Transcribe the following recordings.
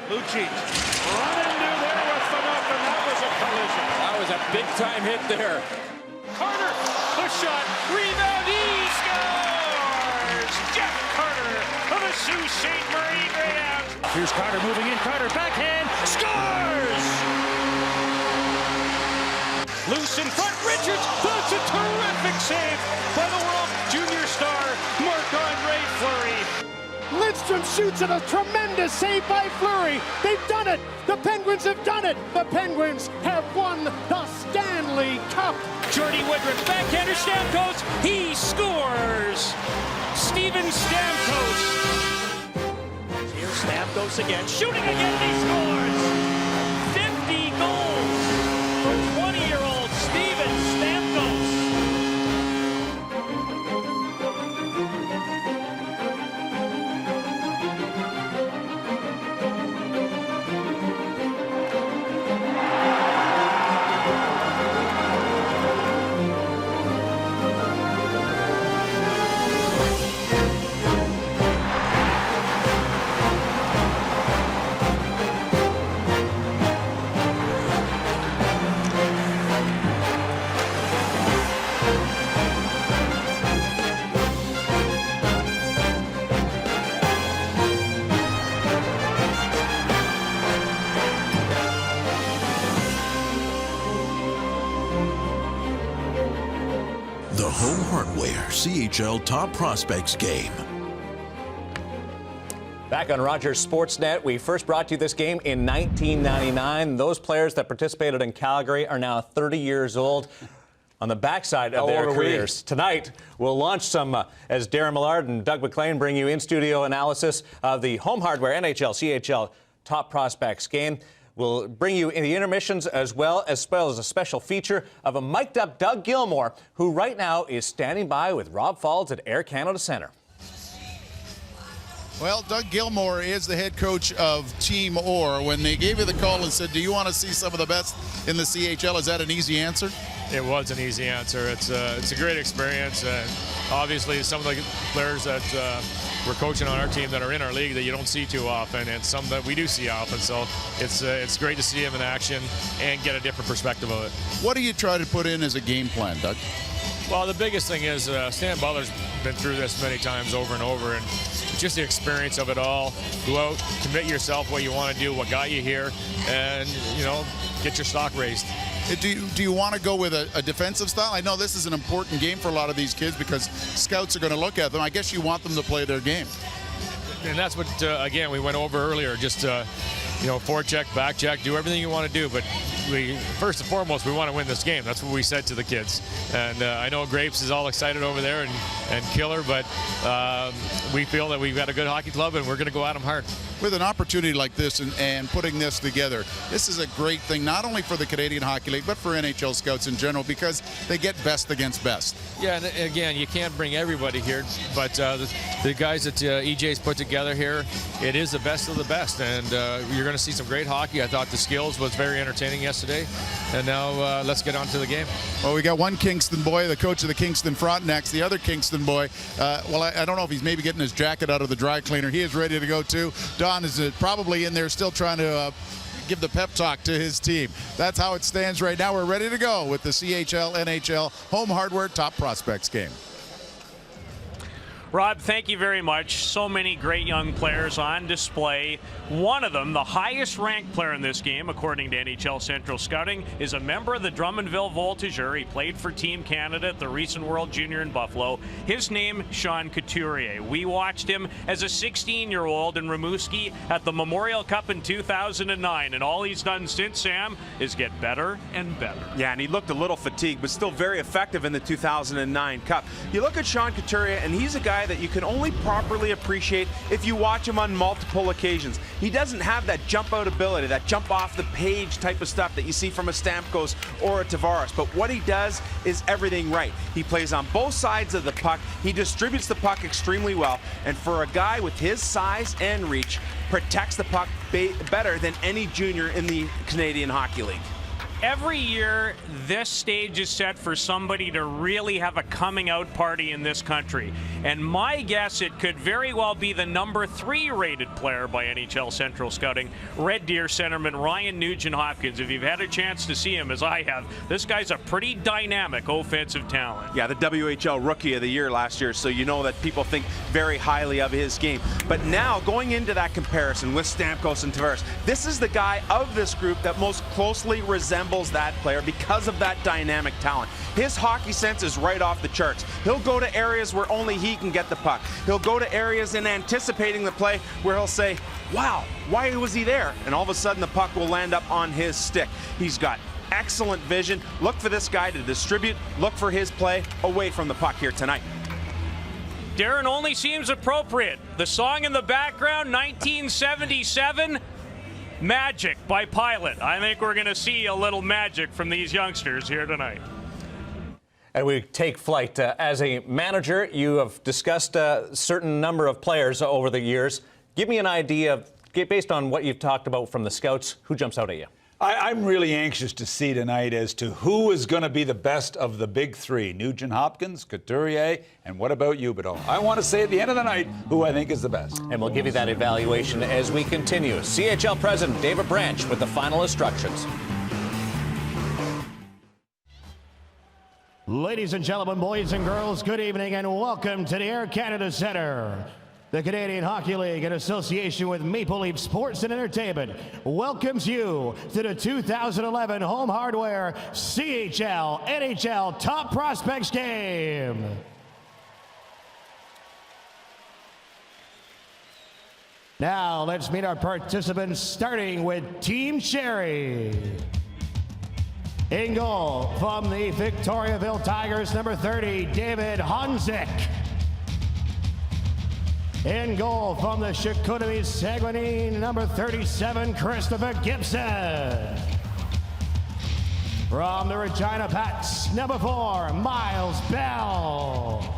Lucic running new there with Fanuc, and that was a collision. That was a big-time hit there. Carter, push shot, rebound, he scores! Jeff Carter of the Sault Ste. Marie Greyhounds. Here's Carter moving in, Carter backhand, scores! Loose in front, Richards, that's a terrific save by the world junior star, Marc-Andre Fleury. Lidstrom shoots at a tremendous save by Fleury. They've done it. The Penguins have done it. The Penguins have won the Stanley Cup. Jordy Woodruff, backhander Stamkos, he scores! Steven Stamkos. Here's Stamkos again, shooting again, he scores! 50 goals for 20-year-old Steven Stamkos. The Home Hardware CHL Top Prospects Game. Back on Rogers Sportsnet, we first brought you this game in 1999. Those players that participated in Calgary are now 30 years old on the backside of their careers. Tonight, we'll launch some, as Darren Millard and Doug McLean bring you in-studio analysis of the Home Hardware NHL CHL Top Prospects Game. We'll bring you in the intermissions as well as a special feature of a mic'd-up Doug Gilmour, who right now is standing by with Rob Falls at Air Canada Centre. Well, Doug Gilmour is the head coach of Team Orr. When they gave you the call and said, do you want to see some of the best in the CHL, is that an easy answer? It was an easy answer. It's a great experience. Obviously, some of the players that we're coaching on our team that are in our league that you don't see too often, and some that we do see often. So it's great to see them in action and get a different perspective of it. What do you try to put in as a game plan, Doug? Well, the biggest thing is Stan Butler's been through this many times over and over, and just the experience of it all. Go out, commit yourself what you want to do, what got you here, and, you know, get your stock raised. Do you want to go with a defensive style? I know this is an important game for a lot of these kids because scouts are going to look at them. I guess you want them to play their game. And that's what, again, we went over earlier. Just, you know, forecheck, back check, do everything you want to do. But first and foremost, we want to win this game. That's what we said to the kids. And I know Grapes is all excited over there and Killer, but we feel that we've got a good hockey club and we're going to go at them hard. With an opportunity like this and putting this together, this is a great thing, not only for the Canadian Hockey League, but for NHL scouts in general, because they get best against best. Yeah, and again, you can't bring everybody here, but the guys that EJ's put together here, it is the best of the best, and you're going to see some great hockey. I thought the skills was very entertaining yesterday, and now let's get on to the game. Well, we got one Kingston boy, the coach of the Kingston Frontenacs. The other Kingston boy, well, I don't know if he's maybe getting his jacket out of the dry cleaner. He is ready to go too. Don is probably in there still trying to give the pep talk to his team. That's how it stands right now. We're ready to go with the CHL NHL Home Hardware Top Prospects Game. Rob, thank you very much. So many great young players on display. One of them, the highest ranked player in this game, according to NHL Central Scouting, is a member of the Drummondville Voltigeur. He played for Team Canada at the recent World Junior in Buffalo. His name, Sean Couturier. We watched him as a 16-year-old in Rimouski at the Memorial Cup in 2009, and all he's done since, Sam, is get better and better. Yeah, and he looked a little fatigued, but still very effective in the 2009 Cup. You look at Sean Couturier, and he's a guy that you can only properly appreciate if you watch him on multiple occasions. He doesn't have that jump out ability, that jump off the page type of stuff that you see from a Stamkos or a Tavares, but what he does is everything right. He plays on both sides of the puck, he distributes the puck extremely well, and for a guy with his size and reach, protects the puck better than any junior in the Canadian Hockey League. every year, this stage is set for somebody to really have a coming out party in this country. And my guess, it could very well be the number 3 rated player by NHL Central Scouting, Red Deer centerman Ryan Nugent-Hopkins. If you've had a chance to see him, as I have, this guy's a pretty dynamic offensive talent. Yeah, the WHL Rookie of the Year last year, so you know that people think very highly of his game. But now, going into that comparison with Stamkos and Tavares, this is the guy of this group that most closely resembles that player because of that dynamic talent. His hockey sense is right off the charts. He'll go to areas where only he can get the puck. He'll go to areas in anticipating the play where he'll say, wow, why was he there? And all of a sudden the puck will land up on his stick. He's got excellent vision. Look for this guy to distribute. Look for his play away from the puck here tonight. Darren, only seems appropriate. The song in the background, 1977, Magic by Pilot. I think we're going to see a little magic from these youngsters here tonight. And we take flight. As a manager, you have discussed a certain number of players over the years. Give me an idea, based on what you've talked about from the scouts, who jumps out at you? I'm really anxious to see tonight as to who is going to be the best of the big 3. Nugent-Hopkins, Couturier, and what about Huberdeau? I want to say at the end of the night who I think is the best. And we'll give you that evaluation as we continue. CHL President David Branch with the final instructions. Ladies and gentlemen, boys and girls, good evening and welcome to the Air Canada Centre. The Canadian Hockey League, in association with Maple Leaf Sports and Entertainment, welcomes you to the 2011 Home Hardware CHL NHL Top Prospects Game. Now, let's meet our participants, starting with Team Cherry. In goal from the Victoriaville Tigers, number 30, David Honzik. In goal from the Chicoutimi Saguenay, number 37, Christopher Gibson. From the Regina Pats, number 4, Miles Bell.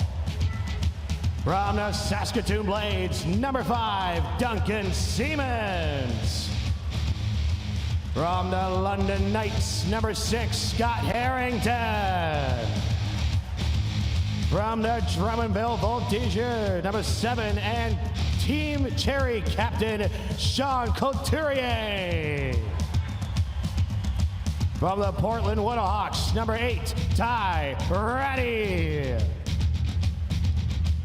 From the Saskatoon Blades, number 5, Duncan Siemens. From the London Knights, number 6, Scott Harrington. From the Drummondville Voltigeurs, number 7, and Team Cherry captain, Sean Couturier. From the Portland Winterhawks, number 8, Ty Ratty.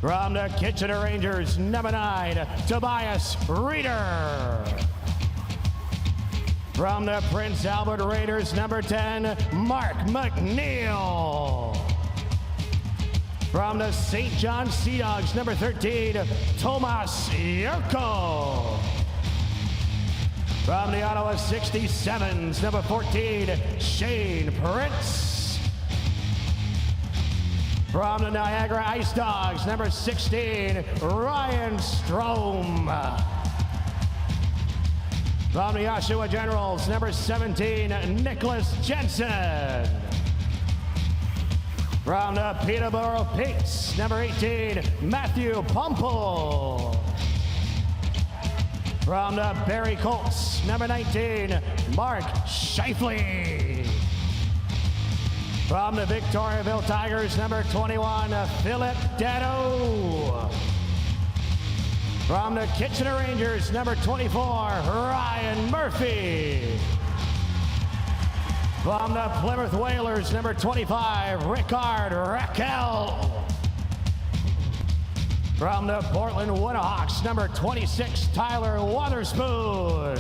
From the Kitchener Rangers, number 9, Tobias Reeder. From the Prince Albert Raiders, number 10, Mark McNeil. From the St. John Sea Dogs, number 13, Tomas Yurko. From the Ottawa 67s, number 14, Shane Prince. From the Niagara Ice Dogs, number 16, Ryan Strome. From the Oshawa Generals, number 17, Nicholas Jensen. From the Peterborough Peaks, number 18, Matthew Pumple. From the Barrie Colts, number 19, Mark Scheifele. From the Victoriaville Tigers, number 21, Philip Dano. From the Kitchener Rangers, number 24, Ryan Murphy. From the Plymouth Whalers, number 25, Ricard Raquel. From the Portland Winterhawks, number 26, Tyler Wotherspoon.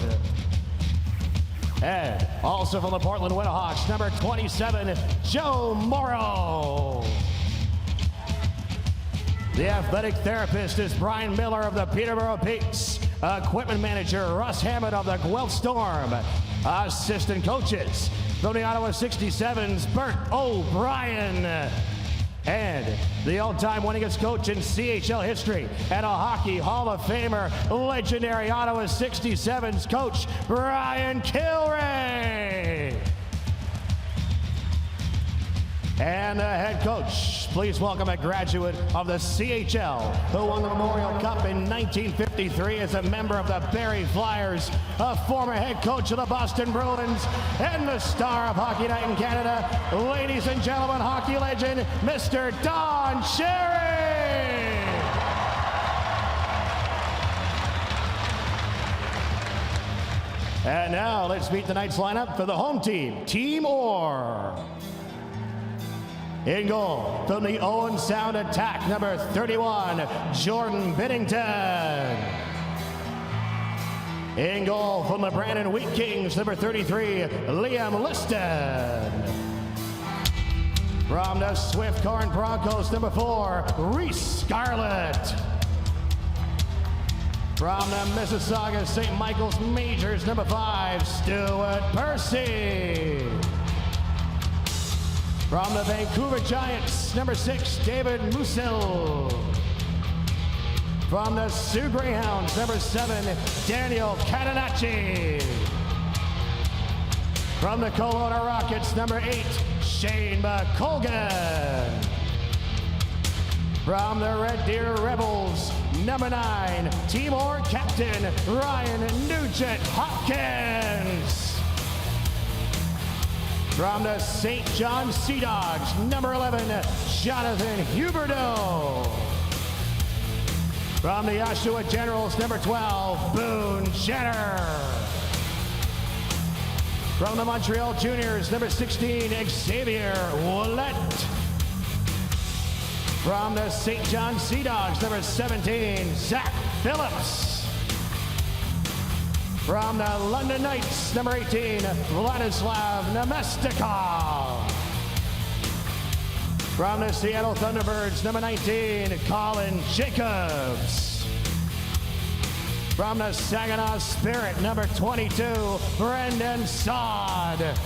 And also from the Portland Winterhawks, number 27, Joe Morrow. The athletic therapist is Brian Miller of the Peterborough Peaks. Equipment manager, Russ Hammond of the Guelph Storm. Assistant coaches from the Ottawa 67s, Bert O'Brien. And the all-time winningest coach in CHL history and a Hockey Hall of Famer, legendary Ottawa 67s coach, Brian Kilray. And the head coach, please welcome a graduate of the CHL who won the Memorial Cup in 1953 as a member of the Barrie Flyers, a former head coach of the Boston Bruins, and the star of Hockey Night in Canada, ladies and gentlemen, hockey legend, Mr. Don Cherry. And now let's meet tonight's lineup for the home team, Team Orr. In goal, from the Owen Sound attack, number 31, Jordan Binnington. In goal, from the Brandon Wheat Kings, number 33, Liam Liston. From the Swift Current Broncos, number 4, Reese Scarlett. From the Mississauga St. Michael's Majors, number 5, Stuart Percy. From the Vancouver Giants, number 6, David Musil. From the Sioux Greyhounds, number 7, Daniel Catanacci. From the Kelowna Rockets, number 8, Shane McColgan. From the Red Deer Rebels, number 9, Team Orr captain Ryan Nugent-Hopkins. From the St. John Sea Dogs, number 11, Jonathan Huberdeau. From the Oshawa Generals, number 12, Boone Jenner. From the Montreal Juniors, number 16, Xavier Ouellette. From the St. John Sea Dogs, number 17, Zach Phillips. From the London Knights, number 18, Vladislav Namestnikov. From the Seattle Thunderbirds, number 19, Colin Jacobs. From the Saginaw Spirit, number 22, Brendan Saad.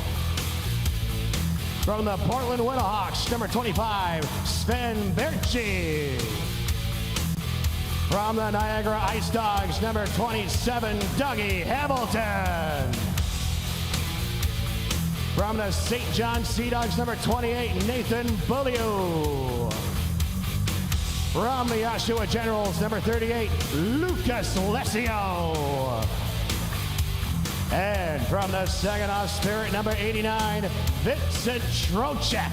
From the Portland Winterhawks, number 25, Sven Berchi. From the Niagara Ice Dogs, number 27, Dougie Hamilton. From the St. John Sea Dogs, number 28, Nathan Beaulieu. From the Oshawa Generals, number 38, Lucas Lesio. And from the Saginaw Spirit, number 89, Vincent Trocheck.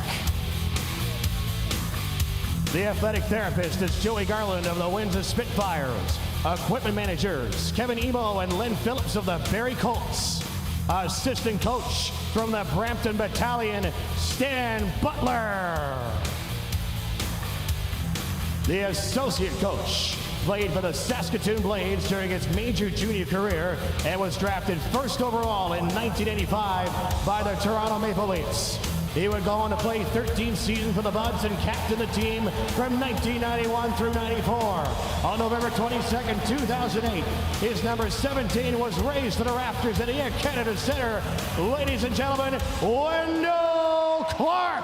The athletic therapist is Joey Garland of the Windsor Spitfires. Equipment managers, Kevin Emo and Lynn Phillips of the Barrie Colts. Assistant coach from the Brampton Battalion, Stan Butler. The associate coach played for the Saskatoon Blades during his major junior career and was drafted first overall in 1985 by the Toronto Maple Leafs. He would go on to play 13 seasons for the Buds and captain the team from 1991 through 94. On November 22nd, 2008, his number 17 was raised to the rafters at Air Canada Center. Ladies and gentlemen, Wendell Clark.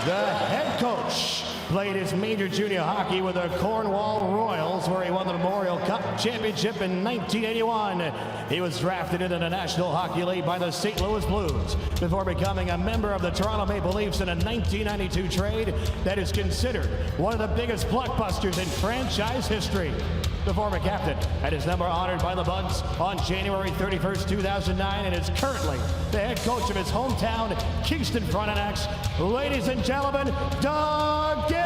The head coach played his major junior hockey with the Cornwall Royals, where he won the Memorial Cup championship in 1981. He was drafted into the National Hockey League by the St. Louis Blues before becoming a member of the Toronto Maple Leafs in a 1992 trade that is considered one of the biggest blockbusters in franchise history. The former captain had his number honored by the Buds on January 31st, 2009, and is currently the head coach of his hometown, Kingston Frontenacs. Ladies and gentlemen, Doug Gilmour!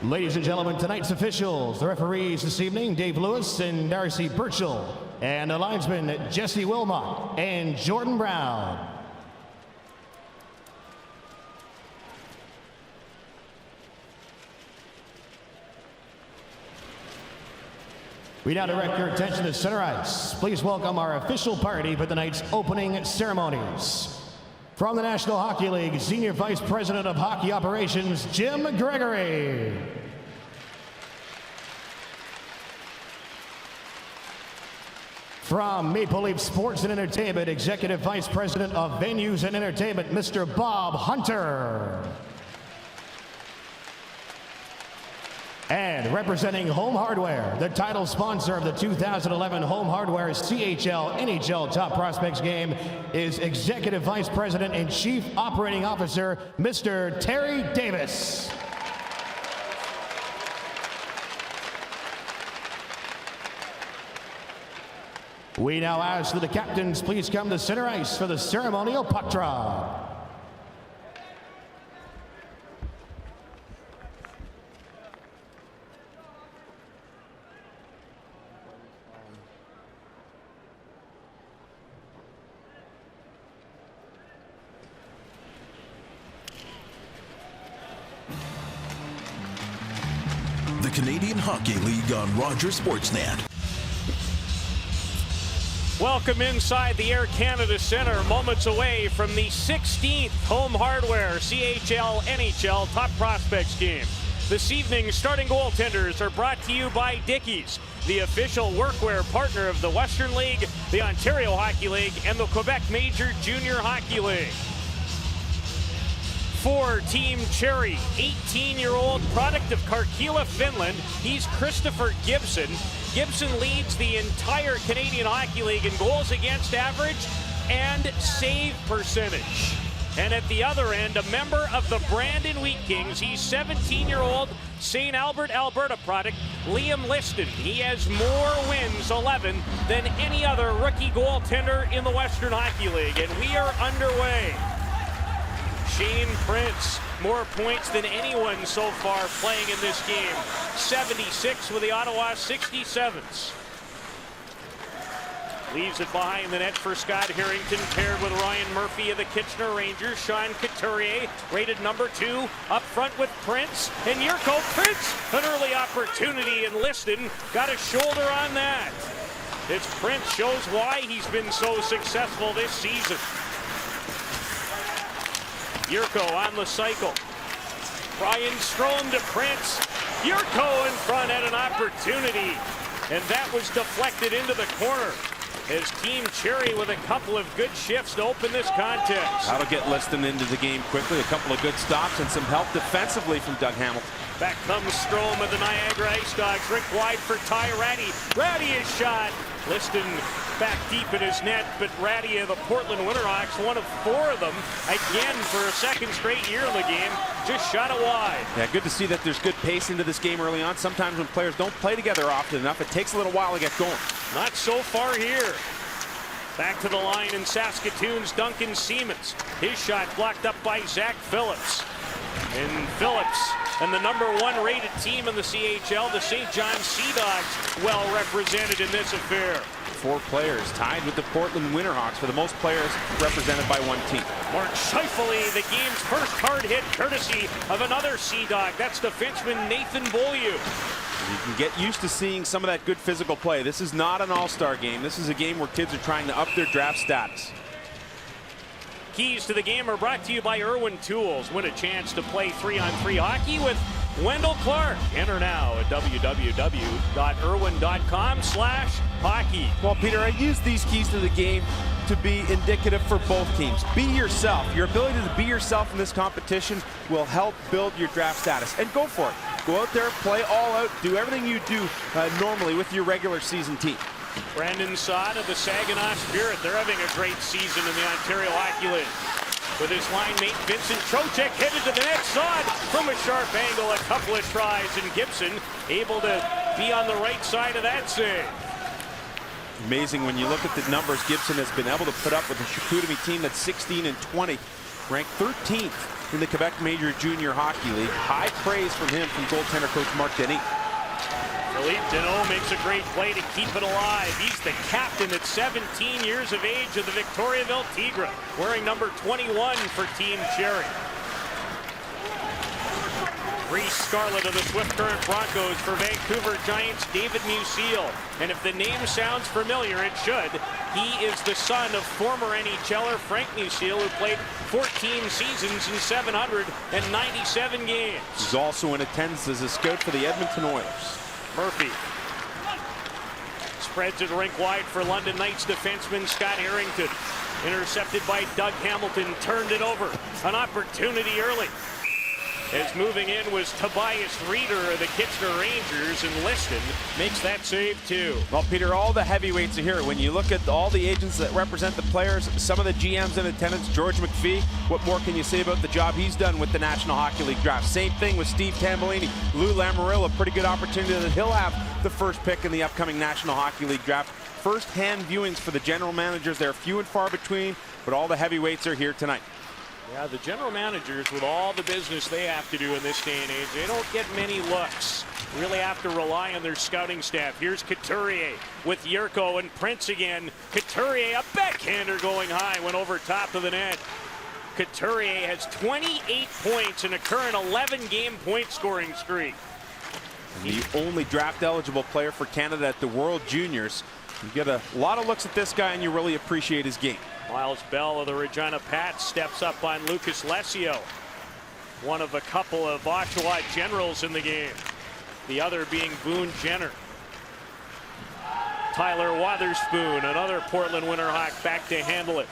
Ladies and gentlemen, tonight's officials, the referees this evening, Dave Lewis and Darcy Burchell, and the linesmen, Jesse Wilmot and Jordan Brown. We now direct your attention to center ice. Please welcome our official party for tonight's opening ceremonies. From the National Hockey League, Senior Vice President of Hockey Operations, Jim Gregory. From Maple Leaf Sports and Entertainment, Executive Vice President of Venues and Entertainment, Mr. Bob Hunter. And representing Home Hardware, the title sponsor of the 2011 Home Hardware CHL NHL Top Prospects Game, is Executive Vice President and Chief Operating Officer, Mr. Terry Davis. We now ask that the captains please come to center ice for the ceremonial puck drop. The Canadian Hockey League on Rogers Sportsnet. Welcome inside the Air Canada Centre, moments away from the 16th Home Hardware CHL NHL Top Prospects Game. This evening's starting goaltenders are brought to you by Dickies, the official workwear partner of the Western League, the Ontario Hockey League, and the Quebec Major Junior Hockey League. For Team Cherry, 18-year-old product of Karkila, Finland, he's Christopher Gibson. Gibson leads the entire Canadian Hockey League in goals against average and save percentage. And at the other end, a member of the Brandon Wheat Kings, he's 17-year-old St. Albert, Alberta product, Liam Liston. He has more wins, 11, than any other rookie goaltender in the Western Hockey League. And we are underway. Shane Prince, more points than anyone so far playing in this game. 76 with the Ottawa 67s. Leaves it behind the net for Scott Harrington, paired with Ryan Murphy of the Kitchener Rangers. Sean Couturier, rated number 2, up front with Prince. And Yurko Prince, an early opportunity, and Liston got a shoulder on that. It's Prince shows why he's been so successful this season. Yurko on the cycle. Brian Strome to Prince. Yurko in front had an opportunity, and that was deflected into the corner. As Team Cherry with a couple of good shifts to open this contest. That'll get Liston into the game quickly. A couple of good stops and some help defensively from Doug Hamilton. Back comes Strome of the Niagara Ice Dogs. Rick wide for Ty Ratty. Ratty is shot. Liston back deep in his net, but Ratty of the Portland Winterhawks, one of 4 of them, again for a second straight year in the game, just shot it wide. Yeah, good to see that there's good pace into this game early on. Sometimes when players don't play together often enough, it takes a little while to get going. Not so far here. Back to the line in Saskatoon's Duncan Siemens. His shot blocked up by Zach Phillips. And Phillips and the number 1 rated team in the CHL, the St. John Sea Dogs, well represented in this affair. 4 players tied with the Portland Winterhawks for the most players represented by one team. Mark Scheifele, the game's first hard hit, courtesy of another Sea Dog. That's defenseman Nathan Beaulieu. You can get used to seeing some of that good physical play. This is not an all-star game. This is a game where kids are trying to up their draft status. Keys to the game are brought to you by Irwin Tools. Win a chance to play 3-on-3 hockey with Wendell Clark. Enter now at www.irwin.com/hockey. Well, Peter, I use these keys to the game to be indicative for both teams. Be yourself. Your ability to be yourself in this competition will help build your draft status. And go for it. Go out there, play all out, do everything you do normally with your regular season team. Brandon Saad of the Saginaw Spirit. They're having a great season in the Ontario Hockey League. With his line mate Vincent Trocheck headed to the net. Saad from a sharp angle, a couple of tries, and Gibson able to be on the right side of that save. Amazing when you look at the numbers Gibson has been able to put up with a Chicoutimi team that's 16-20, ranked 13th in the Quebec Major Junior Hockey League. High praise from him from goaltender coach Mark Denis. Philippe Deneau makes a great play to keep it alive. He's the captain at 17 years of age of the Victoriaville Tigre, wearing number 21 for Team Cherry. Reese Scarlett of the Swift Current Broncos for Vancouver Giants, David Musil. And if the name sounds familiar, it should. He is the son of former NHLer Frank Musil, who played 14 seasons in 797 games. He's also in attendance as a scout for the Edmonton Oilers. Murphy spreads it rink wide for London Knights defenseman Scott Harrington. Intercepted by Doug Hamilton, turned it over. An opportunity early. As moving in was Tobias Reeder of the Kitchener Rangers, and Liston makes that save too. Well, Peter, all the heavyweights are here. When you look at all the agents that represent the players, some of the GMs in attendance, George McPhee, what more can you say about the job he's done with the National Hockey League draft? Same thing with Steve Tambellini. Lou Lamoriello, a pretty good opportunity that he'll have the first pick in the upcoming National Hockey League draft. First-hand viewings for the general managers. They're few and far between, but all the heavyweights are here tonight. Yeah, the general managers, with all the business they have to do in this day and age, they don't get many looks. Really have to rely on their scouting staff. Here's Couturier with Yurko and Prince again. Couturier, a backhander going high, went over top of the net. Couturier has 28 points in a current 11-game point scoring streak. And the only draft-eligible player for Canada at the World Juniors. You get a lot of looks at this guy, and you really appreciate his game. Miles Bell of the Regina Pats steps up on Lucas Lesio, one of a couple of Oshawa generals in the game, the other being Boone Jenner. Tyler Wotherspoon, another Portland Winterhawk, back to handle it.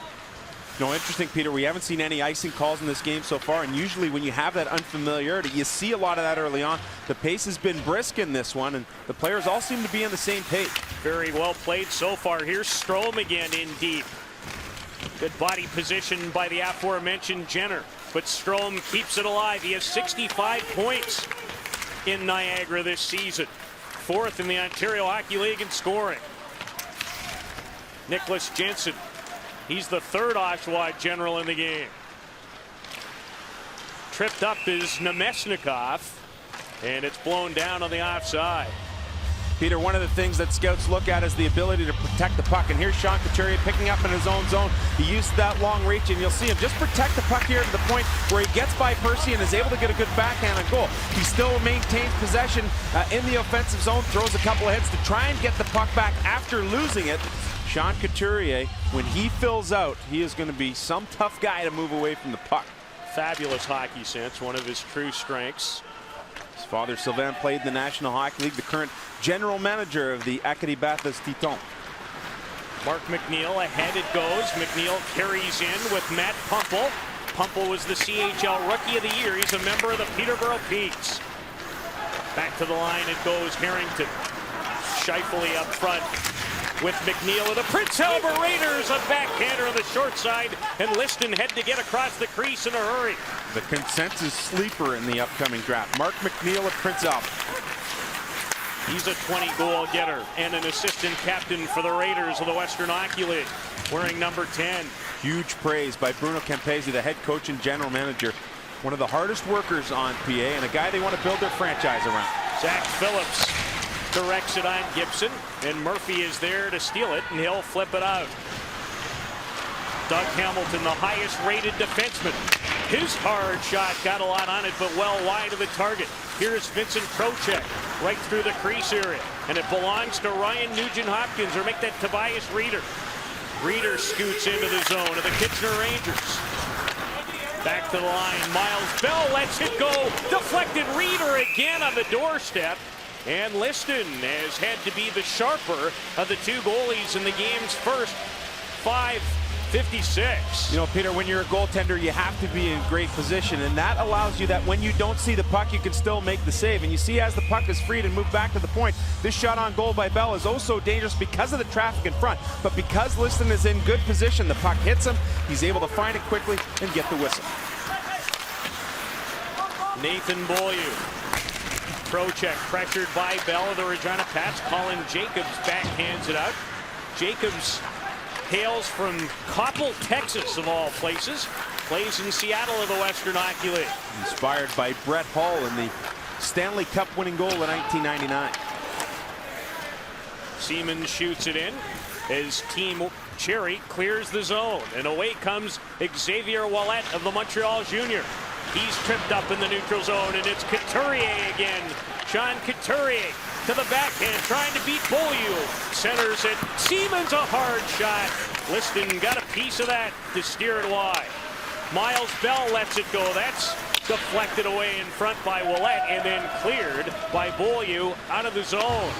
No, interesting, Peter. We haven't seen any icing calls in this game so far, and usually when you have that unfamiliarity, you see a lot of that early on. The pace has been brisk in this one, and the players all seem to be on the same page. Very well played so far. Here's Strome again in deep. Good body position by the aforementioned Jenner, but Strome keeps it alive. He has 65 points in Niagara this season. Fourth in the Ontario Hockey League in scoring. Nicholas Jensen, he's the third Oshawa general in the game. Tripped up is Nemesnikov, and it's blown down on the offside. Peter, one of the things that scouts look at is the ability to protect the puck. And here's Sean Couturier picking up in his own zone. He used that long reach, and you'll see him just protect the puck here to the point where he gets by Percy and is able to get a good backhand and goal. He still maintains possession in the offensive zone, throws a couple of hits to try and get the puck back after losing it. Sean Couturier, when he fills out, he is going to be some tough guy to move away from the puck. Fabulous hockey sense, one of his true strengths. His father, Sylvain, played in the National Hockey League, the current general manager of the Acadie Bathurst Titans. Mark McNeil, ahead it goes. McNeil carries in with Matt Pumple. Pumple was the CHL Rookie of the Year. He's a member of the Peterborough Peaks. Back to the line it goes. Harrington. Scheifele up front with McNeil of the Prince Albert Raiders. A backhander on the short side, and Liston had to get across the crease in a hurry. The consensus sleeper in the upcoming draft, Mark McNeil of Prince Albert. He's a 20-goal getter and an assistant captain for the Raiders of the Western Hockey League, wearing number 10. Huge praise by Bruno Campese, the head coach and general manager. One of the hardest workers on PA, and a guy they want to build their franchise around. Zach Phillips directs it on Gibson, and Murphy is there to steal it, and he'll flip it out. Doug Hamilton, the highest-rated defenseman. His hard shot got a lot on it, but well wide of the target. Here's Vincent Trocheck right through the crease area, and it belongs to Ryan Nugent-Hopkins, or make that Tobias Reeder. Reeder scoots into the zone of the Kitchener Rangers. Back to the line, Miles Bell lets it go. Deflected. Reeder again on the doorstep. And Liston has had to be the sharper of the two goalies in the game's first 5:56. You know, Peter, when you're a goaltender, you have to be in great position, and that allows you that when you don't see the puck, you can still make the save. And you see as the puck is freed and moved back to the point, this shot on goal by Bell is also dangerous because of the traffic in front. But because Liston is in good position, the puck hits him, he's able to find it quickly and get the whistle. Nathan Beaulieu. Trocheck pressured by Bell of the Regina Pats. Colin Jacobs backhands it out. Jacobs hails from Coppell, Texas, of all places. Plays in Seattle of the Western Hockey League. Inspired by Brett Hull in the Stanley Cup winning goal in 1999. Seaman shoots it in as Team Cherry clears the zone. And away comes Xavier Ouellet of the Montreal Junior. He's tripped up in the neutral zone, and it's Couturier again. Sean Couturier to the backhand, trying to beat Beaulieu. Centers it. Seaman's a hard shot. Liston got a piece of that to steer it wide. Miles Bell lets it go. That's deflected away in front by Ouellet, and then cleared by Beaulieu out of the zone.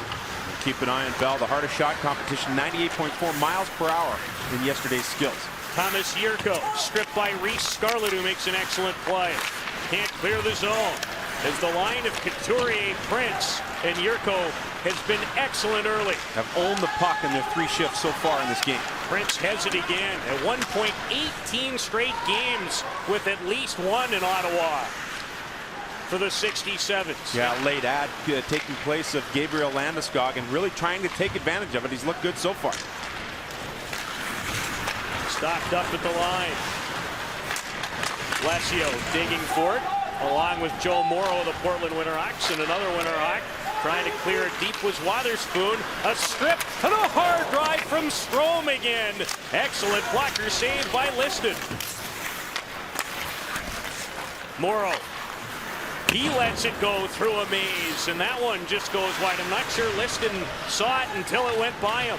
keep an eye on Bell. The hardest shot competition, 98.4 miles per hour in yesterday's skills. Thomas Yurko stripped by Reese Scarlett, who makes an excellent play. Can't clear the zone. As the line of Couturier, Prince, and Yurko has been excellent early. Have owned the puck in their 3 shifts so far in this game. Prince has it again. At one point, 18 straight games with at least one in Ottawa for the 67s. Yeah, late ad taking place of Gabriel Landeskog and really trying to take advantage of it. He's looked good so far. Stopped up at the line. Lesio digging for it, along with Joe Morrow of the Portland Winterhawks, and another Winterhawk trying to clear it deep was Wotherspoon. A strip and a hard drive from Strome again. Excellent blocker save by Liston. Morrow. He lets it go through a maze, and that one just goes wide. I'm not sure Liston saw it until it went by him.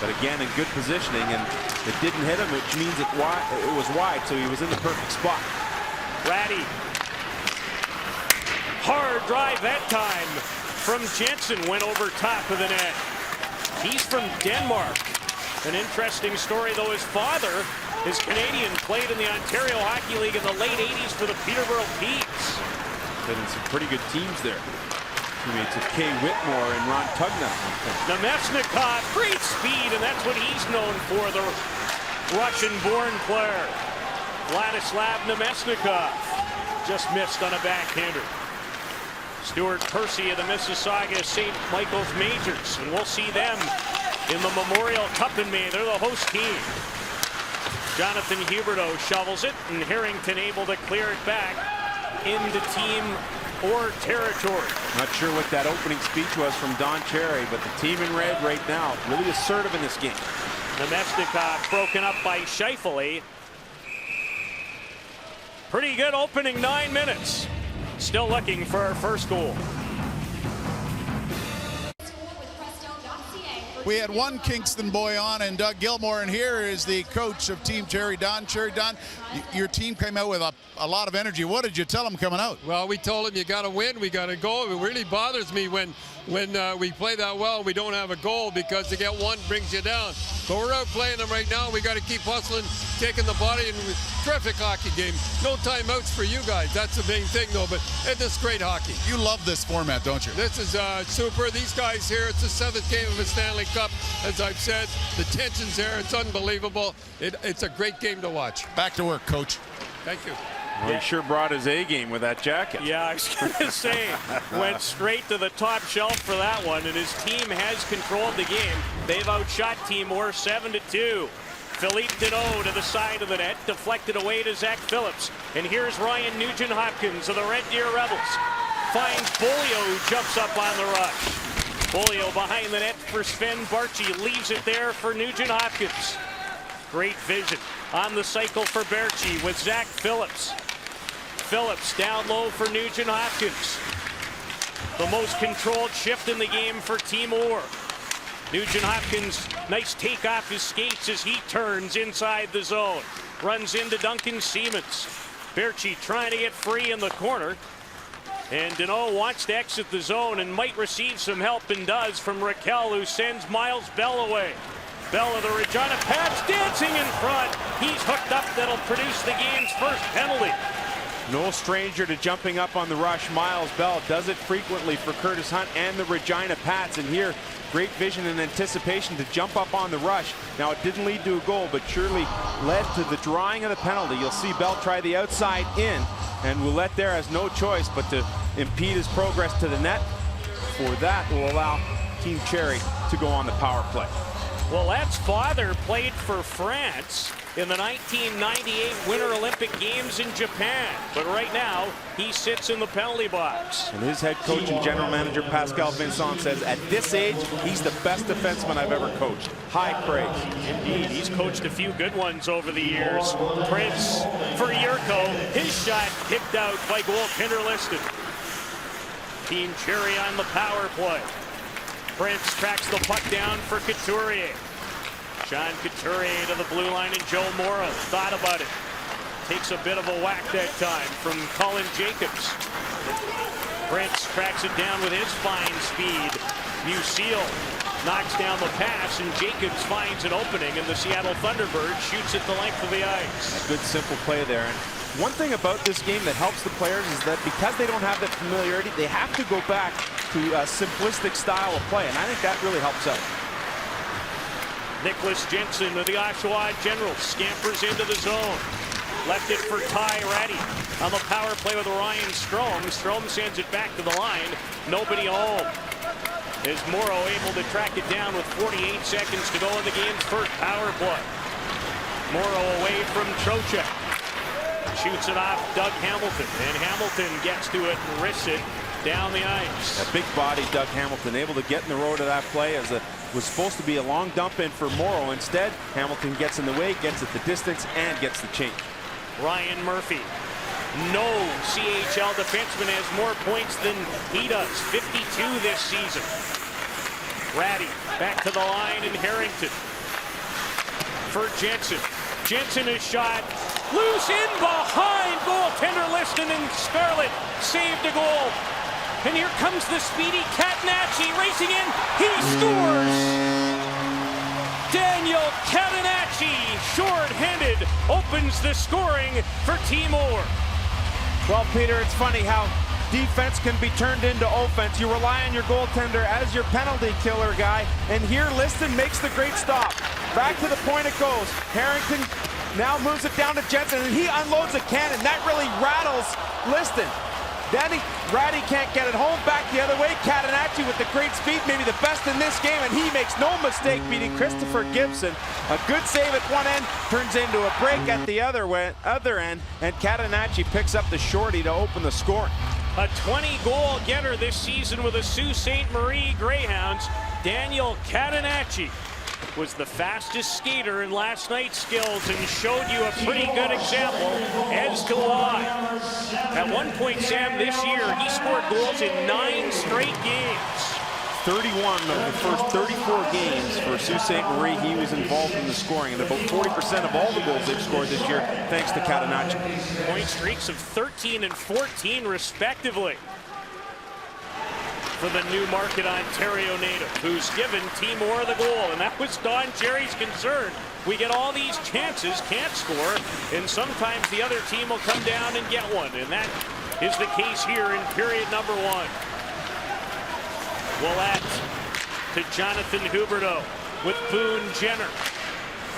But again, in good positioning, and it didn't hit him, which means it was wide, so he was in the perfect spot. Ratty. Hard drive that time from Jensen, went over top of the net. He's from Denmark. An interesting story, though. His father is Canadian, played in the Ontario Hockey League in the late 80s for the Peterborough Peaks. Been in some pretty good teams there. Teammates of Kay Whitmore and Ron Tugnutt. Nemesnikov, great speed, and that's what he's known for, the Russian-born player. Vladislav Nemesnikov just missed on a backhander. Stuart Percy of the Mississauga St. Michael's Majors, and we'll see them in the Memorial Cup in May. They're the host team. Jonathan Huberdeau shovels it, and Harrington able to clear it back into team or territory. Not sure what that opening speech was from Don Cherry, but the team in red right now, really assertive in this game. Nemesnikov broken up by Scheifele. Pretty good opening 9 minutes. Still looking for our first goal. We had one Kingston boy on, and Doug Gilmore, and here is the coach of Team Cherry, Don Cherry. Don, your team came out with a lot of energy. What did you tell them coming out? Well, we told them you got to win, we got to go. It really bothers me when we play that well, we don't have a goal, because to get one brings you down. But we're out playing them right now. We got to keep hustling, taking the body, and terrific hockey game. No timeouts for you guys. That's the main thing, though. But it's great hockey. You love this format, don't you? This is super. These guys here, it's the 7th game of a Stanley Cup. As I've said, the tension's there. It's unbelievable. It's a great game to watch. Back to work, coach. Thank you. Well, he sure brought his A game with that jacket. Yeah, I was going to say, went straight to the top shelf for that one, and his team has controlled the game. They've outshot Team Orr 7-2. Philippe Deneau to the side of the net, deflected away to Zach Phillips. And here's Ryan Nugent-Hopkins of the Red Deer Rebels. Finds Bolio, who jumps up on the rush. Bolio behind the net for Sven Barchi, leaves it there for Nugent-Hopkins. Great vision on the cycle for Barchi with Zach Phillips. Phillips down low for Nugent-Hopkins. The most controlled shift in the game for Team Orr. Nugent-Hopkins, nice take off his skates as he turns inside the zone. Runs into Duncan Siemens. Barchi trying to get free in the corner. And Deneau wants to exit the zone and might receive some help, and does, from Raquel, who sends Miles Bell away. Bell of the Regina Pats dancing in front. He's hooked up. That'll produce the game's first penalty. No stranger to jumping up on the rush. Miles Bell does it frequently for Curtis Hunt and the Regina Pats. And here, great vision and anticipation to jump up on the rush. Now, it didn't lead to a goal, but surely led to the drawing of the penalty. You'll see Bell try the outside in, and Ouellette there has no choice but to impede his progress to the net. For that will allow Team Cherry to go on the power play. Ouellette's father played for France in the 1998 Winter Olympic Games in Japan. But right now, he sits in the penalty box. And his head coach and general manager, Pascal Vincent, says at this age, he's the best defenseman I've ever coached. High praise. Indeed, he's coached a few good ones over the years. Prince for Yurko. His shot picked out by goaltender Liston. Team Cherry on the power play. Prince tracks the puck down for Couturier. Sean Couturier to the blue line, and Joe Morrow thought about it. Takes a bit of a whack that time from Colin Jacobs. Prince tracks it down with his fine speed. Musil knocks down the pass, and Jacobs finds an opening, and the Seattle Thunderbirds shoots it the length of the ice. A good simple play there. And one thing about this game that helps the players is that because they don't have that familiarity, they have to go back to a simplistic style of play, and I think that really helps out. Nicholas Jensen of the Oshawa Generals scampers into the zone. Left it for Ty Ratty on the power play with Ryan Strome. Strome sends it back to the line. Nobody home. Is Morrow able to track it down with 48 seconds to go in the game's first power play. Morrow away from Trocheck. Shoots it off Doug Hamilton, and Hamilton gets to it and wrists it down the ice. A big body Doug Hamilton able to get in the road of that play as it was supposed to be a long dump in for Morrow. Instead, Hamilton gets in the way, gets it the distance, and gets the change. Ryan Murphy. No CHL defenseman has more points than he does. 52 this season. Ratty back to the line, and Harrington for Jensen. Jensen is shot loose in behind goaltender Liston, and Scarlett saved a goal. And here comes the speedy Catanacci racing in. He scores! Daniel Catanacci, short-handed, opens the scoring for Timor. Well, Peter, it's funny how defense can be turned into offense. You rely on your goaltender as your penalty killer guy, and here Liston makes the great stop. Back to the point it goes. Harrington now moves it down to Jensen, and he unloads a cannon. That really rattles Liston. Then Ratty can't get it home. Back the other way. Catanacci with the great speed, maybe the best in this game, and he makes no mistake beating Christopher Gibson. A good save at one end turns into a break at the other end, and Catanacci picks up the shorty to open the scoring. A 20-goal getter this season with the Sault Ste. Marie Greyhounds, Daniel Catanacci was the fastest skater in last night's skills and showed you a pretty good example as to why. At one point, Sam, this year, he scored goals in 9 straight games. 31 of the first 34 games for Sault Ste. Marie, he was involved in the scoring, and about 40% of all the goals they've scored this year, thanks to Catanacci. Point streaks of 13 and 14, respectively, for the Newmarket, Ontario native, who's given Timor the goal. And that was Don Cherry's concern. We get all these chances, can't score, and sometimes the other team will come down and get one. And that is the case here in period number 1. Willette to Jonathan Huberdeau with Boone Jenner.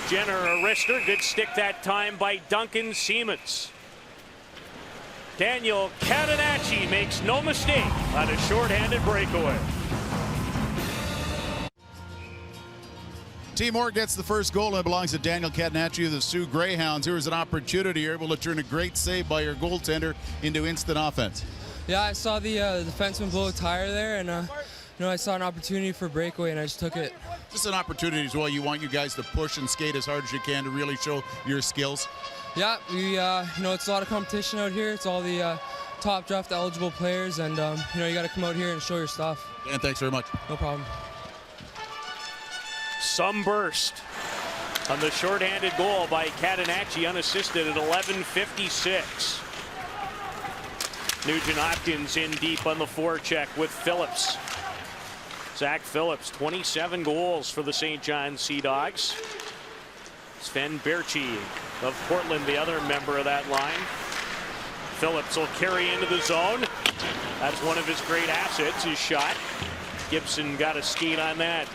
Jenner a wrister, good stick that time by Duncan Siemens. Daniel Catanacci makes no mistake on a shorthanded breakaway. Timor gets the first goal, and it belongs to Daniel Catanacci of the Sioux Greyhounds. Here was an opportunity. You're able to turn a great save by your goaltender into instant offense. Yeah, I saw the defenseman blow a tire there, and I saw an opportunity for a breakaway, and I just took it. Just an opportunity as well. You want you guys to push and skate as hard as you can to really show your skills. Yeah, we it's a lot of competition out here. It's all the top draft eligible players, and you got to come out here and show your stuff. And thanks very much. No problem. Some burst on the shorthanded goal by Catanacci, unassisted at 11:56. Nugent-Hopkins in deep on the forecheck with Phillips. Zach Phillips, 27 goals for the St. John Sea Dogs. Sven Berchi of Portland, the other member of that line. Phillips will carry into the zone. That's one of his great assets, his shot. Gibson got a skate on that.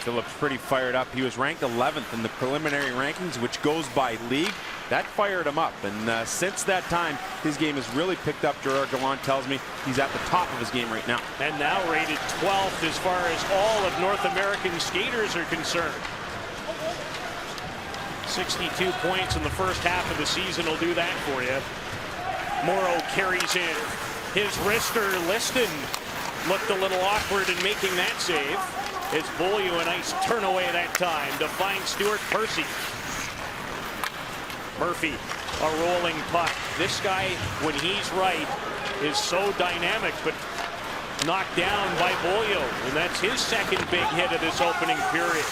Phillips pretty fired up. He was ranked 11th in the preliminary rankings, which goes by league. That fired him up, and since that time, his game has really picked up. Gerard Gallant tells me he's at the top of his game right now. And now rated 12th as far as all of North American skaters are concerned. 62 points in the first half of the season will do that for you. Morrow carries in. His wrister, Liston, looked a little awkward in making that save. It's Beaulieu, a nice turn away that time to find Stuart Percy. Murphy, a rolling puck. This guy, when he's right, is so dynamic, but knocked down by Beaulieu, and that's his second big hit of this opening period.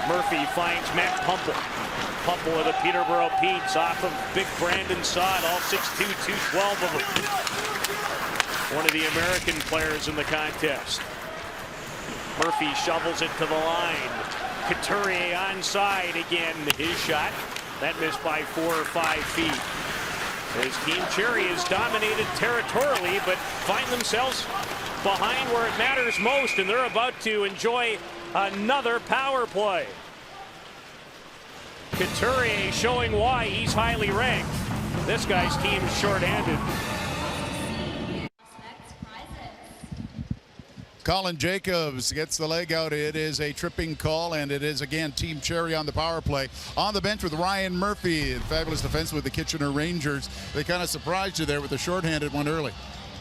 Murphy finds Matt Pumple. Pumple of the Peterborough Petes off of big Brandon Sod, all 6'2", 212 of them. One of the American players in the contest. Murphy shovels it to the line. Couturier onside again. His shot. That missed by 4 or 5 feet. As Team Cherry is dominated territorially, but find themselves behind where it matters most, and they're about to enjoy another power play. Couturier showing why he's highly ranked. This guy's team is shorthanded. Colin Jacobs gets the leg out. It is a tripping call, and it is again Team Cherry on the power play. On the bench with Ryan Murphy, fabulous defense with the Kitchener Rangers. They kind of surprised you there with the shorthanded one early.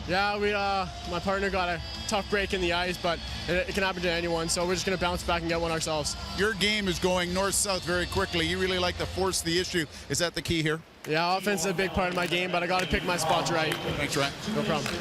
Yeah, my partner got a tough break in the ice, but it can happen to anyone, so we're just going to bounce back and get one ourselves. Your game is going north-south very quickly. You really like to force the issue. Is that the key here? Yeah, offense is a big part of my game, but I got to pick my spots right. Thanks, Ryan. No problem.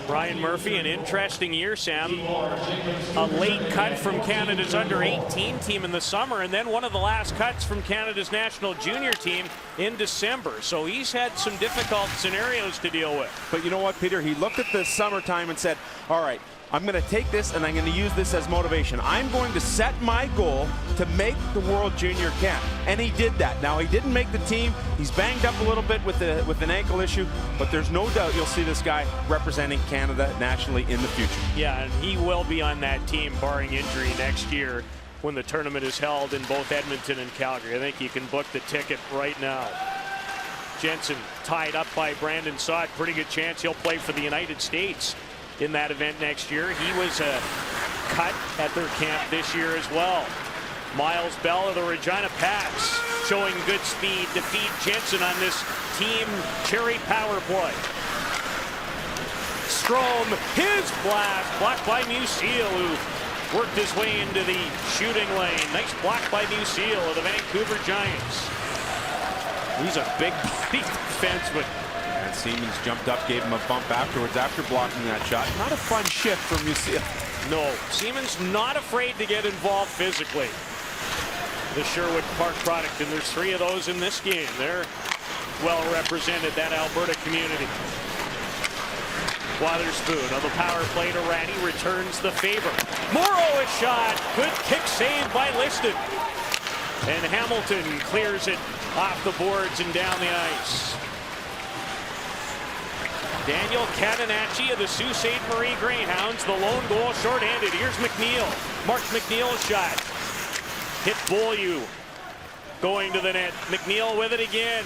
Ryan Murphy, an interesting year, Sam. A late cut from Canada's under-18 team in the summer, and then one of the last cuts from Canada's national junior team in December. So he's had some difficult scenarios to deal with. But you know what, Peter? He looked at the summertime and said, all right, I'm going to take this and I'm going to use this as motivation. I'm going to set my goal to make the World Junior Camp. And he did that. Now, he didn't make the team. He's banged up a little bit with an ankle issue, but there's no doubt you'll see this guy representing Canada nationally in the future. Yeah, and he will be on that team, barring injury, next year when the tournament is held in both Edmonton and Calgary. I think you can book the ticket right now. Jensen tied up by Brandon Saad. Pretty good chance he'll play for the United States in that event next year. He was a cut at their camp this year as well. Miles Bell of the Regina Pats showing good speed to feed Jensen on this Team Cherry power play. Strome, his blast, blocked by Musil, who worked his way into the shooting lane. Nice block by Musil of the Vancouver Giants. He's a big body defenseman. And Siemens jumped up, gave him a bump afterwards after blocking that shot. Not a fun shift from Musil. No, Siemens not afraid to get involved physically. The Sherwood Park product, and there's 3 of those in this game. They're well represented, that Alberta community. Wotherspoon on the power play to Ratty, returns the favor. Morrow a shot, good kick save by Liston. And Hamilton clears it off the boards and down the ice. Daniel Catanacci of the Sault Ste. Marie Greyhounds, the lone goal shorthanded. Here's McNeil. Mark McNeil's shot. Hit Beaulieu. Going to the net. McNeil with it again.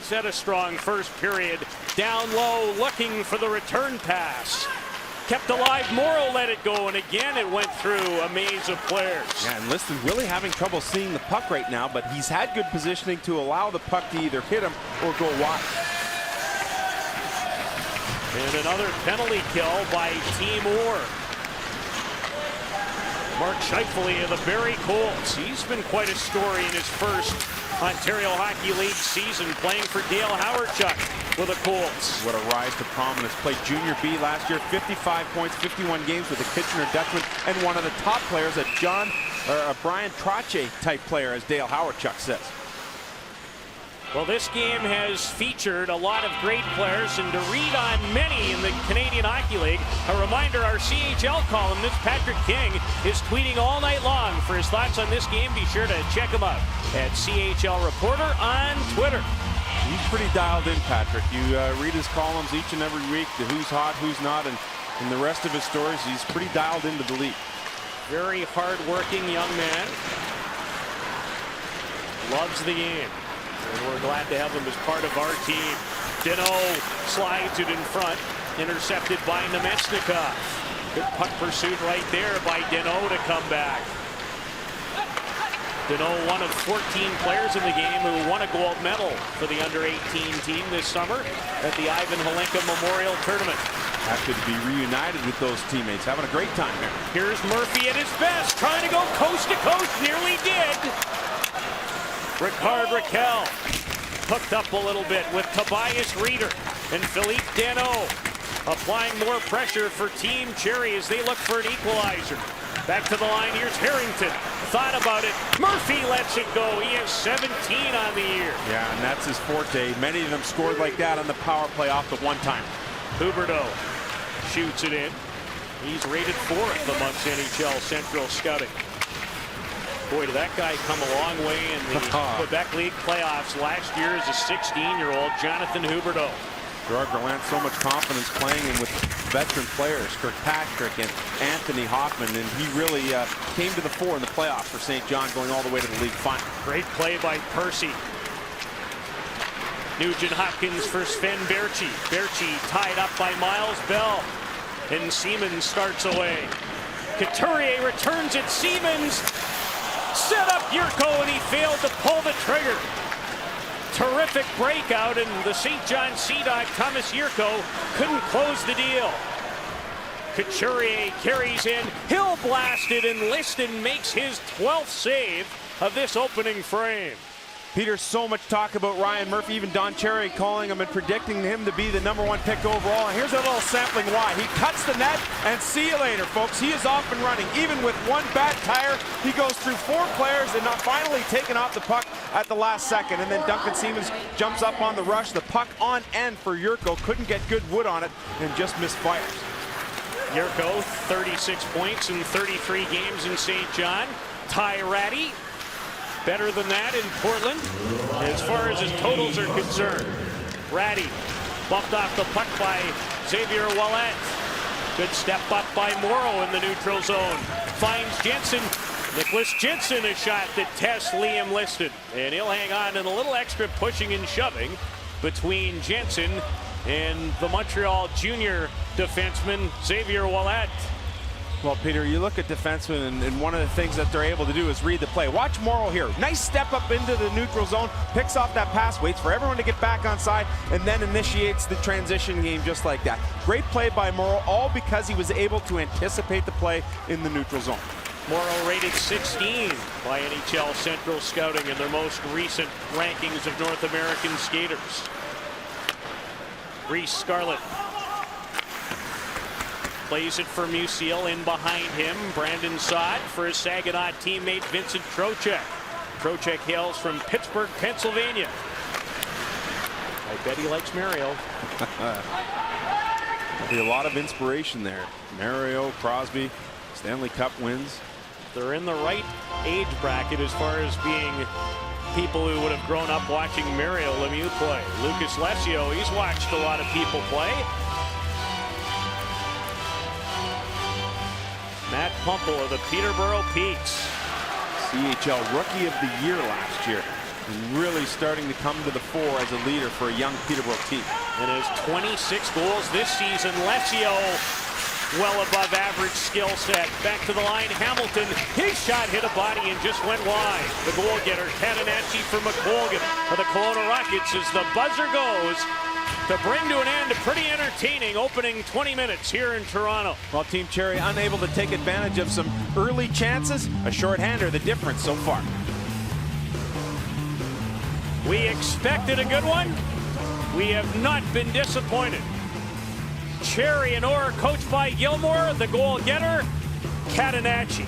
Set a strong first period. Down low, looking for the return pass. Kept alive. Morrow let it go, and again it went through a maze of players. Yeah, and Liston really having trouble seeing the puck right now, but he's had good positioning to allow the puck to either hit him or go wide. And another penalty kill by Team Orr. Mark Scheifele of the Barrie Colts. He's been quite a story in his first Ontario Hockey League season, playing for Dale Hawerchuk with the Colts. What a rise to prominence. Played Junior B last year, 55 points, 51 games with the Kitchener Dutchman, and one of the top players, a Brian Trottier type player, as Dale Hawerchuk says. Well, this game has featured a lot of great players, and to read on many in the Canadian Hockey League, a reminder, our CHL columnist Patrick King is tweeting all night long for his thoughts on this game. Be sure to check him out at CHL Reporter on Twitter. He's pretty dialed in, Patrick. You read his columns each and every week, the who's hot, who's not, and in the rest of his stories, he's pretty dialed into the league. Very hard-working young man. Loves the game. And we're glad to have him as part of our team. Deneau slides it in front, intercepted by Nemesnikov. Good puck pursuit right there by Deneau to come back. Deneau, one of 14 players in the game who won a gold medal for the under-18 team this summer at the Ivan Holenka Memorial Tournament. Happy to be reunited with those teammates, having a great time here. Here's Murphy at his best, trying to go coast to coast, nearly did. Ricard Raquel hooked up a little bit with Tobias Reeder and Philippe Deneau applying more pressure for Team Cherry as they look for an equalizer. Back to the line, here's Harrington. Thought about it. Murphy lets it go. He has 17 on the year. Yeah, and that's his forte. Many of them scored like that on the power play off the one-time. Huberdeau shoots it in. He's rated 4th amongst NHL Central scouting. Boy, did that guy come a long way in the Quebec League playoffs last year as a 16-year-old, Jonathan Huberdeau. Gerard Gallant, so much confidence playing in with veteran players, Kirkpatrick and Anthony Hoffman, and he really came to the fore in the playoffs for St. John, going all the way to the league final. Great play by Percy. Nugent-Hopkins for Sven Berchi. Berchi tied up by Miles Bell, and Siemens starts away. Couturier returns it. Siemens set up Yurko, and he failed to pull the trigger. Terrific breakout, and the St. John Sea Dog, Thomas Yurko, couldn't close the deal. Couturier carries in. Hill blasted, and Liston makes his 12th save of this opening frame. Peter, so much talk about Ryan Murphy, even Don Cherry calling him and predicting him to be the #1 pick overall. And here's a little sampling why. He cuts the net, and see you later, folks. He is off and running. Even with one bad tire, he goes through 4 players and not finally taking off the puck at the last second. And then Duncan Siemens jumps up on the rush. The puck on end for Yurko. Couldn't get good wood on it and just misfires. Yurko, 36 points in 33 games in St. John. Ty Ratty, better than that in Portland as far as his totals are concerned. Ratty bumped off the puck by Xavier Ouellet. Good step up by Morrow in the neutral zone. Finds Jensen. Nicholas Jensen, a shot that tests Liam Liston. And he'll hang on in a little extra pushing and shoving between Jensen and the Montreal junior defenseman Xavier Ouellet. Well, Peter, you look at defensemen, and one of the things that they're able to do is read the play. Watch Morrow here. Nice step up into the neutral zone, picks off that pass, waits for everyone to get back on side, and then initiates the transition game just like that. Great play by Morrow, all because he was able to anticipate the play in the neutral zone. Morrow rated 16 by NHL Central Scouting in their most recent rankings of North American skaters. Reese Scarlett plays it for Musial. In behind him, Brandon Saad for his Saginaw teammate Vincent Trocheck. Trocheck hails from Pittsburgh, Pennsylvania. I bet he likes Mario. There'll be a lot of inspiration there. Mario, Crosby, Stanley Cup wins. They're in the right age bracket as far as being people who would have grown up watching Mario Lemieux play. Lucas Lesio, he's watched a lot of people play. Matt Pumple of the Peterborough Peaks. CHL Rookie of the Year last year. And really starting to come to the fore as a leader for a young Peterborough team. And his 26 goals this season. Lesio, well above average skill set. Back to the line, Hamilton. His shot hit a body and just went wide. The goal getter, Catanacci for McColgan for the Kelowna Rockets as the buzzer goes to bring to an end a pretty entertaining opening 20 minutes here in Toronto. Well, Team Cherry unable to take advantage of some early chances. A shorthander, the difference so far. We expected a good one. We have not been disappointed. Cherry and Orr coached by Gilmore, the goal getter, Catanacci.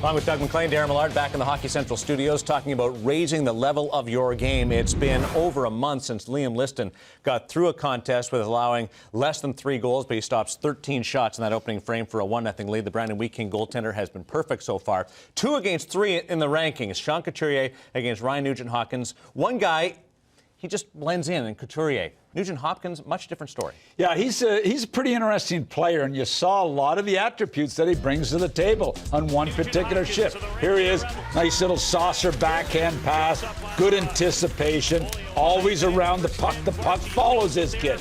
Along with Doug McLean, Darren Millard back in the Hockey Central studios talking about raising the level of your game. It's been over a month since Liam Liston got through a contest with allowing less than 3 goals, but he stops 13 shots in that opening frame for a 1-0 lead. The Brandon Wheat King goaltender has been perfect so far. 2 against 3 in the rankings. Sean Couturier against Ryan Nugent-Hopkins. One guy, he just blends in Couturier. Nugent-Hopkins, much different story. Yeah, he's a pretty interesting player, and you saw a lot of the attributes that he brings to the table on one particular shift. Here he is, nice little saucer backhand pass, good anticipation, always around the puck. The puck follows his kid.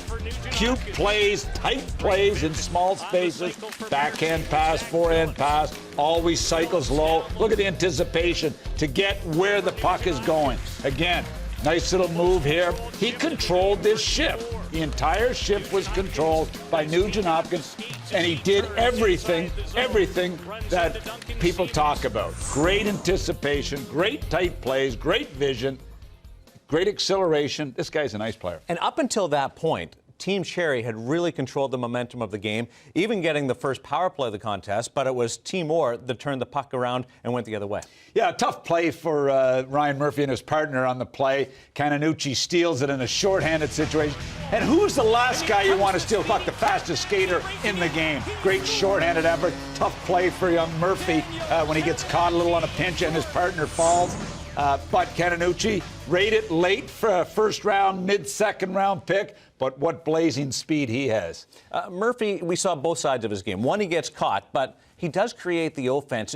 Cute plays, tight plays in small spaces, backhand pass, forehand pass, always cycles low. Look at the anticipation to get where the puck is going. Again, nice little move here. He controlled this shift. The entire shift was controlled by Nugent-Hopkins, and he did everything that people talk about. Great anticipation, great tight plays, great vision, great acceleration. This guy's a nice player. And up until that point, Team Cherry had really controlled the momentum of the game, even getting the first power play of the contest, but it was Team Orr that turned the puck around and went the other way. Yeah, tough play for Ryan Murphy and his partner on the play. Cananucci steals it in a shorthanded situation. And who's the last guy you want to steal? Fuck, the fastest skater in the game. Great shorthanded effort. Tough play for young Murphy when he gets caught a little on a pinch and his partner falls. But Cananucci rated late for a first round, mid-second round pick. But what blazing speed he has. Murphy, we saw both sides of his game. One, he gets caught, but he does create the offense.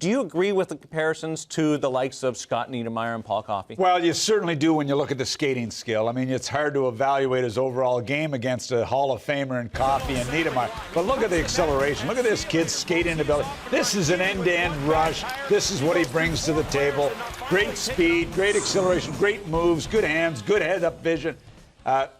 Do you agree with the comparisons to the likes of Scott Niedermayer and Paul Coffey? Well, you certainly do when you look at the skating skill. I mean, it's hard to evaluate his overall game against a Hall of Famer in Coffey and Niedermayer. But look at the acceleration. Look at this kid's skating ability. This is an end-to-end rush. This is what he brings to the table. Great speed, great acceleration, great moves, good hands, good head-up vision.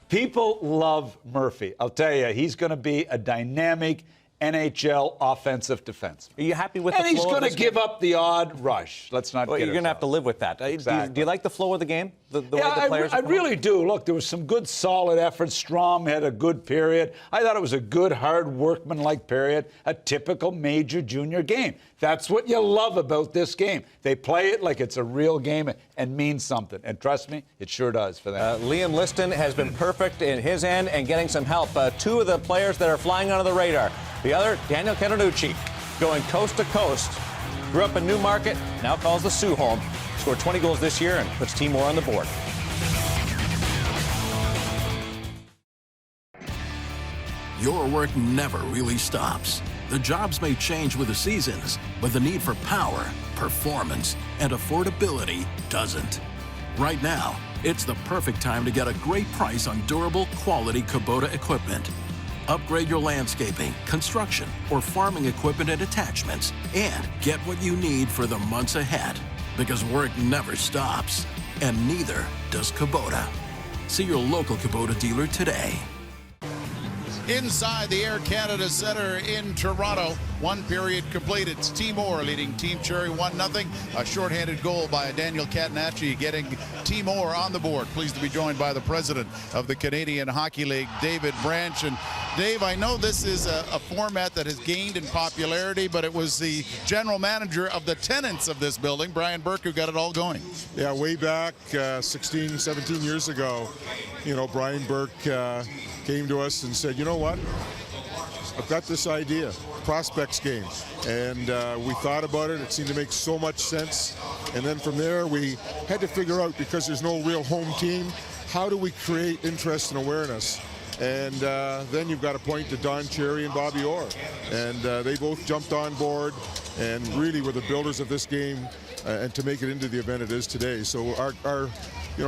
People love Murphy. I'll tell you, he's going to be a dynamic NHL offensive defenseman. Are you happy with the flow? And he's going to give up the odd rush. Let's not get you're going to have to live with that. Exactly. Do you like the flow of the game? The way Yeah, the players I really do. Look, there was some good, solid efforts. Strom had a good period. I thought it was a good, hard, workman-like period. A typical major junior game. That's what you love about this game. They play it like it's a real game and means something. And trust me, it sure does for them. Liam Liston has been perfect in his end and getting some help. Two of the players that are flying under the radar. The other, Daniel Cananucci, going coast to coast. Grew up in Newmarket, now calls the Sioux home. Scored 20 goals this year and puts Team Orr on the board. Your work never really stops. The jobs may change with the seasons, but the need for power, performance, and affordability doesn't. Right now, it's the perfect time to get a great price on durable, quality Kubota equipment. Upgrade your landscaping, construction, or farming equipment and attachments, and get what you need for the months ahead. Because work never stops, and neither does Kubota. See your local Kubota dealer today. Inside the Air Canada Centre in Toronto, one period completed. It's Team Orr leading Team Cherry 1-0. A shorthanded goal by Daniel Cananucci getting Team Orr on the board. Pleased to be joined by the president of the Canadian Hockey League, David Branch. And Dave, I know this is a format that has gained in popularity, but it was the general manager of the tenants of this building, Brian Burke, who got it all going. Yeah, way back 16, 17 years ago, you know, Brian Burke came to us and said, you know what, I've got this idea, Prospects Game. And we thought about it. It seemed to make so much sense. And then from there, we had to figure out, because there's no real home team, how do we create interest and awareness? And then you've got to point to Don Cherry and Bobby Orr. And they both jumped on board and really were the builders of this game and to make it into the event it is today. So our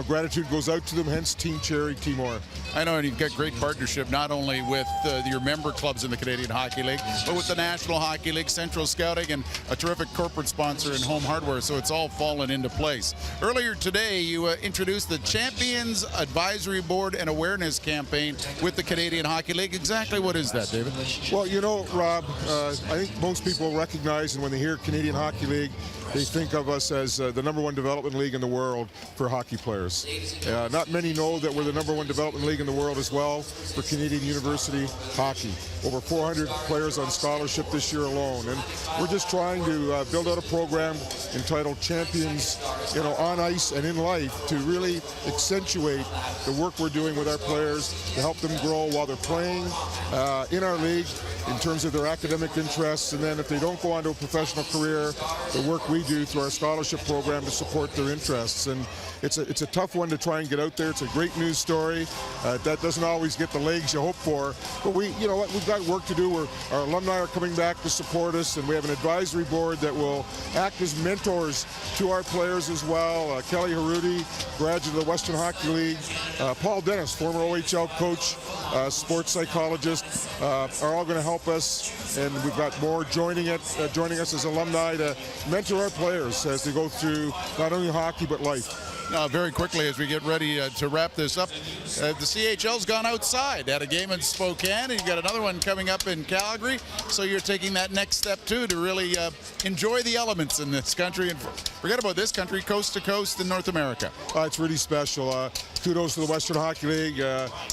gratitude goes out to them, hence Team Cherry, Team Orr. I know, and you've got great partnership not only with your member clubs in the Canadian Hockey League, but with the National Hockey League, Central Scouting, and a terrific corporate sponsor in Home Hardware, so it's all fallen into place. Earlier today, you introduced the Champions Advisory Board and Awareness Campaign with the Canadian Hockey League. Exactly what is that, David? Well, you know, Rob, I think most people recognize, and when they hear Canadian Hockey League, they think of us as the #1 development league in the world for hockey players. Not many know that we're the #1 development league in the world as well for Canadian university hockey. Over 400 players on scholarship this year alone. And we're just trying to build out a program entitled Champions, on ice and in life, to really accentuate the work we're doing with our players to help them grow while they're playing in our league in terms of their academic interests. And then if they don't go on to a professional career, the work we do through our scholarship program to support their interests. And it's a tough one to try and get out there. It's a great news story. That doesn't always get the legs you hope for. But we've got work to do. Our alumni are coming back to support us, and we have an advisory board that will act as mentors to our players as well. Kelly Harudi, graduate of the Western Hockey League. Paul Dennis, former OHL coach, sports psychologist, are all going to help us. And we've got more joining us as alumni to mentor our players as they go through not only hockey but life. Very quickly, as we get ready to wrap this up, the CHL's gone outside. Had a game in Spokane, and you've got another one coming up in Calgary. So you're taking that next step, too, to really enjoy the elements in this country and forget about this country, coast to coast in North America. It's really special. Kudos to the Western Hockey League.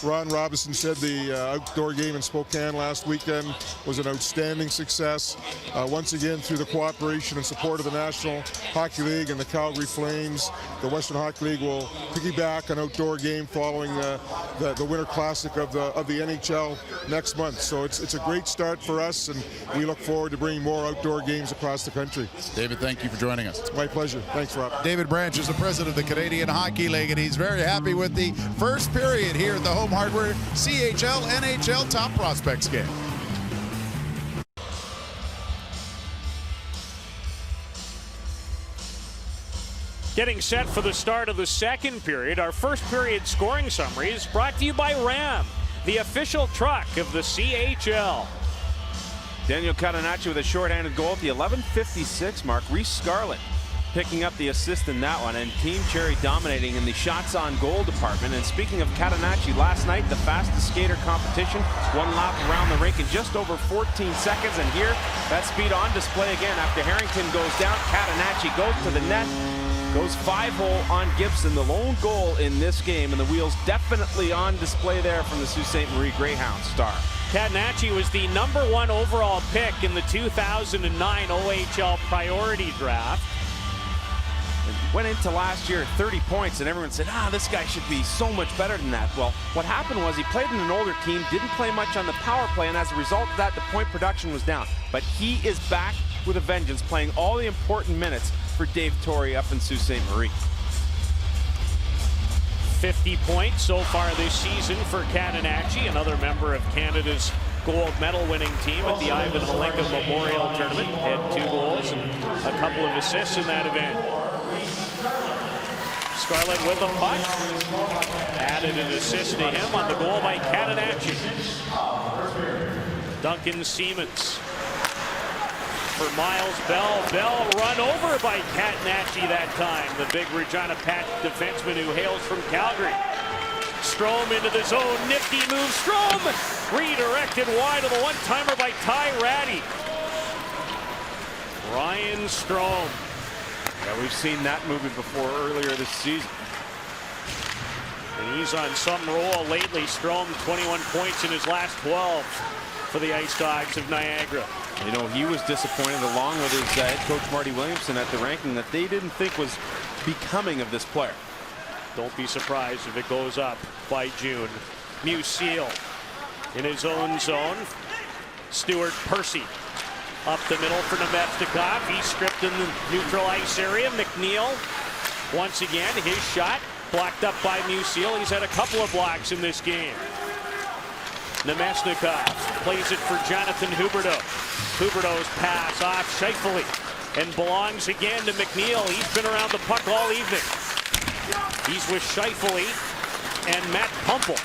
Ron Robinson said the outdoor game in Spokane last weekend was an outstanding success. Once again, through the cooperation and support of the National Hockey League and the Calgary Flames, the Western Hockey League will piggyback an outdoor game following the Winter Classic of the NHL next month. So it's a great start for us, and we look forward to bringing more outdoor games across the country. David, thank you for joining us. It's my pleasure. Thanks, Rob. David Branch is the president of the Canadian Hockey League, and he's very happy with the first period here at the Home Hardware CHL NHL Top Prospects Game. Getting set for the start of the second period, our first period scoring summary is brought to you by Ram, the official truck of the CHL. Daniel Catanacci with a shorthanded goal at the 11:56 mark. Reese Scarlett picking up the assist in that one, and Team Cherry dominating in the shots on goal department. And speaking of Catanacci, last night the fastest skater competition, one lap around the rink in just over 14 seconds. And here, that speed on display again after Harrington goes down. Catanacci goes to the net, goes 5-hole on Gibson, the lone goal in this game, and the wheels definitely on display there from the Sault Ste. Marie Greyhound star. Catanacci was the #1 overall pick in the 2009 OHL priority draft. Went into last year 30 points, and everyone said, this guy should be so much better than that. Well, what happened was he played in an older team, didn't play much on the power play, and as a result of that, the point production was down. But he is back with a vengeance, playing all the important minutes for Dave Torrey up in Sault Ste. Marie. 50 points so far this season for Catanacci, another member of Canada's gold medal winning team at the Ivan Halenka Memorial Tournament. Had 2 goals and a couple of assists in that event. Scarlett with a puck. Added an assist to him on the goal by Catanacci. Duncan Siemens for Miles Bell. Bell run over by Catanacci that time. The big Regina Pat defenseman who hails from Calgary. Strome into the zone. Nifty move. Strome redirected wide of the one-timer by Ty Ratty. Ryan Strome. Yeah, we've seen that movie before earlier this season. And he's on some roll lately. Strome, 21 points in his last 12 for the Ice Dogs of Niagara. You know, he was disappointed along with his head coach Marty Williamson at the ranking that they didn't think was becoming of this player. Don't be surprised if it goes up by June. Musil in his own zone. Stuart Percy up the middle for Nemesnikov. He's stripped in the neutral ice area. McNeil, once again, his shot blocked up by Musil. He's had a couple of blocks in this game. Nemesnikov plays it for Jonathan Huberdeau. Huberdeau's pass off Scheifele and belongs again to McNeil. He's been around the puck all evening. He's with Scheifele and Matt Pumpel.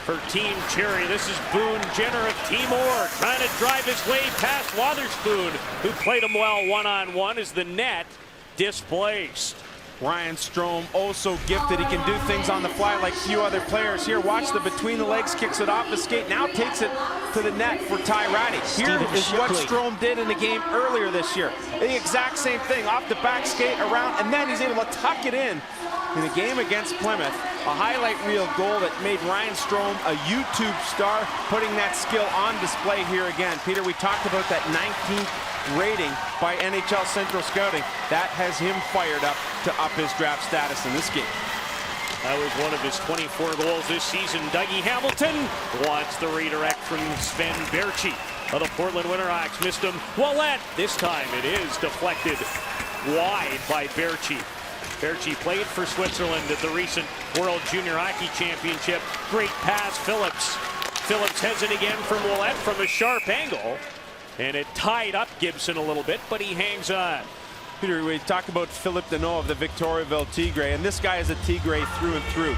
For Team Cherry, this is Boone Jenner of Timor trying to drive his way past Wotherspoon, who played him well one-on-one as the net displaced. Ryan Strome, oh so gifted. He can do things on the fly like few other players. Here, watch the between the legs, kicks it off the skate, now takes it to the net for Ty Ratty. Here is what Strome did in the game earlier this year. The exact same thing, off the back skate, around, and then he's able to tuck it in the game against Plymouth. A highlight reel goal that made Ryan Strome a YouTube star, putting that skill on display here again. Peter, we talked about that 19th rating by NHL Central Scouting. That has him fired up to up his draft status in this game. That was one of his 24 goals this season. Dougie Hamilton wants the redirect from Sven Berchi of the Portland Winterhawks. Missed him. Ouellette. This time it is deflected wide by Berchi. Berchi played for Switzerland at the recent World Junior Hockey Championship. Great pass, Phillips. Phillips has it again from Ouellette from a sharp angle. And it tied up Gibson a little bit, but he hangs on. Peter, we talk about Philippe Deneau of the Victoriaville Tigre, and this guy is a Tigre through and through.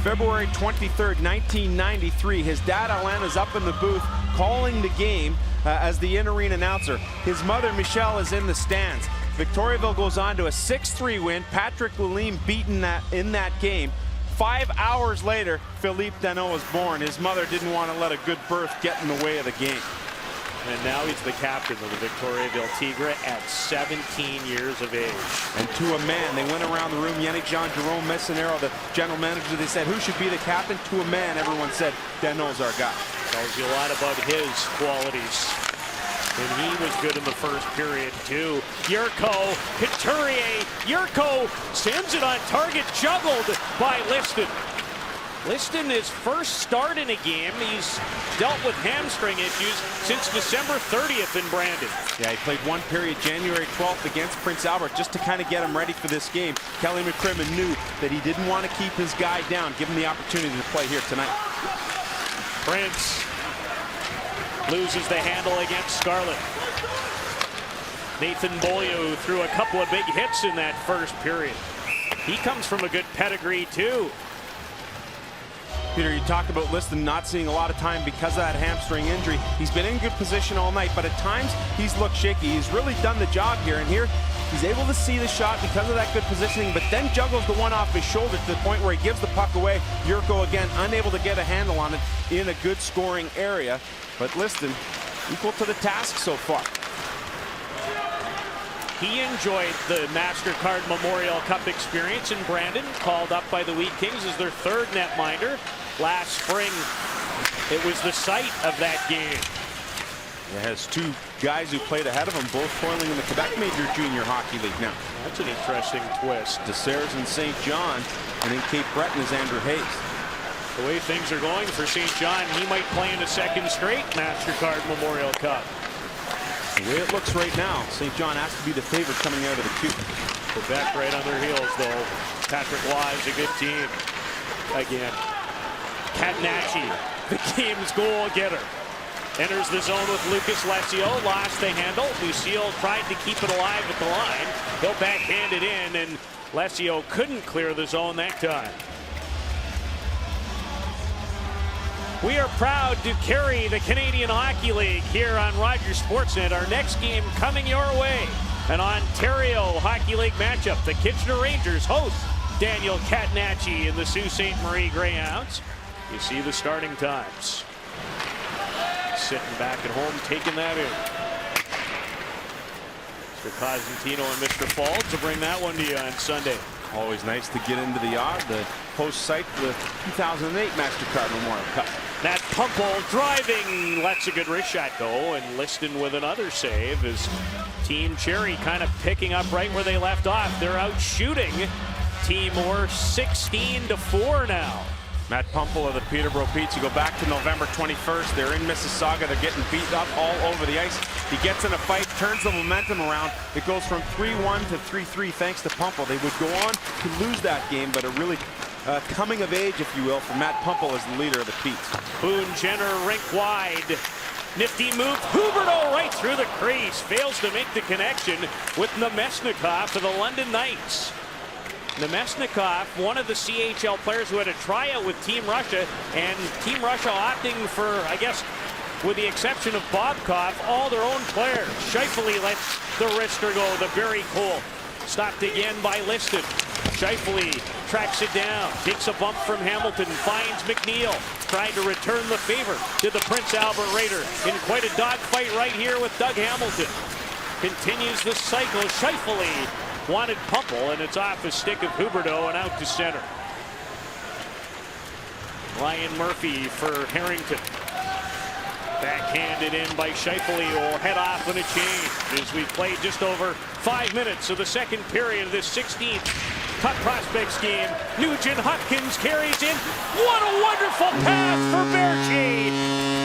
February 23rd, 1993, his dad Alain is up in the booth calling the game as the in-arena announcer. His mother Michelle is in the stands. Victoriaville goes on to a 6-3 win. Patrick Lalime beaten in that game. 5 hours later, Philippe Deneau was born. His mother didn't want to let a good birth get in the way of the game. And now he's the captain of the Victoriaville Tigre at 17 years of age. And to a man, they went around the room. Yannick Jean, Jerome Messinero, the general manager, they said, who should be the captain? To a man, everyone said, Danault's our guy. Tells you a lot about his qualities. And he was good in the first period, too. Yurko, Couturier, Yurko sends it on target, juggled by Liston. Liston, his first start in a game, he's dealt with hamstring issues since December 30th in Brandon. Yeah, he played one period January 12th against Prince Albert just to kind of get him ready for this game. Kelly McCrimmon knew that he didn't want to keep his guy down, give him the opportunity to play here tonight. Prince loses the handle against Scarlett. Nathan Beaulieu threw a couple of big hits in that first period. He comes from a good pedigree, too. Peter, you talked about Liston not seeing a lot of time because of that hamstring injury. He's been in good position all night, but at times he's looked shaky. He's really done the job here, and here he's able to see the shot because of that good positioning, but then juggles the one off his shoulder to the point where he gives the puck away. Yurko again unable to get a handle on it in a good scoring area, but Liston equal to the task so far. He enjoyed the MasterCard Memorial Cup experience in Brandon, called up by the Wheat Kings as their third netminder. Last spring, it was the site of that game. It has two guys who played ahead of him, both toiling in the Quebec Major Junior Hockey League now. That's an interesting twist. DeSerres and St. John, and in Cape Breton is Andrew Hayes. The way things are going for St. John, he might play in a second straight MasterCard Memorial Cup. The way it looks right now, St. John has to be the favorite coming out of the queue. Quebec right on their heels, though. Patrick Waugh is a good team. Again. Catenacci, the game's goal getter. Enters the zone with Lucas Lesio, lost the handle. Lucille tried to keep it alive at the line. He'll backhand it in, and Lesio couldn't clear the zone that time. We are proud to carry the Canadian Hockey League here on Rogers Sportsnet. Our next game coming your way. An Ontario Hockey League matchup. The Kitchener Rangers host Daniel Catenacci and the Sault Ste. Marie Greyhounds. You see the starting times. Sitting back at home, taking that in. Mr. Cosentino and Mr. Fall to bring that one to you on Sunday. Always nice to get into the host site for the 2008 MasterCard Memorial Cup. Matt Pumple driving, lets a good wrist shot go, and Liston with another save as Team Cherry kind of picking up right where they left off. They're out shooting Timor 16-4 now. Matt Pumple of the Peterborough Petes. You go back to November 21st. They're in Mississauga. They're getting beat up all over the ice. He gets in a fight, turns the momentum around. It goes from 3-1 to 3-3 thanks to Pumple. They would go on to lose that game, but a really coming of age, if you will, for Matt Pumple as the leader of the Petes. Boone Jenner rink wide. Nifty move. Huberdeau right through the crease. Fails to make the connection with Nemesnikov for the London Knights. Nemesnikov, one of the CHL players who had a tryout with Team Russia, and Team Russia opting for, I guess, with the exception of Bobkov, all their own players. Scheifele lets the wrister go, the very cool. Stopped again by Liston. Scheifele tracks it down, takes a bump from Hamilton, finds McNeil, trying to return the favor to the Prince Albert Raider in quite a dogfight right here with Doug Hamilton. Continues the cycle. Scheifele wanted Pumple, and it's off the stick of Huberdeau and out to center. Ryan Murphy for Harrington. Backhanded in by Scheifele, will head off in a change as we play just over 5 minutes of the second period of this 16th Top Prospects game. Nugent-Hopkins carries in. What a wonderful pass for Berchi!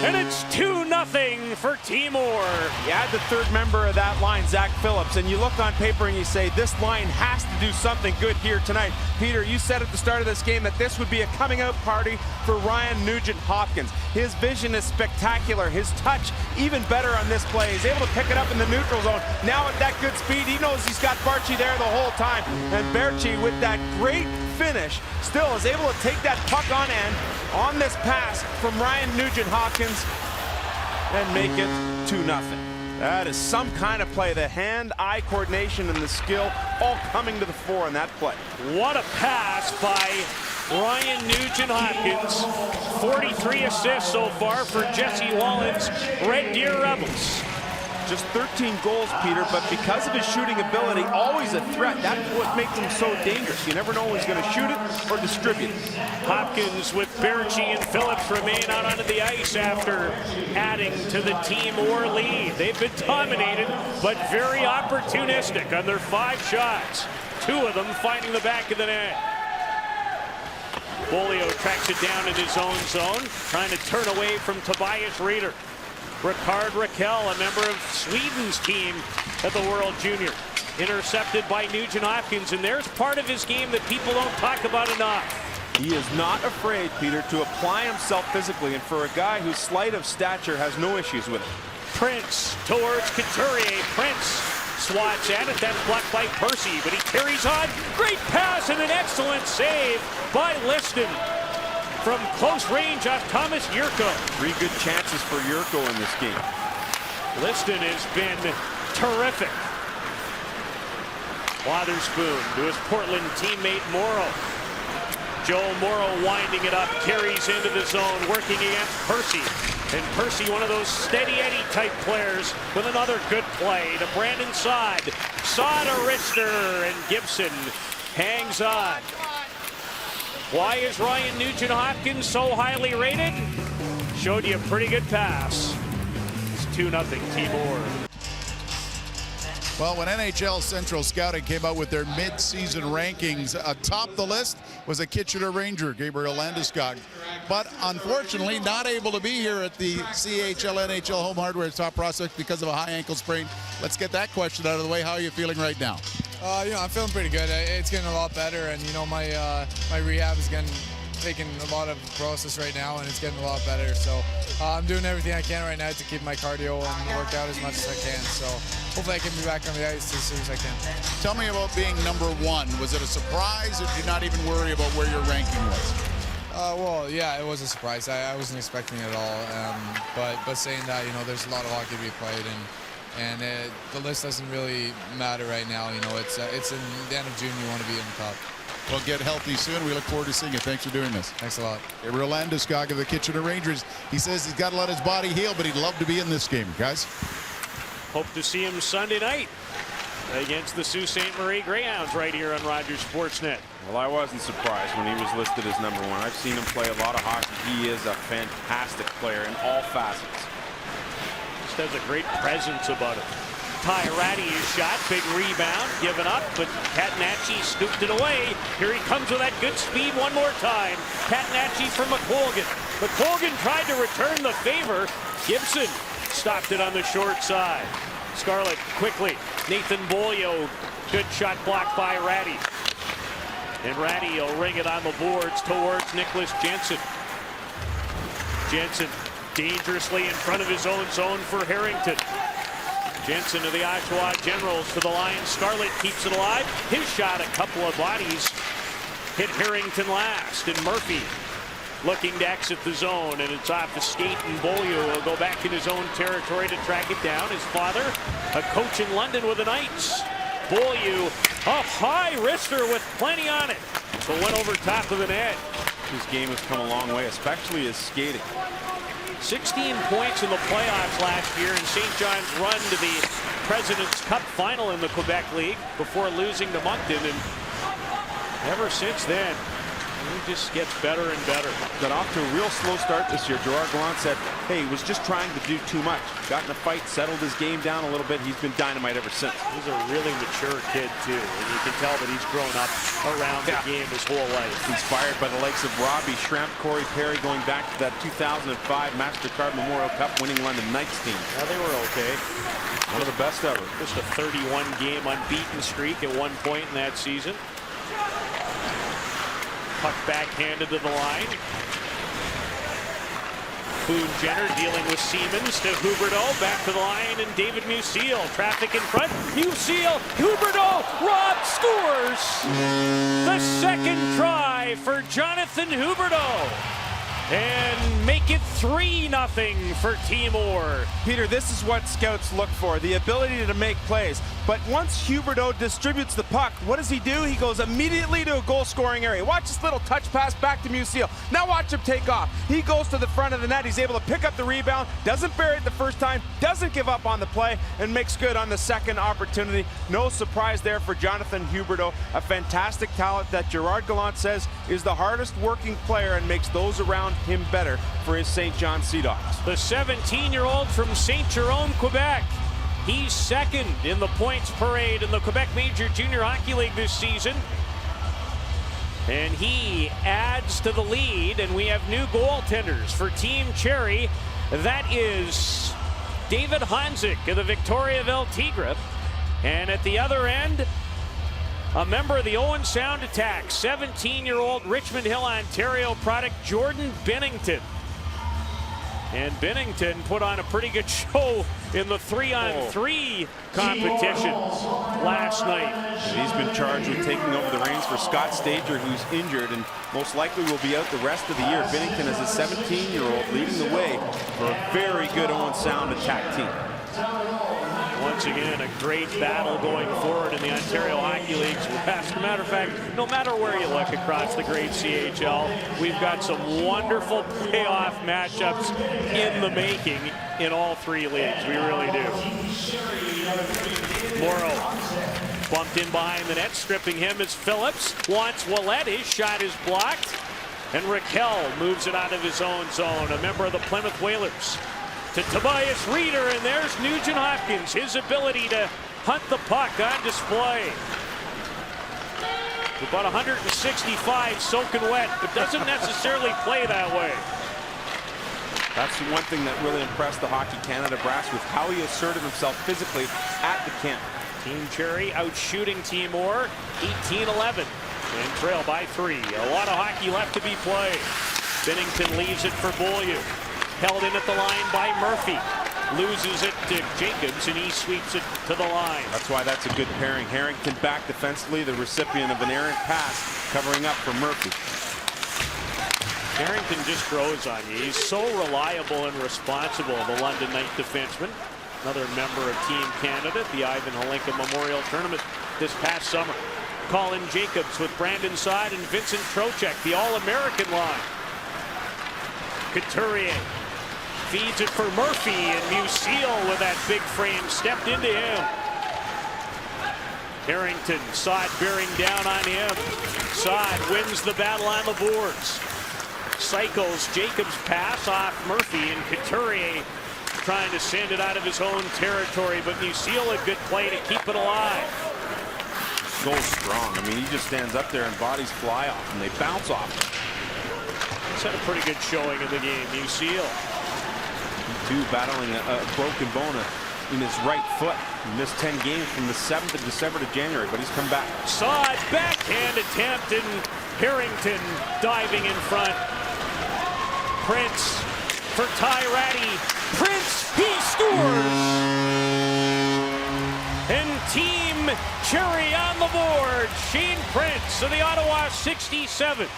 And it's 2-0 for Timor. You add the third member of that line, Zach Phillips, and you look on paper and you say, this line has to do something good here tonight. Peter, you said at the start of this game that this would be a coming out party for Ryan Nugent-Hopkins. His vision is spectacular. His touch even better on this play. He's able to pick it up in the neutral zone. Now at that good speed, he knows he's got Berchi there the whole time. And Berchi, with that great finish, still is able to take that puck on end on this pass from Ryan Nugent-Hopkins and make it 2-0. That is some kind of play. The hand-eye coordination and the skill all coming to the fore in that play. What a pass by Ryan Nugent-Hopkins, 43 assists so far for Jesse Wallen's Red Deer Rebels. Just 13 goals, Peter, but because of his shooting ability, always a threat. That's what makes him so dangerous. You never know when he's going to shoot it or distribute it. Hopkins with Berchi and Phillips remain out onto the ice after adding to the team or lead. They've been dominated, but very opportunistic on their 5 shots. 2 of them finding the back of the net. Bolio tracks it down in his own zone, trying to turn away from Tobias Reeder. Ricard Raquel, a member of Sweden's team at the World Junior. Intercepted by Nugent-Hopkins, and there's part of his game that people don't talk about enough. He is not afraid, Peter, to apply himself physically, and for a guy who's slight of stature, has no issues with it. Prince towards Couturier. Prince swats at it. That's blocked by Percy, but he carries on. Great pass and an excellent save by Liston. From close range off Thomas Yurko. 3 good chances for Yurko in this game. Liston has been terrific. Wotherspoon to his Portland teammate Morrow. Joe Morrow winding it up, carries into the zone, working against Percy. And Percy, one of those steady Eddie type players, with another good play to Brandon Saad. Saad to Richter, and Gibson hangs on. Why is Ryan Nugent-Hopkins so highly rated? Showed you a pretty good pass. It's 2-0 Timor. Well, when NHL Central Scouting came out with their mid-season rankings, atop the list was a Kitchener Ranger, Gabriel Landeskog. But unfortunately, not able to be here at the CHL NHL Home Hardware Top Prospects because of a high ankle sprain. Let's get that question out of the way. How are you feeling right now? I'm feeling pretty good. It's getting a lot better, and my rehab is taking a lot of process right now, and it's getting a lot better. So I'm doing everything I can right now to keep my cardio and work out as much as I can. So hopefully I can be back on the ice as soon as I can. Tell me about being number 1. Was it a surprise, or did you not even worry about where your ranking was? Well, yeah, it was a surprise. I wasn't expecting it at all. But saying that, there's a lot of hockey to be played, and the list doesn't really matter right now. It's in the end of June. You want to be in the top. Well, get healthy soon. We look forward to seeing you. Thanks for doing this. Thanks a lot. Gabriel Landeskog of the Kitchener Rangers. He says he's got to let his body heal, but he'd love to be in this game, guys. Hope to see him Sunday night against the Sault Ste. Marie Greyhounds right here on Rogers Sportsnet. Well, I wasn't surprised when he was listed as number 1. I've seen him play a lot of hockey. He is a fantastic player in all facets. Just has a great presence about him. Ty Ratty is shot, big rebound, given up, but Catanacci scooped it away. Here he comes with that good speed one more time. Catanacci for McColgan. McColgan tried to return the favor. Gibson stopped it on the short side. Scarlett quickly. Nathan Bolio, good shot blocked by Ratty. And Ratty will ring it on the boards towards Nicholas Jensen. Jensen dangerously in front of his own zone for Harrington. Jensen to the Oshawa Generals to the line. Scarlett keeps it alive. His shot, a couple of bodies, hit Harrington last. And Murphy looking to exit the zone, and it's off the skate, and Bolio will go back in his own territory to track it down. His father, a coach in London with the Knights. Bolio, a high wrister with plenty on it. So went over top of the net. His game has come a long way, especially his skating. 16 points in the playoffs last year in St. John's run to the President's Cup final in the Quebec League before losing to Moncton, and ever since then, he just gets better and better. Got off to a real slow start this year. Gerard Gallant said, hey, he was just trying to do too much. Got in a fight, settled his game down a little bit. He's been dynamite ever since. He's a really mature kid, too, and you can tell that he's grown up around the game his whole life. Inspired by the likes of Robbie Schramp, Corey Perry, going back to that 2005 MasterCard Memorial Cup winning London Knights team. Yeah, they were okay. One of the best ever. Just a 31-game unbeaten streak at one point in that season. Puck backhanded to the line. Boone Jenner dealing with Siemens to Huberdeau. Back to the line, and David Musil. Traffic in front. Musil, Huberdeau, Rob scores! The second try for Jonathan Huberdeau. And make it 3-0 for Timor. Peter, this is what scouts look for, the ability to make plays. But once Huberdeau distributes the puck, what does he do? He goes immediately to a goal-scoring area. Watch this little touch pass back to Musil. Now watch him take off. He goes to the front of the net. He's able to pick up the rebound, doesn't bury it the first time, doesn't give up on the play, and makes good on the second opportunity. No surprise there for Jonathan Huberdeau, a fantastic talent that Gerard Gallant says is the hardest working player and makes those around him better for his St. John Sea Dogs. The 17-year-old from Saint-Jérôme, Quebec. He's second in the points parade in the Quebec Major Junior Hockey League this season. And he adds to the lead, and we have new goaltenders for Team Cherry. That is David Hanzik of the Victoriaville Tigre. And at the other end, a member of the Owen Sound Attack, 17-year-old Richmond Hill, Ontario product, Jordan Bennington. And Bennington put on a pretty good show in the 3-on-3 competition last night. And he's been charged with taking over the reins for Scott Stager, who's injured and most likely will be out the rest of the year. Bennington is a 17-year-old leading the way for a very good Owen Sound Attack team. Once again, a great battle going forward in the Ontario Hockey League's West. As a matter of fact, no matter where you look across the great CHL, we've got some wonderful playoff matchups in the making in all three leagues. We really do. Morrow bumped in behind the net, stripping him as Phillips wants Ouellet. His shot is blocked, and Raquel moves it out of his own zone, a member of the Plymouth Whalers. To Tobias Reeder, and there's Nugent-Hopkins. His ability to hunt the puck on display. About 165 soaking wet, but doesn't necessarily play that way. That's the one thing that really impressed the Hockey Canada brass with how he asserted himself physically at the camp. Team Cherry out shooting Timor 18-11 and trail by 3. A lot of hockey left to be played. Bennington leaves it for Beaulieu. Held in at the line by Murphy. Loses it to Jacobs, and he sweeps it to the line. That's why that's a good pairing. Harrington back defensively, the recipient of an errant pass, covering up for Murphy. Harrington just grows on you. He's so reliable and responsible, the London Knight defenseman. Another member of Team Canada at the Ivan Holinka Memorial Tournament this past summer. Colin Jacobs with Brandon Saad and Vincent Trocheck, the All-American line. Couturier feeds it for Murphy, and Musil with that big frame stepped into him. Harrington, Saad bearing down on him. Saad wins the battle on the boards. Cycles Jacobs' pass off Murphy, and Couturier trying to send it out of his own territory, but Musil a good play to keep it alive. So strong. I mean, he just stands up there and bodies fly off, and they bounce off. He's had a pretty good showing in the game. Musil. Too, battling a broken bone in his right foot. He missed 10 games from the 7th of December to January, but he's come back. Saad backhand attempt, and Harrington diving in front. Prince for Ty Ratty. Prince, he scores! And Team Cherry on the board. Shane Prince of the Ottawa 67s.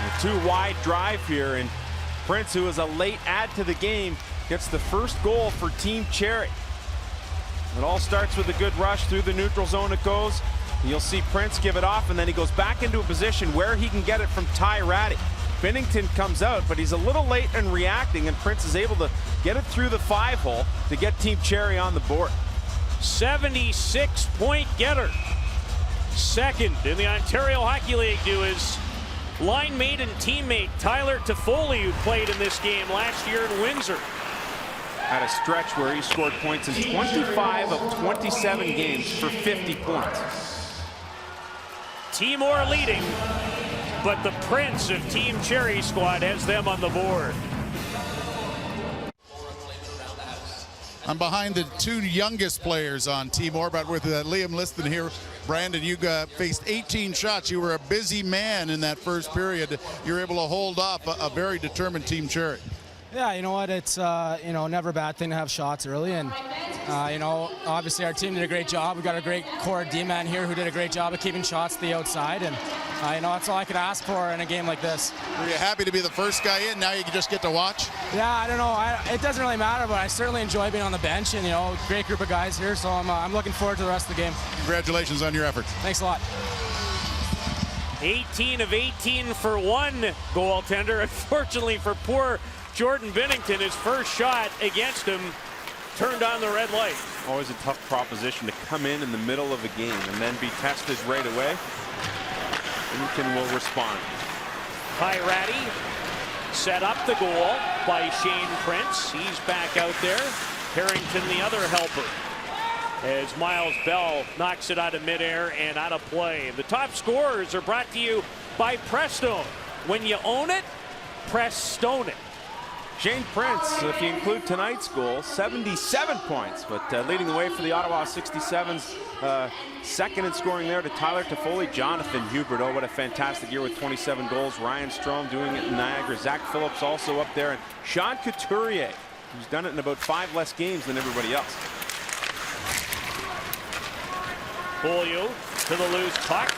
A two-wide drive here, and Prince, who is a late add to the game, gets the first goal for Team Cherry. It all starts with a good rush through the neutral zone. It goes. You'll see Prince give it off, and then he goes back into a position where he can get it from Ty Ratty. Bennington comes out, but he's a little late in reacting, and Prince is able to get it through the 5-hole to get Team Cherry on the board. 76-point getter. Second in the Ontario Hockey League to his line mate and teammate Tyler Toffoli, who played in this game last year in Windsor. Had a stretch where he scored points in 25 of 27 games for 50 points. Timor leading, but the Prince of Team Cherry squad has them on the board. I'm behind the two youngest players on Timor, but with Liam Liston here. Brandon, you faced 18 shots. You were a busy man in that first period. You were able to hold off a very determined Team Cherry. Yeah, you know what? It's never a bad thing to have shots early, and obviously our team did a great job. We got a great core D-man here who did a great job of keeping shots to the outside, and That's all I could ask for in a game like this. Were you happy to be the first guy in? Now you can just get to watch? Yeah, I don't know. It doesn't really matter, but I certainly enjoy being on the bench, and great group of guys here. So I'm looking forward to the rest of the game. Congratulations on your efforts. Thanks a lot. 18 of 18 for one goaltender. Unfortunately for poor Jordan Binnington, his first shot against him turned on the red light. Always a tough proposition to come in the middle of a game and then be tested right away. Binnington will respond. Ratty set up the goal by Shane Prince. He's back out there. Harrington, the other helper, as Miles Bell knocks it out of midair and out of play. The top scorers are brought to you by Prestone. When you own it, Prestone it. Shane Prince, if you include tonight's goal, 77 points, but leading the way for the Ottawa 67s. Second in scoring there to Tyler Toffoli. Jonathan Huberdeau, what a fantastic year with 27 goals. Ryan Strome doing it in Niagara. Zach Phillips also up there, and Sean Couturier, who's done it in about 5 less games than everybody else. Beaulieu to the loose puck.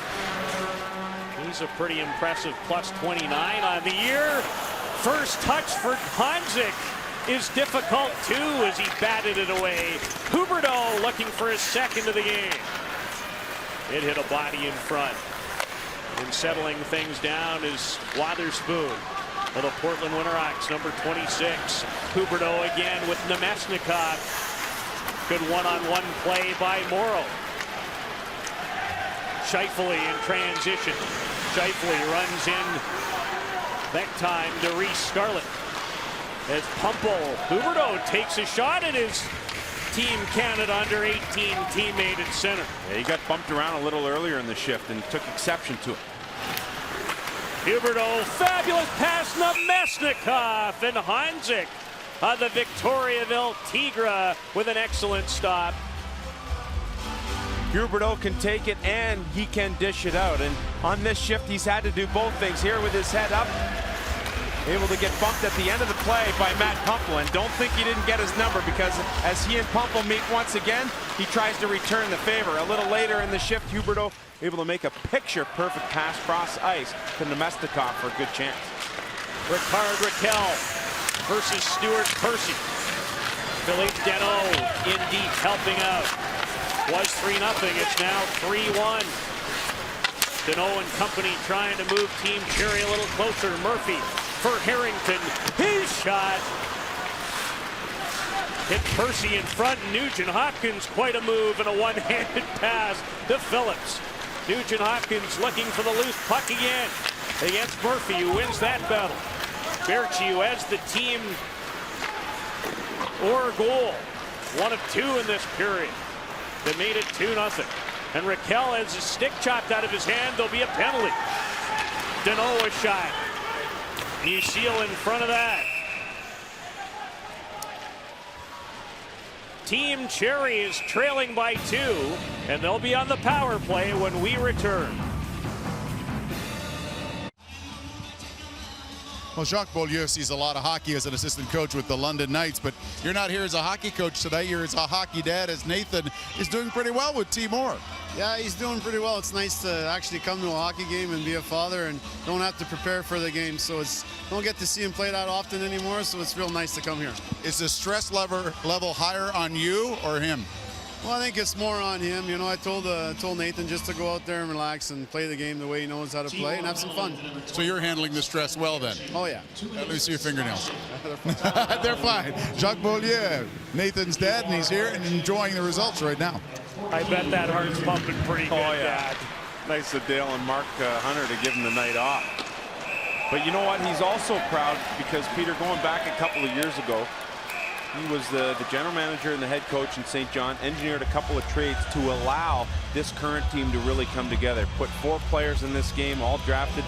He's a pretty impressive plus 29 on the year. First touch for Hanzik is difficult too as he batted it away. Huberdeau looking for his second of the game. It hit a body in front. And settling things down is Wotherspoon of the Portland Winterhawks, number 26. Huberdeau again with Nemesnikov. Good one-on-one play by Morrow. Scheifele in transition. Scheifele runs in that time to Reese Scarlett. As Pumple, Huberdeau takes a shot at his Team Canada under 18 teammate at center. Yeah, he got bumped around a little earlier in the shift and took exception to it. Huberdeau, fabulous pass, Nemesnikov, and Hanzik on the Victoriaville Tigra with an excellent stop. Huberdeau can take it and he can dish it out. And on this shift, he's had to do both things here with his head up. Able to get bumped at the end of the play by Matt Pumple. And don't think he didn't get his number, because as he and Pumple meet once again, he tries to return the favor. A little later in the shift, Huberdeau able to make a picture-perfect pass cross ice to Nemesnikov for a good chance. Ricard Raquel versus Stuart Percy. Philippe Deneau in deep helping out. Was 3-0, it's now 3-1. Deneau and company trying to move Team Cherry a little closer. Murphy for Harrington, his shot. Hit Percy in front, Nugent-Hopkins, quite a move, and a one-handed pass to Phillips. Nugent-Hopkins looking for the loose puck again against Murphy, who wins that battle. Berchiu has the team or goal. 1 of 2 in this period. That made it 2-0. And Raquel has a stick chopped out of his hand. There'll be a penalty. Deneau a shot. Musil in front of that. Team Cherry is trailing by 2, and they'll be on the power play when we return. Well, Jacques Beaulieu sees a lot of hockey as an assistant coach with the London Knights, but you're not here as a hockey coach today. You're as a hockey dad, as Nathan is doing pretty well with Timor. Yeah, he's doing pretty well. It's nice to actually come to a hockey game and be a father and don't have to prepare for the game. So don't get to see him play that often anymore, so it's real nice to come here. Is the stress level higher on you or him? Well, I think it's more on him. You know, I told Nathan just to go out there and relax and play the game the way he knows how to play and have some fun. So you're handling the stress well then? Oh, yeah. Let me see your fingernails. They're fine. Jacques Beaulieu, Nathan's dad, and he's here and enjoying the results right now. I bet that heart's pumping pretty good, Dad. Nice of Dale and Mark Hunter to give him the night off. But you know what? He's also proud because, Peter, going back a couple of years ago, he was the general manager and the head coach in St. John, engineered a couple of trades to allow this current team to really come together. Put 4 players in this game, all drafted.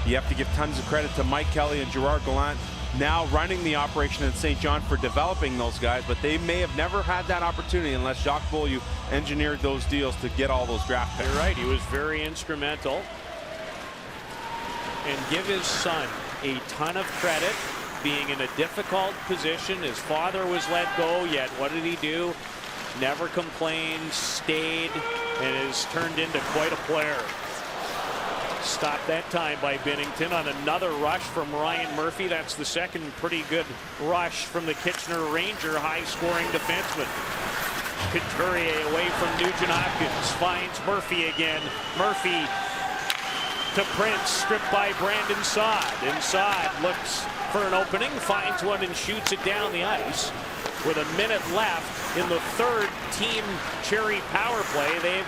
You have to give tons of credit to Mike Kelly and Gerard Gallant, now running the operation in St. John, for developing those guys, but they may have never had that opportunity unless Jacques Beaulieu engineered those deals to get all those draft picks. You're right, he was very instrumental. And give his son a ton of credit, being in a difficult position. His father was let go, yet what did he do? Never complained, stayed, and has turned into quite a player. Stopped that time by Binnington on another rush from Ryan Murphy. That's the second pretty good rush from the Kitchener Ranger high-scoring defenseman. Couturier away from Nugent-Hopkins. Finds Murphy again. Murphy to Prince, stripped by Brandon Saad. And Saad looks for an opening, finds one and shoots it down the ice. With a minute left in the third team Cherry power play, they've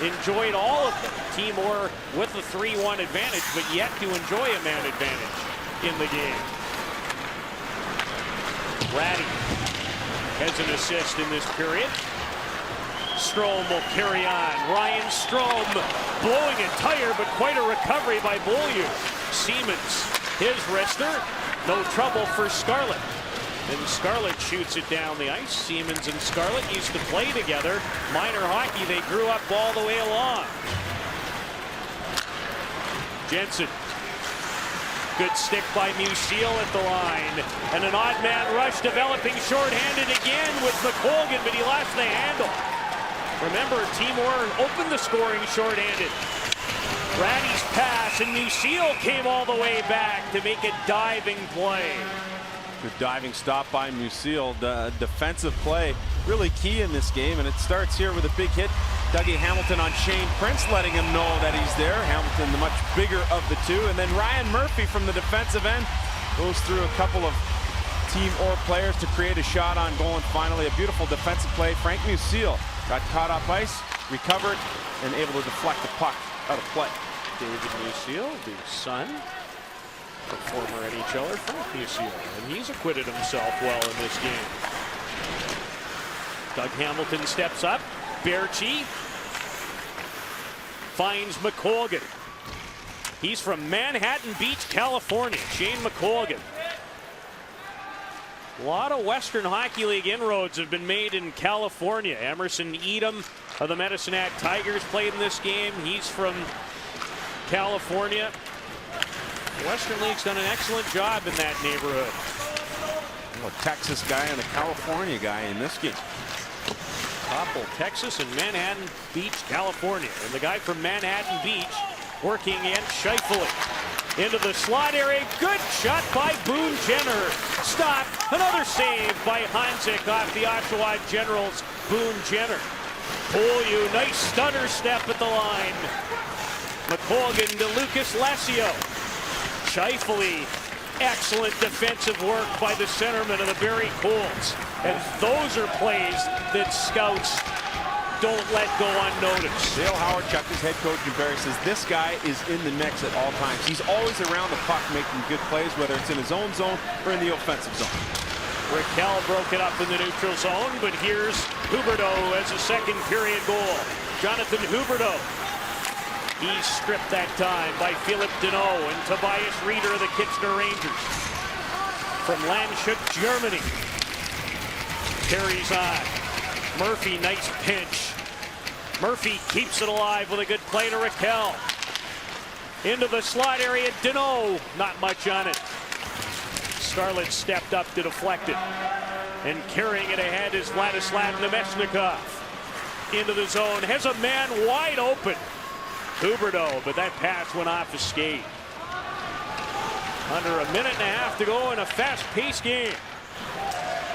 enjoyed all of them. Team Orr with a 3-1 advantage, but yet to enjoy a man advantage in the game. Ratty has an assist in this period. Strome will carry on. Ryan Strome blowing a tire, but quite a recovery by Beaulieu. Siemens, his wrister, no trouble for Scarlett. And Scarlett shoots it down the ice. Siemens and Scarlett used to play together. Minor hockey, they grew up all the way along. Jensen. Good stick by Musil at the line. And an odd man rush developing shorthanded again with McColgan, but he lost the handle. Remember, Team Orr opened the scoring shorthanded. Ratty's pass, and Musil came all the way back to make a diving play. Good diving stop by Musil. The defensive play really key in this game, and it starts here with a big hit. Dougie Hamilton on Shane Prince, letting him know that he's there. Hamilton, the much bigger of the two, and then Ryan Murphy from the defensive end goes through a couple of Team Orr players to create a shot on goal, and finally a beautiful defensive play. Frank Musil got caught off ice, recovered, and able to deflect the puck out of play. David Musil, the son of former NHLer Frank Musil, and he's acquitted himself well in this game. Doug Hamilton steps up. Berchi finds McColgan. He's from Manhattan Beach, California. Shane McColgan. A lot of Western Hockey League inroads have been made in California. Emerson Edom of the Medicine Hat Tigers played in this game. He's from California. The Western League's done an excellent job in that neighborhood. A Texas guy and a California guy in this game. Coppell, Texas, and Manhattan Beach, California. And the guy from Manhattan Beach working in Scheifele. Into the slot area. Good shot by Boone Jenner. Stop. Another save by Hanzik off the Oshawa Generals. Boone Jenner. Beaulieu, nice stutter step at the line. McColgan to Lucas Lesio. Scheifele, excellent defensive work by the centerman of the Barrie Colts. And those are plays that scouts don't let go unnoticed. Dale Howard-Chuck, his head coach in Barrie, says this guy is in the mix at all times. He's always around the puck making good plays, whether it's in his own zone or in the offensive zone. Raquel broke it up in the neutral zone, but here's Huberdeau as a second period goal. Jonathan Huberdeau. He's stripped that time by Philip Deneau and Tobias Reeder of the Kitchener Rangers. From Landshut, Germany. Carries on. Murphy, nice pinch. Murphy keeps it alive with a good play to Raquel. Into the slot area, Deneau. Not much on it. Scarlett stepped up to deflect it. And carrying it ahead is Vladislav Nemechnikov. Into the zone, has a man wide open. Huberdeau, but that pass went off his skate. Under a minute and a half to go in a fast-paced game.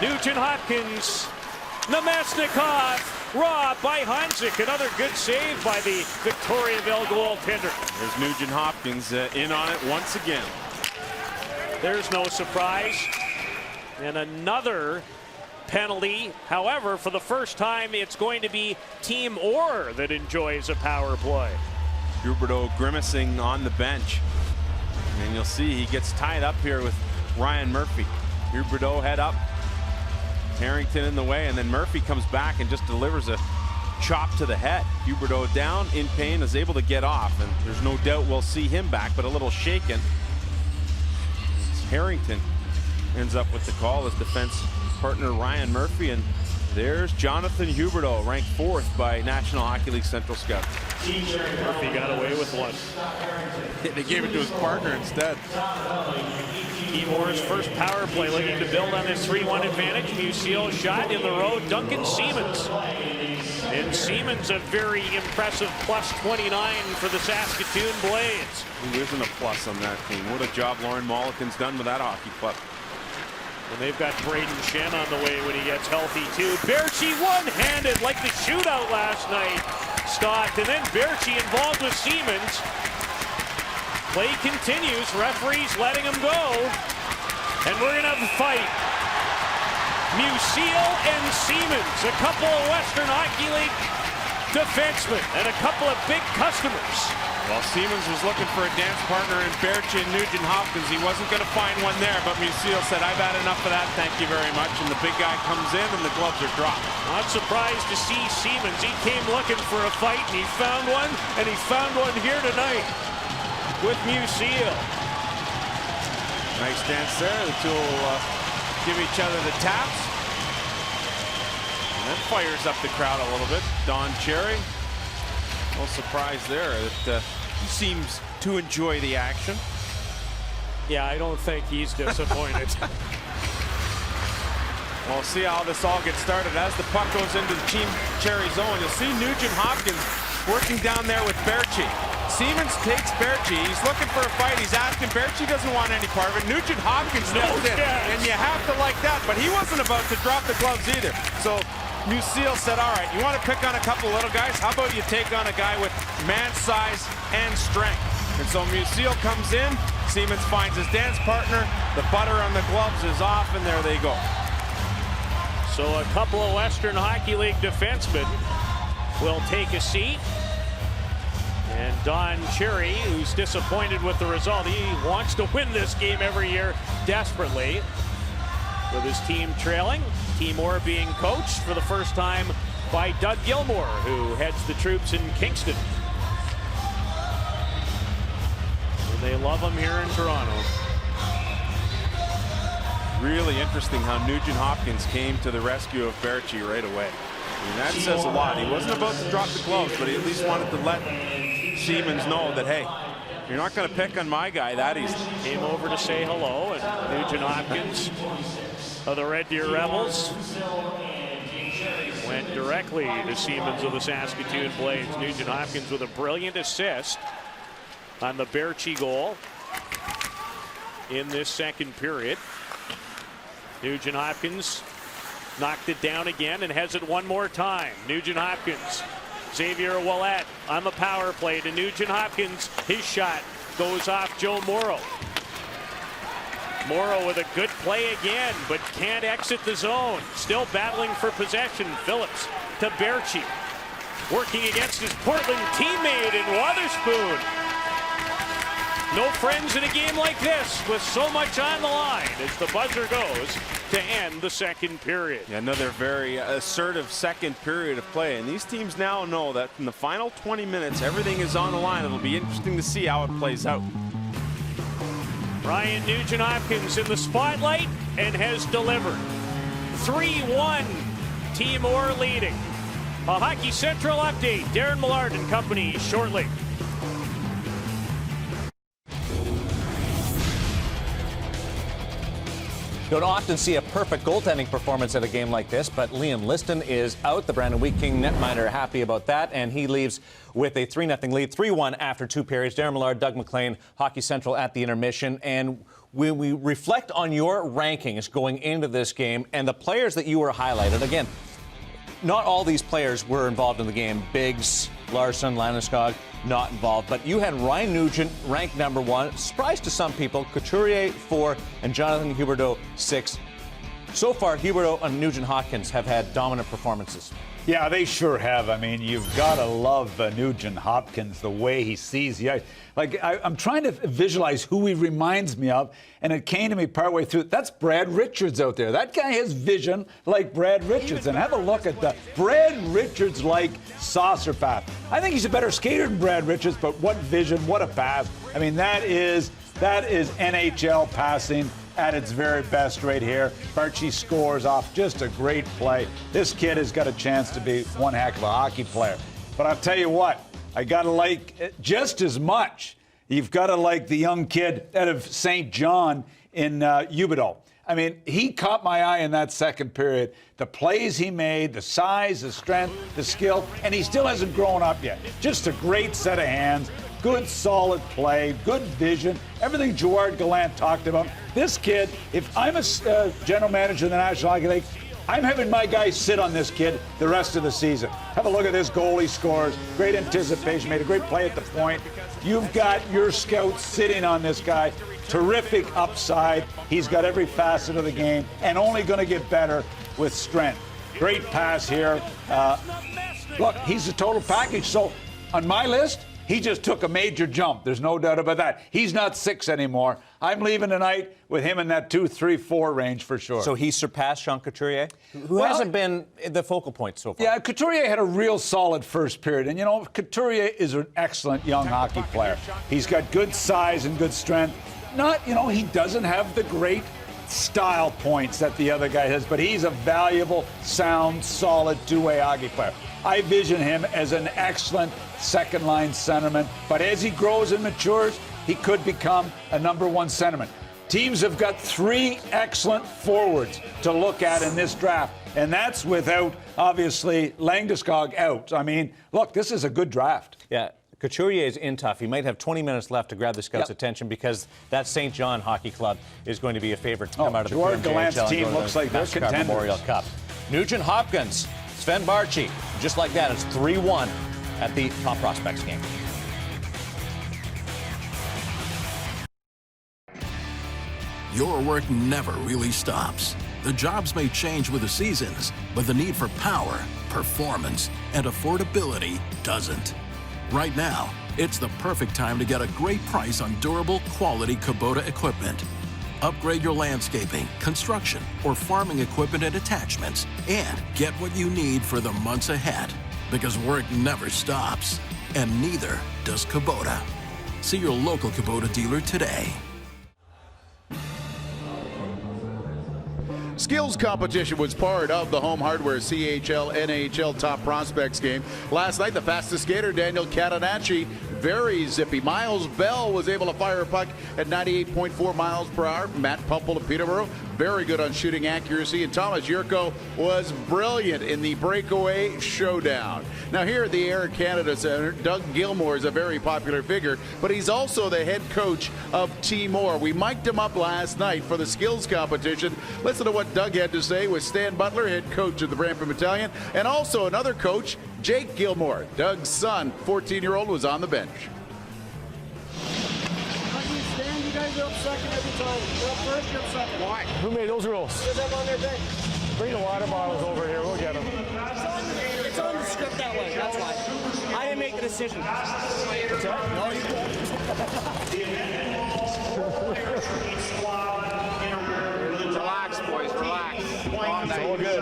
Nugent-Hopkins, Nemechnikov, robbed by Hanzik. Another good save by the Victoriaville goaltender. There's Nugent-Hopkins in on it once again. There's no surprise. And another penalty. However, for the first time, it's going to be Team Orr that enjoys a power play. Huberdeau grimacing on the bench. And you'll see he gets tied up here with Ryan Murphy. Huberdeau head up. Harrington in the way, and then Murphy comes back and just delivers a chop to the head. Huberdeau down in pain, is able to get off, and there's no doubt we'll see him back, but a little shaken. Harrington ends up with the call, his defense partner Ryan Murphy, and there's Jonathan Huberdeau, ranked 4th by National Hockey League Central Scouts. Murphy got away with one. They gave it to his partner instead. Timor's first power play looking to build on this 3-1 advantage. Musil shot in the road. Duncan Siemens. And Siemens a very impressive plus 29 for the Saskatoon Blades. Who isn't a plus on that team? What a job Lauren Molliken's done with that hockey club. And they've got Braden Shen on the way when he gets healthy too. Berchi one-handed like the shootout last night. Stopped, and then Berchi involved with Siemens. Play continues. Referees letting him go. And we're going to have a fight. Musil and Siemens, a couple of Western Hockey League defensemen, and a couple of big customers. Well, Siemens was looking for a dance partner in Berchi and Nugent-Hopkins. He wasn't going to find one there, but Musil said, I've had enough of that, thank you very much. And the big guy comes in, and the gloves are dropped. Not surprised to see Siemens. He came looking for a fight, and he found one, and he found one here tonight with Musil. Nice dance there. The two will give each other the taps. And then fires up the crowd a little bit. Don Cherry. No surprise there that he seems to enjoy the action. Yeah, I don't think he's disappointed. We'll see how this all gets started. As the puck goes into the Team Cherry zone, you'll see Nugent-Hopkins working down there with Berchi. Siemens takes Berchi. He's looking for a fight. He's asking. Berchi doesn't want any part of it. Nugent-Hopkins knows it, and you have to like that. But he wasn't about to drop the gloves either. So Musil said, all right, you want to pick on a couple little guys? How about you take on a guy with man size and strength? And so Musil comes in. Siemens finds his dance partner. The butter on the gloves is off, and there they go. So a couple of Western Hockey League defensemen will take a seat. And Don Cherry, who's disappointed with the result, he wants to win this game every year desperately. With his team trailing, Timor being coached for the first time by Doug Gilmore, who heads the troops in Kingston. And they love him here in Toronto. Really interesting how Nugent-Hopkins came to the rescue of Berchi right away. I mean, that says a lot. He wasn't about to drop the gloves, but he at least wanted to let Siemens know that, hey, you're not going to pick on my guy that easy. Came over to say hello, and Nugent-Hopkins of the Red Deer Rebels went directly to Siemens of the Saskatoon Blades. Nugent-Hopkins with a brilliant assist on the Berchi goal in this second period. Nugent-Hopkins knocked it down again and has it one more time. Nugent-Hopkins, Xavier Ouellet on the power play to Nugent-Hopkins. His shot goes off Joe Morrow. Morrow with a good play again, but can't exit the zone. Still battling for possession. Phillips to Berchi. Working against his Portland teammate in Wotherspoon. No friends in a game like this with so much on the line as the buzzer goes to end the second period. Yeah, another very assertive second period of play. And these teams now know that in the final 20 minutes, everything is on the line. It'll be interesting to see how it plays out. Ryan Nugent-Hopkins in the spotlight and has delivered. 3-1, Timor leading. A Hockey Central update. Darren Millard and company shortly. You don't often see a perfect goaltending performance at a game like this, but Liam Liston is out. The Brandon Wheat King netminder happy about that, and he leaves with a 3-0 lead, 3-1 after two periods. Darren Millard, Doug McLean, Hockey Central at the intermission. And when we reflect on your rankings going into this game and the players that you were highlighted, again, not all these players were involved in the game. Biggs, Larson, Landeskog, not involved. But you had Ryan Nugent ranked number 1. Surprise to some people. Couturier 4 and Jonathan Huberdeau 6. So far, Huberdeau and Nugent-Hopkins have had dominant performances. Yeah, they sure have. I mean, you've got to love Nugent-Hopkins, the way he sees the ice. Like, I'm trying to visualize who he reminds me of, and it came to me partway through. That's Brad Richards out there. That guy has vision like Brad Richards. And have a look at the Brad Richards-like saucer pass. I think he's a better skater than Brad Richards, but what vision, what a pass. I mean, that is NHL passing at its very best right here. Berchi scores off just a great play. This kid has got a chance to be one heck of a hockey player. But I'll tell you what, I got to like just as much. You've got to like the young kid out of St. John in Ubido. I mean, he caught my eye in that second period. The plays he made, the size, the strength, the skill, and he still hasn't grown up yet. Just a great set of hands, good solid play, good vision, everything Gerard Gallant talked about. This kid, if I'm a general manager in the National Hockey League, I'm having my guys sit on this kid the rest of the season. Have a look at this goal he scores. Great anticipation, made a great play at the point. You've got your scouts sitting on this guy. Terrific upside. He's got every facet of the game and only going to get better with strength. Great pass here. Look, he's a total package. So on my list, he just took a major jump. There's no doubt about that. He's not 6 anymore. I'm leaving tonight with him in that 2, 3, 4 range for sure. So he surpassed Sean Couturier, who hasn't been the focal point so far. Yeah, Couturier had a real solid first period. And, you know, Couturier is an excellent young hockey player. He's got good size and good strength. He doesn't have the great style points that the other guy has, but he's a valuable, sound, solid two-way hockey player. I vision him as an excellent second-line centerman, but as he grows and matures, he could become a number 1 centerman. Teams have got 3 excellent forwards to look at in this draft, and that's without, obviously, Landeskog out. I mean, look, this is a good draft. Yeah. Couturier is in tough. He might have 20 minutes left to grab the scouts' attention because that St. John Hockey Club is going to be a favorite to come out of the Gerard Gallant's team looks like they're NASCAR contenders. Memorial Cup. Nugent-Hopkins, Sven Barchi, just like that. It's 3-1 at the Top Prospects Game. Your work never really stops. The jobs may change with the seasons, but the need for power, performance, and affordability doesn't. Right now, it's the perfect time to get a great price on durable, quality Kubota equipment. Upgrade your landscaping, construction, or farming equipment and attachments, and get what you need for the months ahead. Because work never stops, and neither does Kubota. See your local Kubota dealer today. Skills competition was part of the Home Hardware CHL NHL Top Prospects Game. Last night, the fastest skater, Daniel Catanacci, very zippy. Miles Bell was able to fire a puck at 98.4 miles per hour. Matt Pumple of Peterborough, very good on shooting accuracy. And Thomas Yurko was brilliant in the breakaway showdown. Now here at the Air Canada Center, Doug Gilmour is a very popular figure, but he's also the head coach of Timor. We mic'd him up last night for the skills competition. Listen to what Doug had to say with Stan Butler, head coach of the Brantford Battalion, and also another coach, Jake Gilmour. Doug's son, 14-year-old, was on the bench. Stan, you guys are up second every time. You're up first, you're up second. Why? Who made those rules? Because I'm on their bench. Bring the water bottles over here. We'll get them. It's on the script that way. That's why. I didn't make the decision. What's that? No, you Relax, boys. Relax. Come on, It's all good.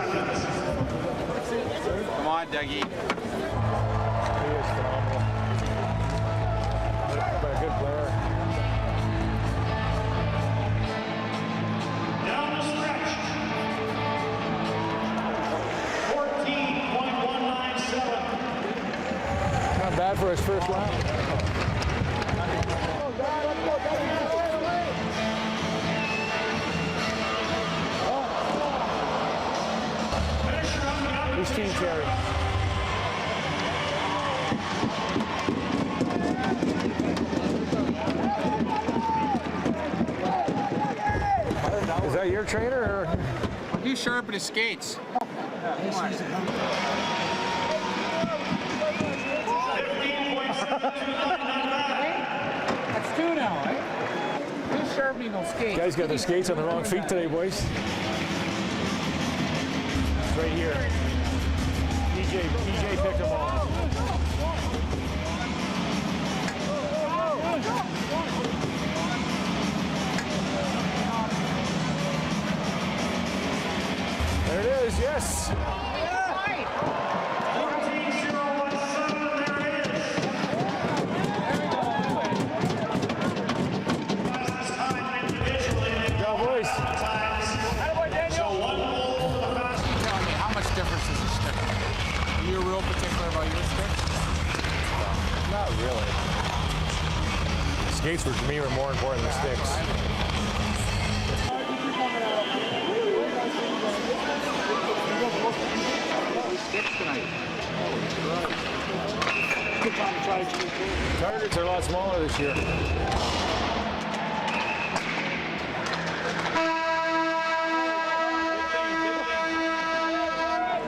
Come on, Dougie. He is phenomenal. But a good player. Down the stretch. 14.197. Not bad for his first lap. Who's Team Terry? Is that your trainer or? He's sharp at his skates. Come on. That's 2 now, right? He's sharpening those skates. You guys got their skates on the wrong feet today, boys. It's right here. EJ picked them all. There it is, yes. Go, boys. How much difference does this stick? Are you real particular about your stick? Not really. Skates for me were more important than sticks. Targets are a lot smaller this year.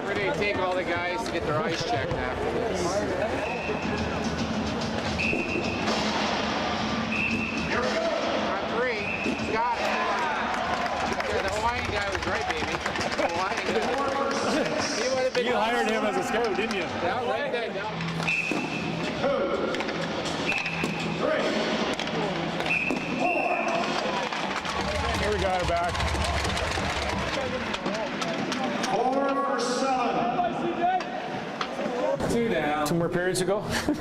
Where do you take all the guys to get their eyes checked after this? On 3. He's got it. Yeah, the Hawaiian guy was right, baby. The Hawaiian guy. He would have been. You hired him as a scout, didn't you? Yeah, right there. Yeah. Here we got her back. 4 for 7. 2 down. 2 more periods to go. 2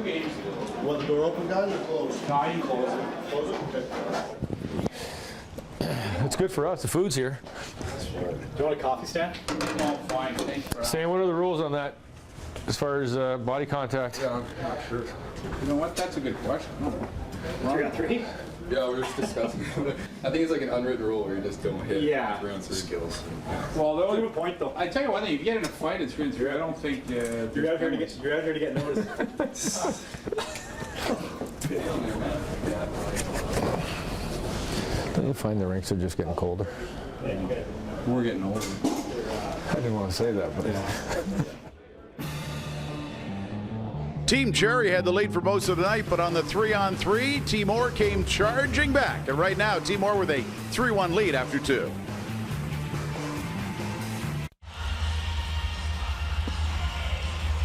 games to go. You want the door open, guys, or closed? No, you close it. Close it? Okay. It's good for us. The food's here. Do you want a coffee stand? No, fine. Thanks for Sam, what are the rules on that as far as body contact? Yeah, I'm not sure. You know what? That's a good question. 3 on 3? Yeah, we're just discussing. I think it's like an unwritten rule where you just don't hit 3 on 3 skills. Well, Give him a point, though. I tell you one thing, if you get in a fight at 3 on 3, I don't think You're out here to get noticed. Don't you find the rinks are just getting colder? We're getting older. I didn't want to say that, but Team Cherry had the lead for most of the night, but on the 3-on-3, Timor came charging back. And right now, Timor with a 3-1 lead after 2.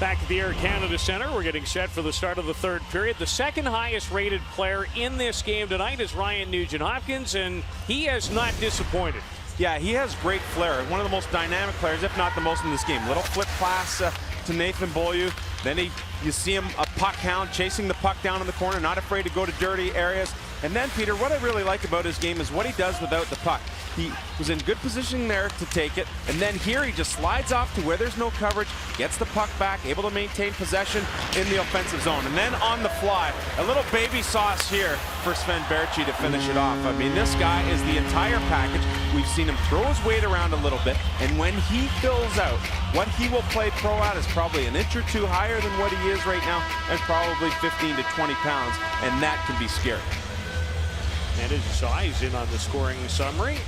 Back at the Air Canada Centre, we're getting set for the start of the third period. The second highest rated player in this game tonight is Ryan Nugent-Hopkins, and he has not disappointed. Yeah, he has great flair. One of the most dynamic players, if not the most in this game. Little flip pass to Nathan Beaulieu. Then you see him a puck hound, chasing the puck down in the corner, not afraid to go to dirty areas. And then, Peter, what I really like about his game is what he does without the puck. He was in good position there to take it, and then here he just slides off to where there's no coverage, gets the puck back, able to maintain possession in the offensive zone. And then on the fly, a little baby sauce here for Sven Berchi to finish it off. I mean, this guy is the entire package. We've seen him throw his weight around a little bit, and when he fills out, what he will play pro at is probably an inch or two higher than what he is right now, and probably 15 to 20 pounds, and that can be scary. And as you saw, he's in on the scoring summary.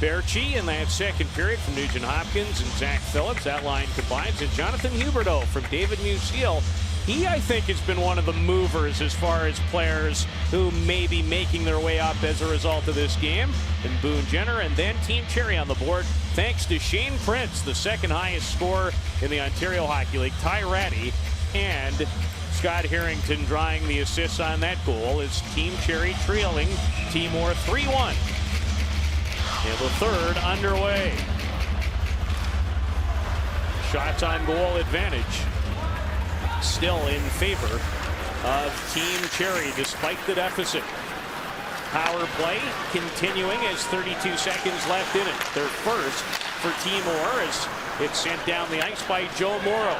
Berchi in that second period from Nugent-Hopkins and Zach Phillips. That line combines. And Jonathan Huberdeau from David Musil. He, I think, has been one of the movers as far as players who may be making their way up as a result of this game. And Boone Jenner, and then Team Cherry on the board, thanks to Shane Prince, the second highest scorer in the Ontario Hockey League. Ty Ratty and Scott Harrington drawing the assists on that goal as Team Cherry trailing Timor 3-1. And the third underway. Shots on goal advantage still in favor of Team Cherry despite the deficit. Power play continuing as 32 seconds left in it. Their first for Timor as it's sent down the ice by Joe Morrow.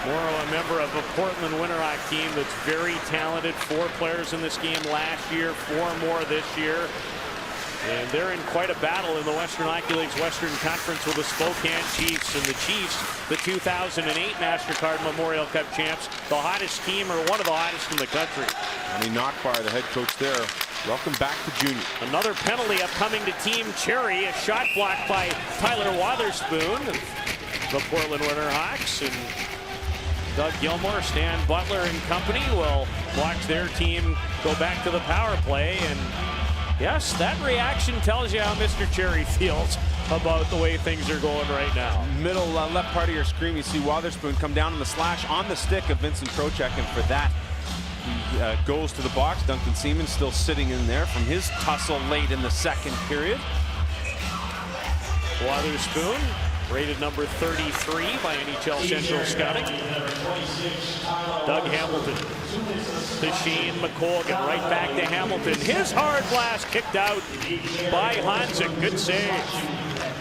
Morrow, a member of a Portland Winterhawk team that's very talented. 4 players in this game last year, 4 more this year. And they're in quite a battle in the Western Hockey League's Western Conference with the Spokane Chiefs. And the Chiefs, the 2008 MasterCard Memorial Cup champs, the hottest team or one of the hottest in the country. And he knocked by the head coach there. Welcome back to junior. Another penalty upcoming to Team Cherry. A shot blocked by Tyler Wotherspoon, the Portland Winterhawks. And Doug Gilmore, Stan Butler and company will watch their team go back to the power play. And yes, that reaction tells you how Mr. Cherry feels about the way things are going right now. Middle left part of your screen, you see Wotherspoon come down on the slash on the stick of Vincent Trocheck, and for that, he goes to the box. Duncan Seaman still sitting in there from his tussle late in the second period. Wotherspoon, rated number 33 by NHL Central Scouting. Doug Hamilton to Shane McColgan, right back to Hamilton. His hard blast kicked out by Hanzik. Good save.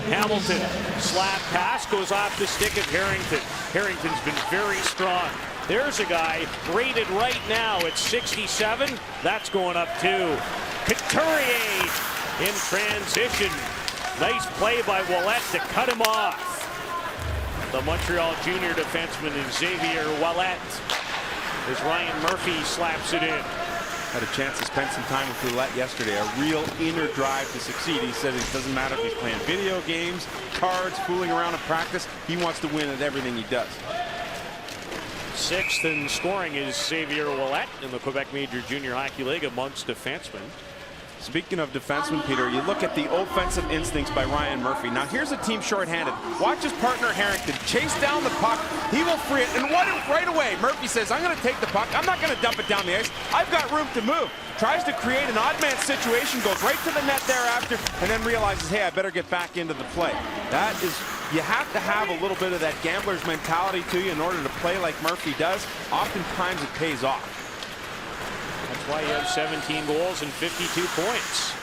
Hamilton, slap pass, goes off the stick of Harrington. Harrington's been very strong. There's a guy rated right now at 67. That's going up too. Couturier in transition. Nice play by Ouellette to cut him off. The Montreal junior defenseman is Xavier Ouellet as Ryan Murphy slaps it in. Had a chance to spend some time with Ouellet yesterday. A real inner drive to succeed. He said it doesn't matter if he's playing video games, cards, fooling around in practice. He wants to win at everything he does. Sixth in scoring is Xavier Ouellet in the Quebec Major Junior Hockey League amongst defensemen. Speaking of defensemen, Peter, you look at the offensive instincts by Ryan Murphy. Now here's a team shorthanded. Watch his partner Harrington chase down the puck. He will free it, and right away Murphy says, I'm going to take the puck. I'm not going to dump it down the ice. I've got room to move. Tries to create an odd man situation, goes right to the net thereafter, and then realizes, hey, I better get back into the play. That is, you have to have a little bit of that gambler's mentality to you in order to play like Murphy does. Oftentimes it pays off. That's why you have 17 goals and 52 points.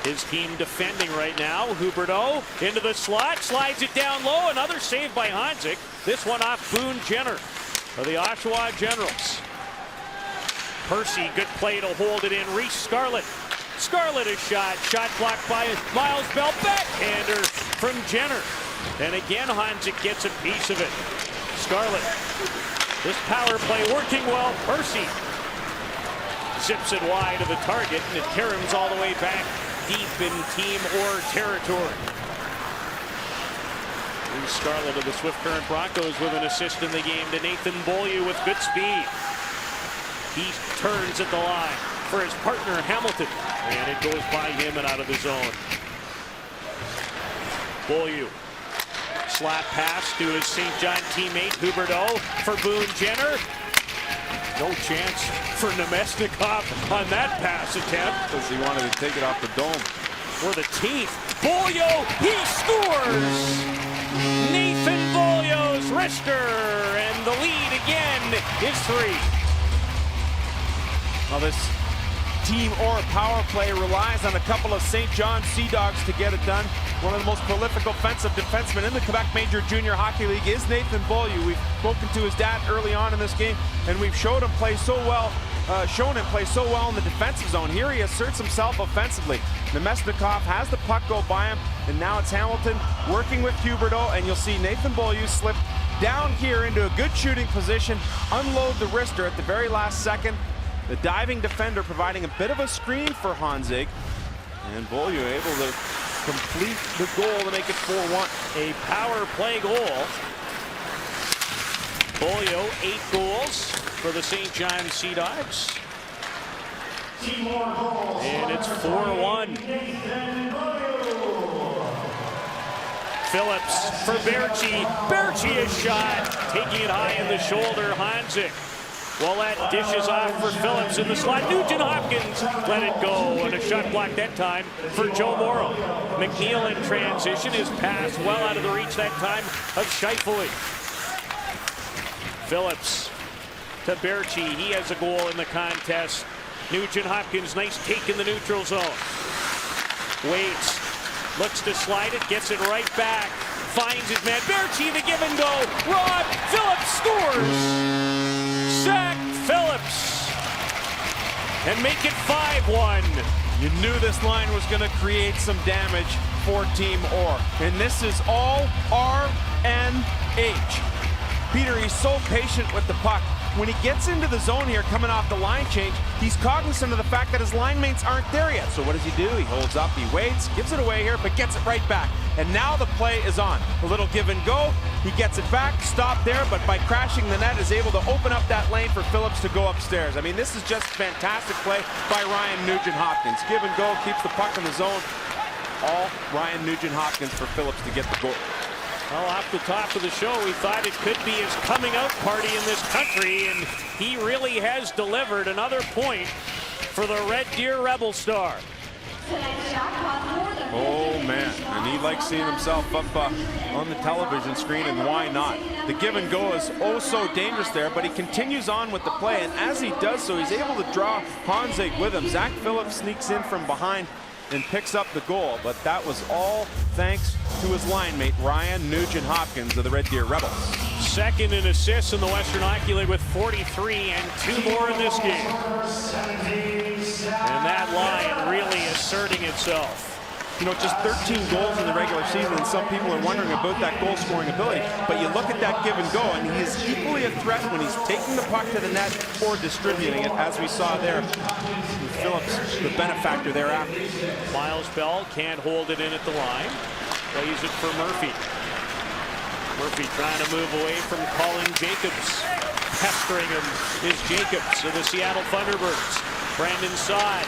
His team defending right now. Huberdeau into the slot, slides it down low. Another save by Hanzik. This one off Boone Jenner of the Oshawa Generals. Percy, good play to hold it in. Reese Scarlett. Scarlett a shot blocked by Miles Bell. Backhander from Jenner. And again, Hanzik gets a piece of it. Scarlett. This power play working well. Percy zips it wide of the target, and it caroms all the way back deep in team or territory. And Scarlett of the Swift Current Broncos with an assist in the game to Nathan Beaulieu with good speed. He turns at the line for his partner Hamilton, and it goes by him and out of the zone. Beaulieu. Slap pass to his St. John teammate Huberdeau for Boone Jenner. No chance for Nemesnikov on that pass attempt. Because he wanted to take it off the dome. For the teeth. Beaulieu, he scores! Nathan Beaulieu's wrister, and the lead again is 3. Well, this team or power play relies on a couple of St. John Sea Dogs to get it done. One of the most prolific offensive defensemen in the Quebec Major Junior Hockey League is Nathan Beaulieu. We've spoken to his dad early on in this game, and we've shown him play so well in the defensive zone. Here he asserts himself offensively. Nemesnikov has the puck go by him, and now it's Hamilton working with Huberdeau, and you'll see Nathan Beaulieu slip down here into a good shooting position, unload the wrister at the very last second. The diving defender providing a bit of a screen for Hanzik, and Beaulieu able to complete the goal to make it 4-1. A power play goal. Beaulieu, 8 goals for the St. John Sea Dogs. And it's 4-1. Phillips for Berchi. Berchi a shot, taking it high in the shoulder. Hanzik. Ouellet dishes off for Phillips in the slot. Nugent-Hopkins let it go, and a shot block that time for Joe Morrow. McNeil in transition. His pass well out of the reach that time of Scheifele. Phillips to Berchi. He has a goal in the contest. Nugent-Hopkins, nice take in the neutral zone. Waits, looks to slide it, gets it right back. Finds his man. Berchi, the give and go. Rod, Phillips scores! Zach Phillips, and make it 5-1. You knew this line was going to create some damage for Team Orr, and this is all RNH. Peter, he's so patient with the puck. When he gets into the zone here, coming off the line change, he's cognizant of the fact that his line mates aren't there yet. So what does he do? He holds up, he waits, gives it away here, but gets it right back. And now the play is on. A little give and go. He gets it back, stopped there, but by crashing the net is able to open up that lane for Phillips to go upstairs. I mean, this is just fantastic play by Ryan Nugent-Hopkins. Give and go, keeps the puck in the zone. All Ryan Nugent-Hopkins for Phillips to get the goal. Well, off the top of the show, we thought it could be his coming out party in this country, and he really has delivered another point for the Red Deer Rebel Star. Oh, man. And he likes seeing himself up on the television screen, and why not? The give and go is oh so dangerous there, but he continues on with the play, and as he does so, he's able to draw Hanzik with him. Zach Phillips sneaks in from behind and picks up the goal, but that was all thanks to his line mate, Ryan Nugent-Hopkins of the Red Deer Rebels. Second in assists in the Western Hockey League with 43, and 2 more in this game. And that line really asserting itself. just 13 goals in the regular season, and some people are wondering about that goal-scoring ability. But you look at that give and go, and he is equally a threat when he's taking the puck to the net or distributing it, as we saw there. Phillips, the benefactor thereafter. Miles Bell can't hold it in at the line. Plays it for Murphy. Murphy trying to move away from Colin Jacobs. Pestering him is Jacobs of the Seattle Thunderbirds. Brandon Saad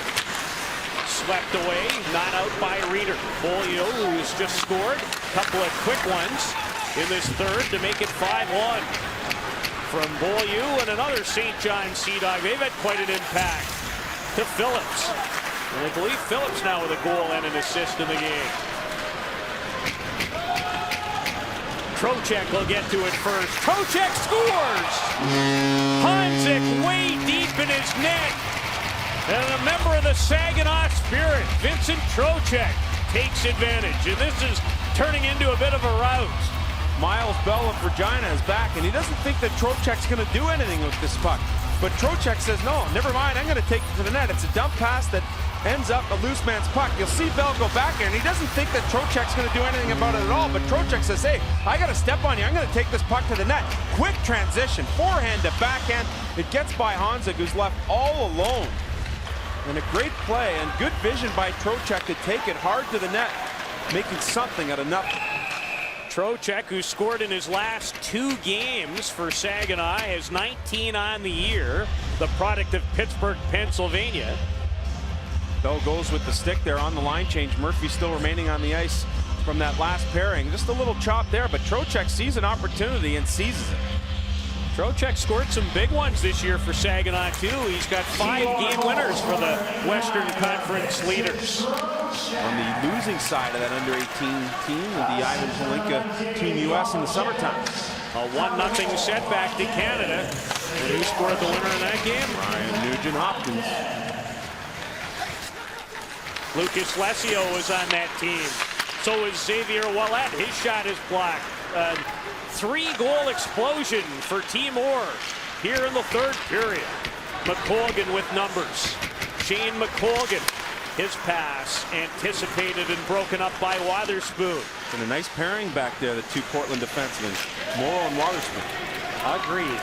swept away, not out by Reeder. Beaulieu, who's just scored a couple of quick ones in this third to make it 5-1. From Beaulieu and another St. John Sea Dog. They've had quite an impact. To Phillips. And I believe Phillips now with a goal and an assist in the game. Trocheck will get to it first. Trocheck scores! Hanzik way deep in his net. And a member of the Saginaw Spirit, Vincent Trocheck, takes advantage. And this is turning into a bit of a rout. Miles Bell of Regina is back, and he doesn't think that Trocheck's going to do anything with this puck. But Trocheck says, no, never mind, I'm going to take it to the net. It's a dump pass that ends up a loose man's puck. You'll see Bell go back there, and he doesn't think that Trocheck's going to do anything about it at all. But Trocheck says, hey, I got to step on you. I'm going to take this puck to the net. Quick transition, forehand to backhand. It gets by Hanzik, who's left all alone. And a great play and good vision by Trocheck to take it hard to the net, making something out of nothing. Trocheck, who scored in his last 2 games for Saginaw, has 19 on the year, the product of Pittsburgh, Pennsylvania. Bell goes with the stick there on the line change. Murphy still remaining on the ice from that last pairing. Just a little chop there, but Trocheck sees an opportunity and seizes it. Trocheck scored some big ones this year for Saginaw, too. He's got 5 game winners for the Western Conference leaders. On the losing side of that under-18 team with the Ivan Palinka Team US in the summertime. A 1-0 setback to Canada. And who scored the winner in that game? Ryan Nugent-Hopkins. Lucas Lesio was on that team. So is Xavier Ouellet. His shot is blocked. 3-goal explosion for Timor here in the third period. McColgan with numbers. Shane McColgan, his pass anticipated and broken up by Wotherspoon. And a nice pairing back there, the 2 Portland defensemen, Morrow and Wotherspoon. Agreed.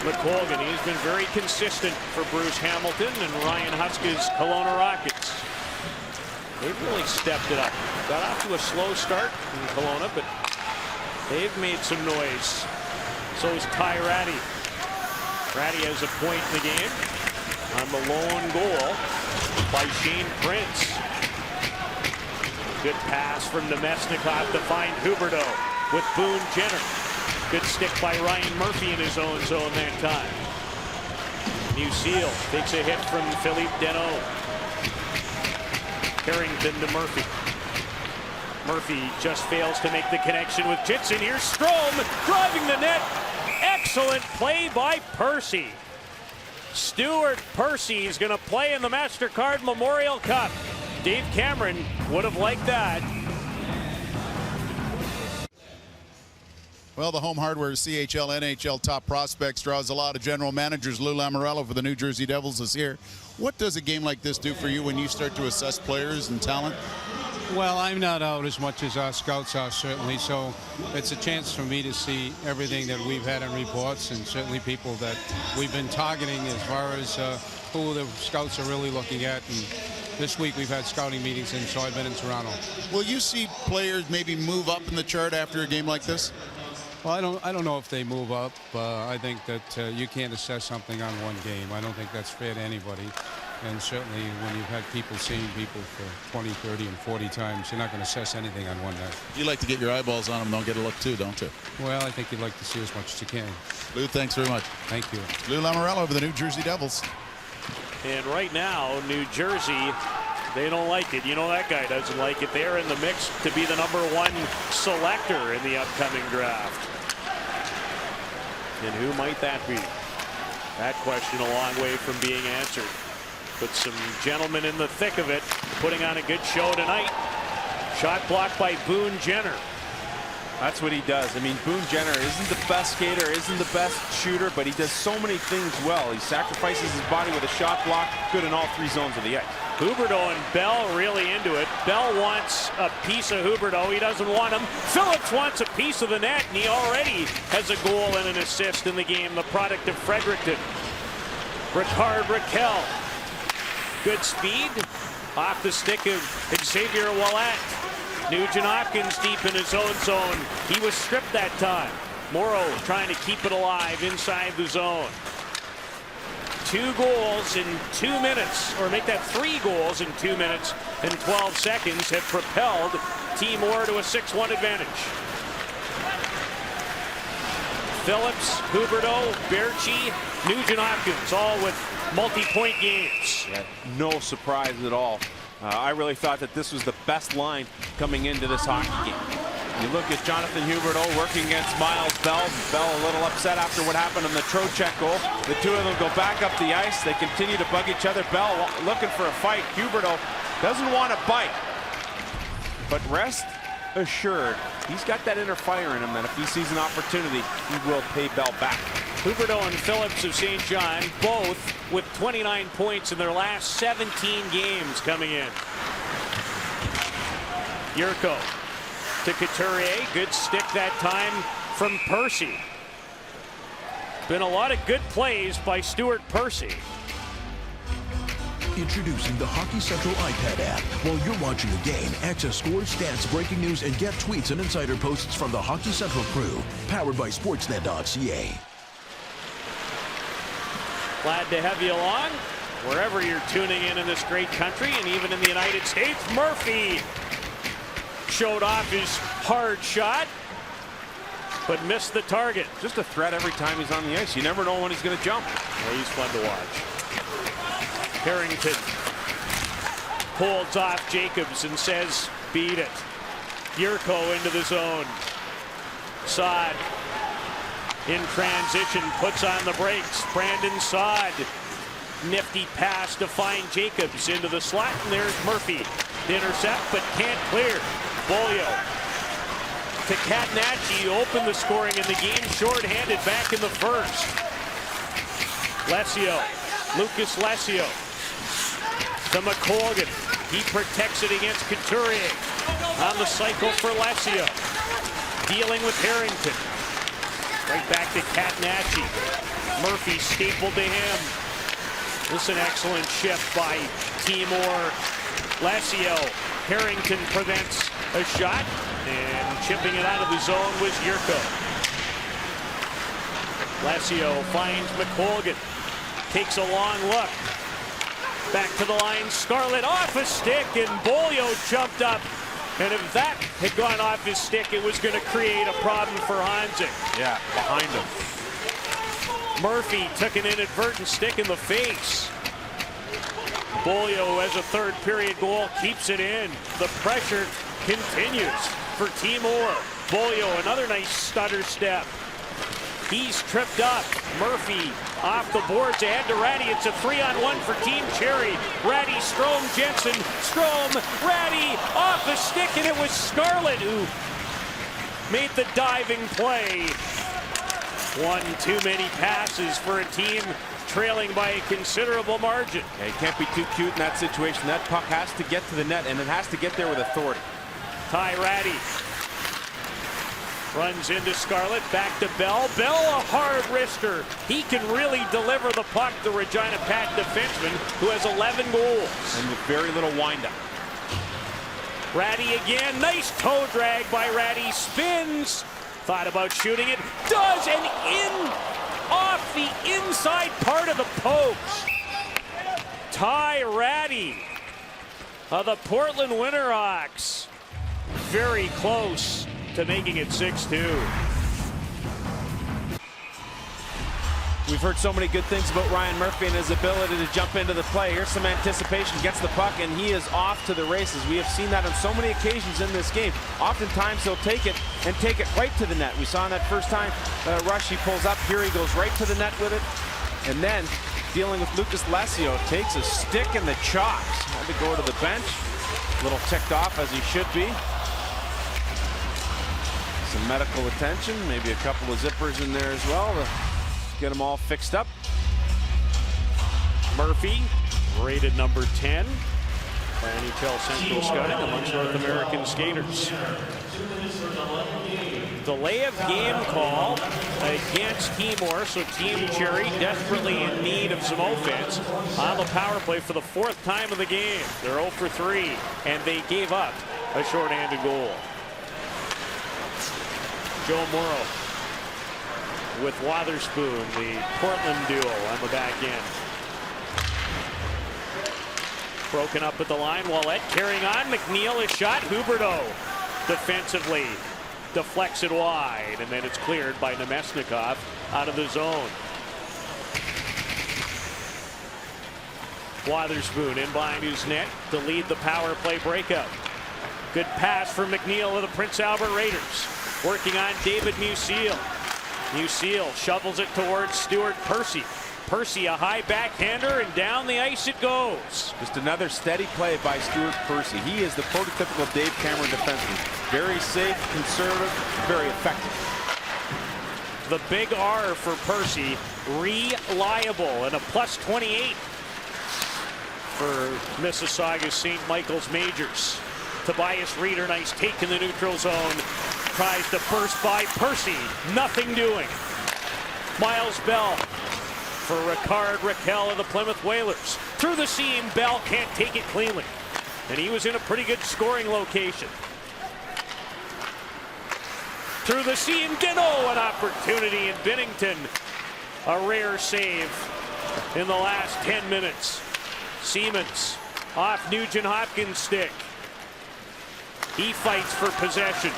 McColgan, he's been very consistent for Bruce Hamilton and Ryan Huska's Kelowna Rockets. They've really stepped it up. Got off to a slow start in Kelowna, but they've made some noise. So is Ty Ratty. Ratty has a point in the game on the lone goal by Shane Prince. Good pass from Nemesnikov to find Huberdeau with Boone Jenner. Good stick by Ryan Murphy in his own zone that time. Musil takes a hit from Philippe Deneau. Harrington to Murphy. Murphy just fails to make the connection with Jitson. Here's Strome driving the net. Excellent play by Percy. Stuart Percy is going to play in the MasterCard Memorial Cup. Dave Cameron would have liked that. Well, the home hardware CHL NHL Top Prospects draws a lot of general managers. Lou Lamoriello for the New Jersey Devils is here. What does a game like this do for you when you start to assess players and talent? Well, I'm not out as much as our scouts are, certainly, so it's a chance for me to see everything that we've had in reports and certainly people that we've been targeting as far as who the scouts are really looking at. And this week we've had scouting meetings, and so I've been in Toronto. Will you see players maybe move up in the chart after a game like this? Well, I don't know if they move up. I think that you can't assess something on one game. I don't think that's fair to anybody. And certainly when you've had people seeing people for 20, 30, and 40 times, you're not going to assess anything on one night. You like to get your eyeballs on them and don't get a look too, don't you? Well, I think you'd like to see as much as you can. Lou, thanks very much. Thank you. Lou Lamoriello of the New Jersey Devils. And right now, New Jersey, they don't like it. You know that guy doesn't like it. They're in the mix to be the #1 selector in the upcoming draft. And who might that be? That question a long way from being answered. But some gentlemen in the thick of it, putting on a good show tonight. Shot blocked by Boone Jenner. That's what he does. I mean, Boone Jenner isn't the best skater, isn't the best shooter, but he does so many things well. He sacrifices his body with a shot block, good in all 3 zones of the ice. Huberdeau and Bell really into it. Bell wants a piece of Huberdeau. He doesn't want him. Phillips wants a piece of the net, and he already has a goal and an assist in the game, the product of Fredericton. Ricard Raquel. Good speed. Off the stick of Xavier Ouellet. Nugent-Hopkins deep in his own zone. He was stripped that time. Morrow trying to keep it alive inside the zone. 2 goals in 2 minutes, or make that 3 goals in 2 minutes and 12 seconds have propelled Timor to a 6-1 advantage. Phillips, Huberdeau, Berchi, Nugent-Hopkins, all with multi-point games. Yeah, no surprise at all. I really thought that this was the best line coming into this hockey game. You look at Jonathan Huberdeau working against Miles Bell. Bell a little upset after what happened in the Trocheck goal. The 2 of them go back up the ice. They continue to bug each other. Bell looking for a fight. Huberdeau doesn't want to bite. But rest assured, he's got that inner fire in him that if he sees an opportunity, he will pay Bell back. Huberdeau and Phillips of St. John, both with 29 points in their last 17 games coming in. Yurko to Couturier. Good stick that time from Percy. Been a lot of good plays by Stuart Percy. Introducing the Hockey Central iPad app. While you're watching the game, access scores, stats, breaking news, and get tweets and insider posts from the Hockey Central crew. Powered by Sportsnet.ca. Glad to have you along wherever you're tuning in this great country and even in the United States. Murphy showed off his hard shot, but missed the target. Just a threat every time he's on the ice. You never know when he's going to jump. Well, he's fun to watch. Harrington holds off Jacobs and says, beat it. Yurko into the zone. Saad in transition, puts on the brakes. Brandon Saad. Nifty pass to find Jacobs into the slot, and there's Murphy. The intercept, but can't clear. Bolio to Catanacci, open the scoring in the game, shorthanded back in the first. Lesio, Lucas Lesio to McColgan. He protects it against Couturier. On the cycle for Lesio. Dealing with Harrington. Right back to Catanacci. Murphy stapled to him. This is an excellent shift by Timor. Lesio. Harrington prevents a shot, and chipping it out of the zone was Yurko. Lesio finds McColgan. Takes a long look. Back to the line. Scarlett off a stick, and Bolio jumped up. And if that had gone off his stick, it was going to create a problem for Hanzik. Yeah, behind him. Murphy took an inadvertent stick in the face. Bolio has a third period goal, keeps it in. The pressure continues for Timor. Bolio, another nice stutter step. He's tripped up. Murphy off the boards ahead to Ratty. It's a 3-on-1 for Team Cherry. Ratty, Strome, Jensen, Strome, Ratty off the stick, and it was Scarlett who made the diving play. One too many passes for a team trailing by a considerable margin. Yeah, you can't be too cute in that situation. That puck has to get to the net, and it has to get there with authority. Ty Ratty runs into Scarlett, back to Bell. Bell, a hard wrister. He can really deliver the puck, the Regina Pat defenseman, who has 11 goals. And with very little windup. Ratty again, nice toe drag by Ratty, spins. Thought about shooting it, does, and in off the inside part of the post. Ty Ratty of the Portland Winterhawks. Very close to making it 6-2. We've heard so many good things about Ryan Murphy and his ability to jump into the play. Here's some anticipation, gets the puck, and he is off to the races. We have seen that on so many occasions in this game. Oftentimes he'll take it and take it right to the net. We saw in that first time rush, he pulls up. Here he goes right to the net with it. And then dealing with Lucas Lesio, takes a stick in the chops. Had to go to the bench. A little ticked off as he should be. Some medical attention, maybe a couple of zippers in there as well to get them all fixed up. Murphy, rated number 10 by NHL Central Scouting amongst North American skaters. Delay of game call against Timor, so Team Cherry desperately in need of some offense on the power play for the 4th time of the game. They're 0 for 3, and they gave up a shorthanded goal. Joe Morrow with Wotherspoon, the Portland duo on the back end. Broken up at the line. Ouellet carrying on. McNeil is shot. Huberdeau defensively deflects it wide, and then it's cleared by Nemesnikov out of the zone. Wotherspoon in behind his net to lead the power play breakout. Good pass for McNeil of the Prince Albert Raiders. Working on David Musil. Musil shovels it towards Stuart Percy. Percy, a high backhander, and down the ice it goes. Just another steady play by Stuart Percy. He is the prototypical Dave Cameron defenseman. Very safe, conservative, very effective. The big R for Percy, reliable, and a plus 28 for Mississauga's St. Michael's Majors. Tobias Reeder, nice take in the neutral zone. Tries to burst by Percy, nothing doing. Miles Bell for Ricard Raquel of the Plymouth Whalers. Through the seam, Bell can't take it cleanly. And he was in a pretty good scoring location. Through the seam, Dino, an opportunity in Binnington. A rare save in the last 10 minutes. Siemens off Nugent-Hopkins' stick. He fights for possession.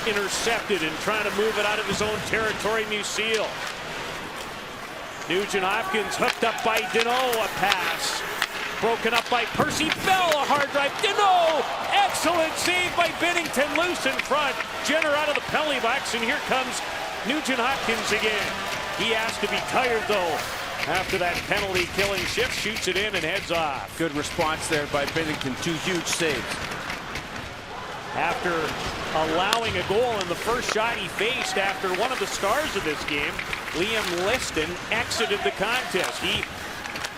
Intercepted and trying to move it out of his own territory, Musil. Nugent-Hopkins hooked up by Dino, a pass. Broken up by Percy. Bell, a hard drive. Dino, excellent save by Binnington, loose in front. Jenner out of the penalty box, and here comes Nugent-Hopkins again. He has to be tired, though, after that penalty-killing shift. Shoots it in and heads off. Good response there by Binnington. 2 huge saves. After allowing a goal in the first shot he faced after one of the stars of this game, Liam Liston, exited the contest. He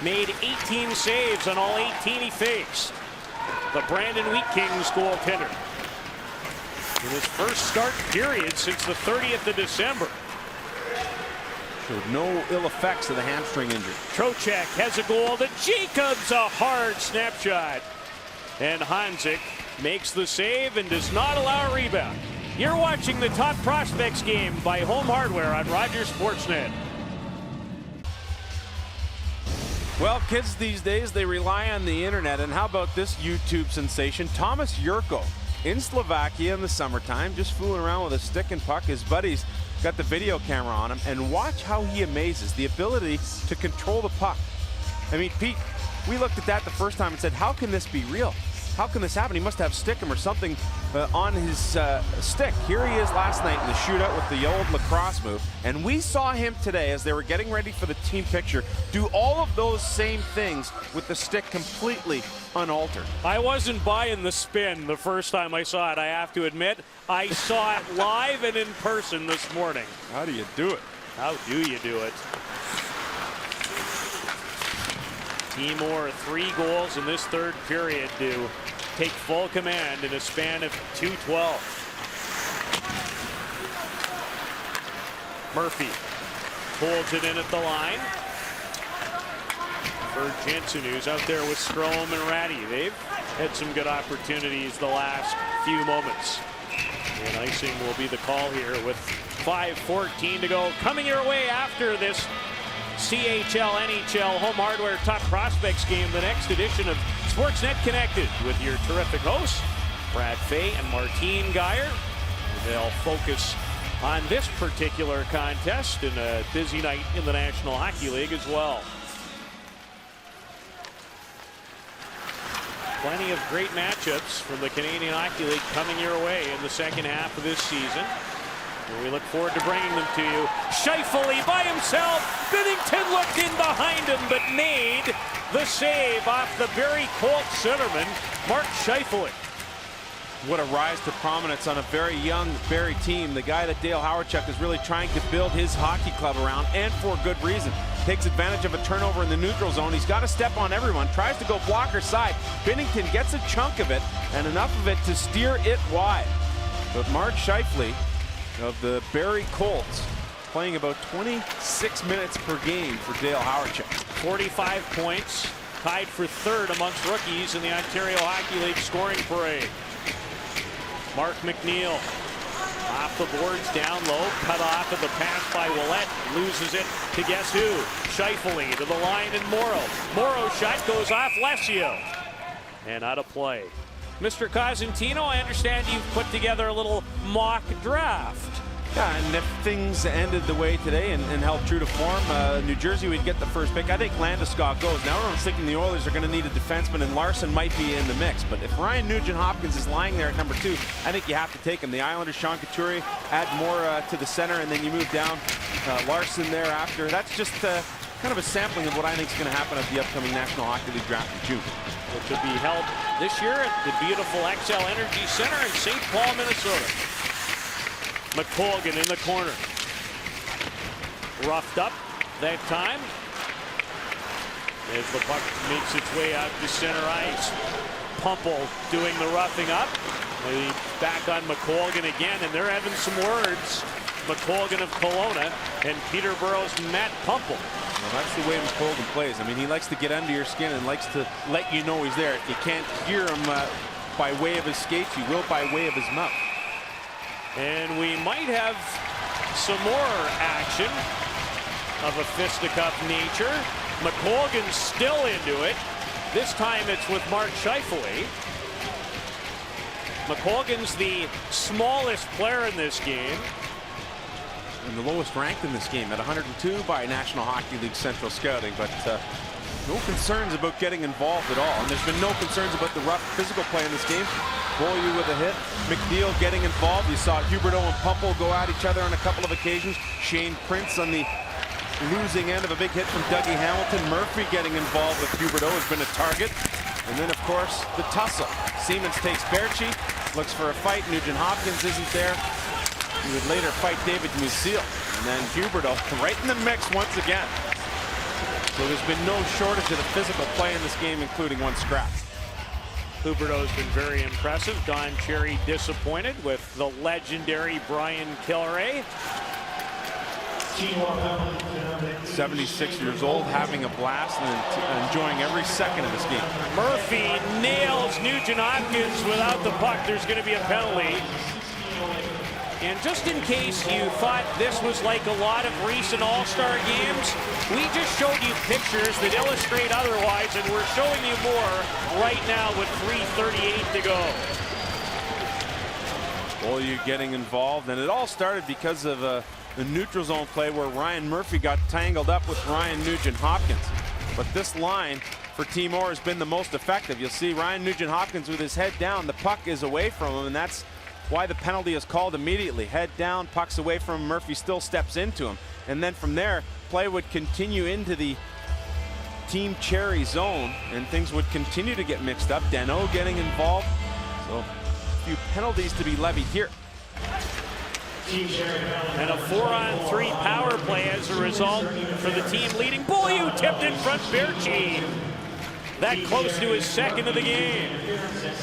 made 18 saves on all 18 he faced. The Brandon Wheat Kings goaltender. In his first start period since the 30th of December. Showed no ill effects of the hamstring injury. Trocheck has a goal to Jacobs, a hard snapshot. And Hanzik makes the save and does not allow a rebound. You're watching the Top Prospects Game by Home Hardware on Rogers Sportsnet. Well, kids these days, they rely on the internet. And how about this YouTube sensation? Thomas Jurko in Slovakia in the summertime, just fooling around with a stick and puck. His buddies got the video camera on him, and watch how he amazes the ability to control the puck. I mean, Pete, we looked at that the first time and said, how can this be real? How can this happen? He must have stickum or something on his stick. Here he is last night in the shootout with the old lacrosse move. And we saw him today as they were getting ready for the team picture do all of those same things with the stick completely unaltered. I wasn't buying the spin the first time I saw it, I have to admit. I saw it live and in person this morning. How do you do it? How do you do it? Timor 3 goals in this third period to take full command in a span of 2:12. Murphy holds it in at the line. For Jensen, who's out there with Strome and Ratty. They've had some good opportunities the last few moments. And icing will be the call here with 5:14 to go. Coming your way after this CHL NHL Home Hardware Top Prospects Game, the next edition of Sportsnet Connected with your terrific hosts, Brad Fay and Martine Geyer. They'll focus on this particular contest in a busy night in the National Hockey League as well. Plenty of great matchups from the Canadian Hockey League coming your way in the second half of this season. And we look forward to bringing them to you. Scheifele by himself. Binnington looked in behind him, but made the save off the Barrie Colts centerman, Mark Scheifele. What a rise to prominence on a very young Barrie team. The guy that Dale Hawerchuk is really trying to build his hockey club around, and for good reason. Takes advantage of a turnover in the neutral zone. He's got to step on everyone. Tries to go blocker side. Binnington gets a chunk of it, and enough of it to steer it wide. But Mark Scheifele of the Barrie Colts playing about 26 minutes per game for Dale Hawerchuk. 45 points, tied for third amongst rookies in the Ontario Hockey League scoring parade. Mark McNeil off the boards, down low, cut off of the pass by Ouellette, loses it to guess who? Scheifele to the line, and Morrow shot goes off Lesio and out of play. Mr. Cosentino, I understand you've put together a little mock draft. Yeah, and if things ended the way today and held true to form, New Jersey would get the first pick. I think Landeskog goes. Now everyone's thinking the Oilers are going to need a defenseman, and Larson might be in the mix. But if Ryan Nugent-Hopkins is lying there at number 2, I think you have to take him. The Islanders, Sean Couturier, add more to the center, and then you move down Larson thereafter. That's just kind of a sampling of what I think is going to happen at the upcoming National Hockey League Draft in June. Which will be held this year at the beautiful XL Energy Center in St. Paul, Minnesota. McColgan in the corner. Roughed up that time as the puck makes its way out to center ice. Pumple doing the roughing up. Back on McColgan again, and they're having some words. McColgan of Kelowna and Peterborough's Matt Pumple. Well, that's the way McColgan plays. I mean, he likes to get under your skin and likes to let you know he's there. If you can't hear him by way of his skates, you will by way of his mouth. And we might have some more action of a fisticuff nature. McColgan's still into it. This time it's with Mark Scheifele. McColgan's the smallest player in this game. And the lowest ranked in this game at 102 by National Hockey League Central Scouting. But no concerns about getting involved at all. And there's been no concerns about the rough physical play in this game. Beaulieu with a hit. McNeil getting involved. You saw Huberdeau and Pumple go at each other on a couple of occasions. Shane Prince on the losing end of a big hit from Dougie Hamilton. Murphy getting involved with Huberdeau has been a target. And then, of course, the tussle. Siemens takes Berchi, looks for a fight. Nugent-Hopkins isn't there. He would later fight David Musil. And then Huberdeau right in the mix once again. So there's been no shortage of the physical play in this game, including one scrap. Huberdeau's been very impressive. Don Cherry disappointed with the legendary Brian Kilray. 76 years old, having a blast and enjoying every second of this game. Murphy nails Nugent-Hopkins without the puck. There's going to be a penalty. And just in case you thought this was like a lot of recent All-Star games, we just showed you pictures that illustrate otherwise, and we're showing you more right now with 3:38 to go. Well, you're getting involved, and it all started because of the neutral zone play where Ryan Murphy got tangled up with Ryan Nugent-Hopkins. But this line for Team Orr has been the most effective. You'll see Ryan Nugent-Hopkins with his head down. The puck is away from him, and that's why the penalty is called immediately. Head down, puck's away from him. Murphy still steps into him. And then from there, play would continue into the Team Cherry zone, and things would continue to get mixed up. Dano getting involved. So a few penalties to be levied here. And a 4-on-3 power play as a result for the team leading. Beaulieu tipped in front, Berchi. That close to his second of the game.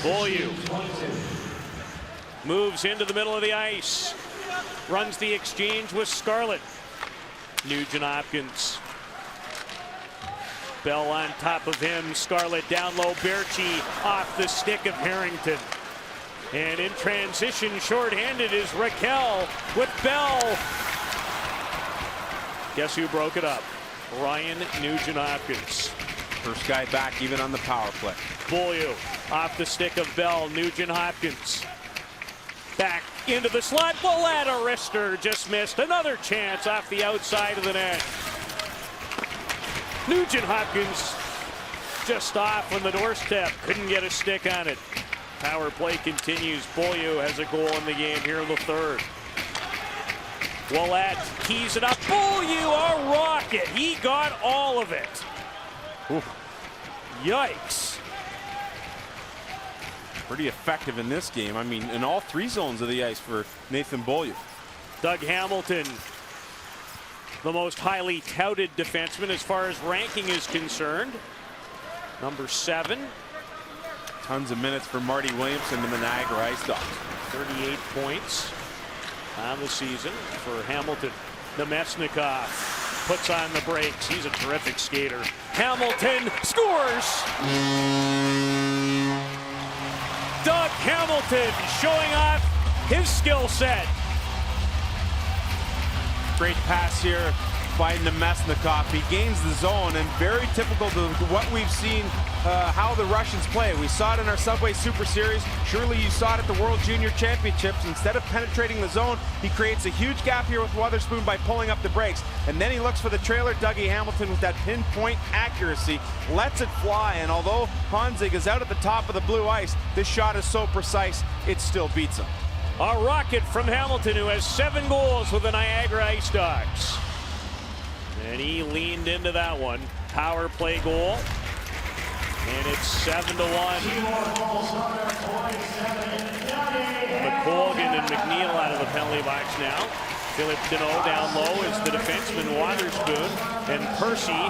Beaulieu moves into the middle of the ice. Runs the exchange with Scarlett. Nugent-Hopkins. Bell on top of him. Scarlett down low. Berchi off the stick of Harrington. And in transition, shorthanded is Raquel with Bell. Guess who broke it up? Ryan Nugent-Hopkins. First guy back even on the power play. Beaulieu off the stick of Bell. Nugent-Hopkins. Back into the slot. Ouellette, a wrister, just missed. Another chance off the outside of the net. Nugent-Hopkins just off on the doorstep. Couldn't get a stick on it. Power play continues. Beaulieu has a goal in the game here in the third. Ouellette keys it up. Beaulieu, a rocket. He got all of it. Oof. Yikes. Pretty effective in this game. I mean, in all 3 zones of the ice for Nathan Beaulieu. Doug Hamilton, the most highly touted defenseman as far as ranking is concerned. Number 7. Tons of minutes for Marty Williamson and the Niagara Ice Dogs. 38 points on the season for Hamilton. Nemesnikov puts on the brakes. He's a terrific skater. Hamilton scores! Doug Hamilton showing off his skill set. Great pass here by Nemesnikov. He gains the zone, and very typical to what we've seen how the Russians play. We saw it in our Subway Super Series. Surely you saw it at the World Junior Championships. Instead of penetrating the zone, he creates a huge gap here with Wotherspoon by pulling up the brakes. And then he looks for the trailer, Dougie Hamilton, with that pinpoint accuracy. Lets it fly, and although Honzig is out at the top of the blue ice, this shot is so precise, it still beats him. A rocket from Hamilton, who has 7 goals with the Niagara Ice Dogs. And he leaned into that one. Power play goal. And it's 7-1. McColgan and McNeil out of the penalty box now. Philip Deneau down low is the defenseman Wotherspoon. And Percy.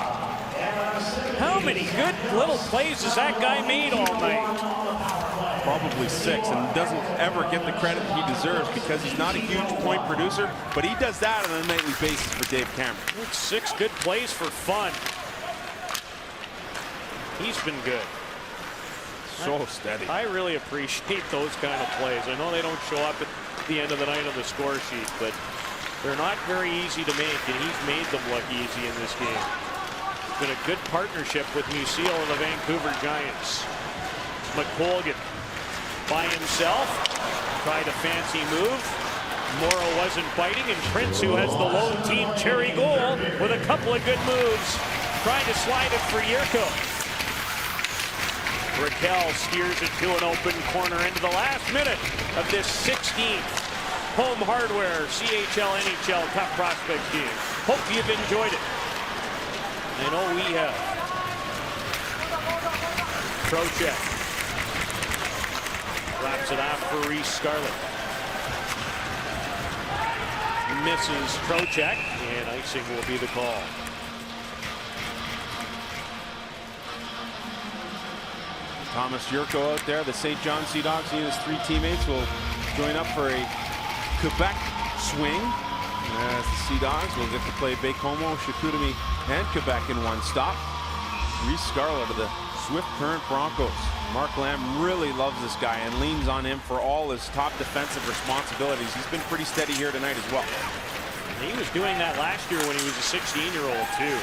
How many good little plays has that guy made all night? Probably 6, and doesn't ever get the credit he deserves because he's not a huge point producer, but he does that on a nightly basis for Dave Cameron. It's 6 good plays for fun. He's been good. So steady. I really appreciate those kind of plays. I know they don't show up at the end of the night on the score sheet, but they're not very easy to make, and he's made them look easy in this game. It's been a good partnership with Musil and the Vancouver Giants. McColgan by himself, tried a fancy move. Morrow wasn't biting, and Prince, who has the lone team cherry goal with a couple of good moves, trying to slide it for Yurko. Raquel steers it to an open corner into the last minute of this 16th Home Hardware CHL NHL Top Prospects Game. Hope you've enjoyed it. I know we have. Trocheck wraps it off for Reese Scarlett. Misses Trocheck, and icing will be the call. Thomas Yurko out there. The St. John Sea Dogs, he and his 3 teammates will join up for a Quebec swing. As the Sea Dogs will get to play Baie-Comeau, Chicoutimi, and Quebec in one stop. Reese Scarlett of the Swift Current Broncos. Mark Lamb really loves this guy and leans on him for all his top defensive responsibilities. He's been pretty steady here tonight as well. He was doing that last year when he was a 16-year-old too.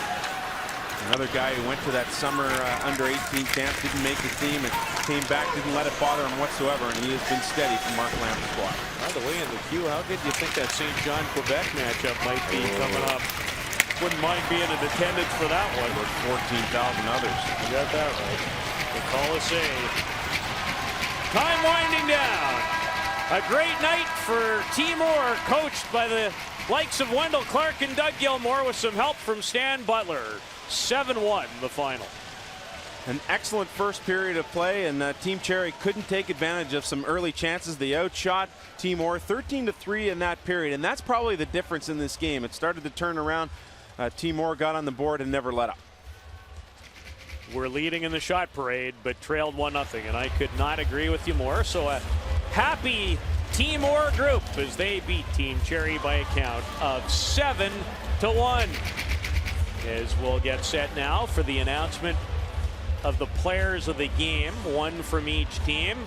Another guy who went to that summer under-18 camp, didn't make the team, and came back, didn't let it bother him whatsoever, and he has been steady for Mark Lamb's squad. By the way, in the queue, how good do you think that St. John Quebec matchup might be coming up? Wouldn't mind being in attendance for that one. With 14,000 others. You got that right. The Coliseum. Time winding down. A great night for Timor, coached by the likes of Wendell Clark and Doug Gilmour, with some help from Stan Butler. 7-1 the final. An excellent first period of play, and Team Cherry couldn't take advantage of some early chances. They outshot Timor 13-3 in that period, and that's probably the difference in this game. It started to turn around. Timor got on the board and never let up. We're leading in the shot parade, but trailed 1-0, and I could not agree with you more. So a happy Timor group as they beat Team Cherry by a count of 7-1. As we'll get set now for the announcement of the players of the game, one from each team.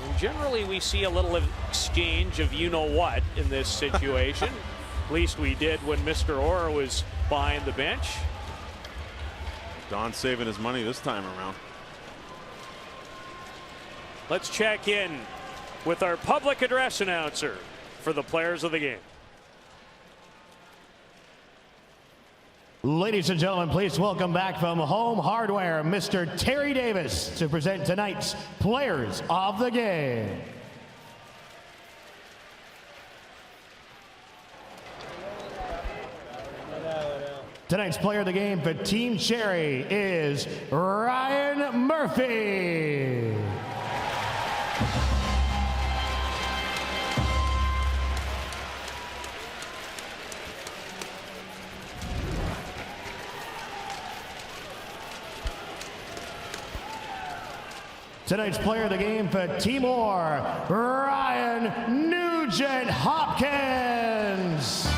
And generally we see a little exchange of you-know-what in this situation. At least we did when Mr. Orr was behind the bench. Don saving his money this time around. Let's check in with our public address announcer for the players of the game. Ladies and gentlemen, please welcome back from Home Hardware, Mr. Terry Davis, to present tonight's Players of the Game. Tonight's player of the game for Team Cherry is Ryan Murphy. Tonight's player of the game for Timor, Ryan Nugent-Hopkins.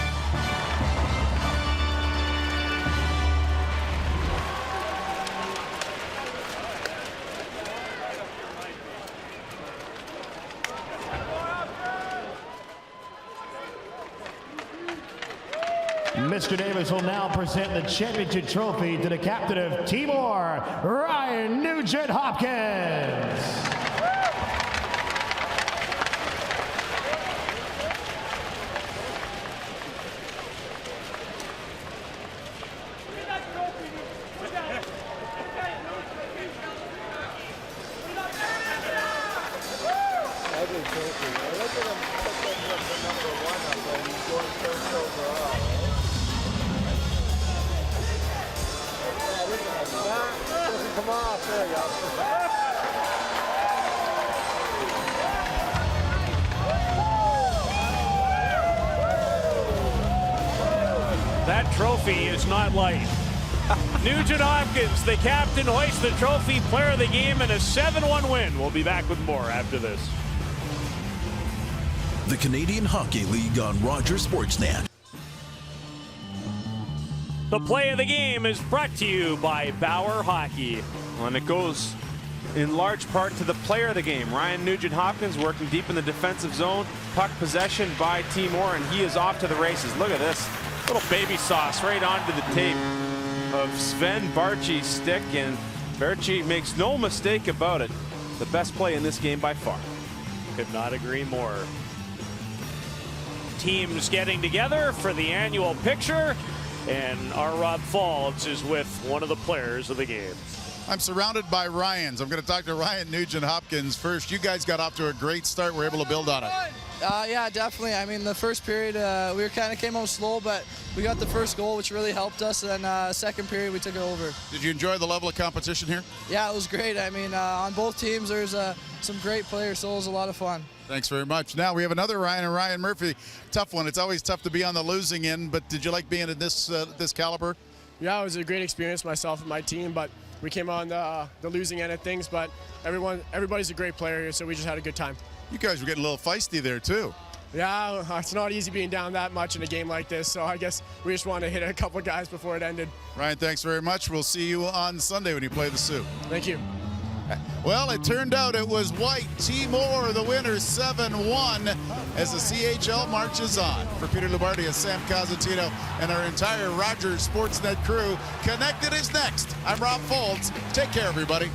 Mr. Davis will now present the championship trophy to the captain of Timor, Ryan Nugent-Hopkins. Come on, there you go. That trophy is not light. Nugent-Hopkins, the captain, hoists the trophy, player of the game, and a 7-1 win. We'll be back with more after this. The Canadian Hockey League on Rogers Sportsnet. The play of the game is brought to you by Bauer Hockey. And it goes in large part to the player of the game. Ryan Nugent-Hopkins working deep in the defensive zone. Puck possession by Timor, and he is off to the races. Look at this. Little baby sauce right onto the tape of Sven Barchi's stick, and Barchi makes no mistake about it. The best play in this game by far. Could not agree more. Teams getting together for the annual picture, and our Rob Falls is with one of the players of the game. I'm surrounded by Ryans. I'm going to talk to Ryan Nugent-Hopkins first. You guys got off to a great start. We're able to build on it. Yeah, definitely. I mean, the first period, we kind of came out slow, but we got the first goal, which really helped us. And second period, we took it over. Did you enjoy the level of competition here? Yeah, it was great. I mean, on both teams, there's some great players, so it was a lot of fun. Thanks very much. Now we have another Ryan, and Ryan Murphy. Tough one. It's always tough to be on the losing end, but did you like being in this caliber? Yeah, it was a great experience, myself and my team, but we came on the losing end of things, but everybody's a great player here, so we just had a good time. You guys were getting a little feisty there, too. Yeah, it's not easy being down that much in a game like this, so I guess we just wanted to hit a couple of guys before it ended. Ryan, thanks very much. We'll see you on Sunday when you play the Sioux. Thank you. Well, it turned out it was white. Timor, the winner, 7-1 as the CHL marches on. For Peter Lubardia, Sam Cosentino, and our entire Rogers Sportsnet crew, Connected is next. I'm Rob Foltz. Take care, everybody.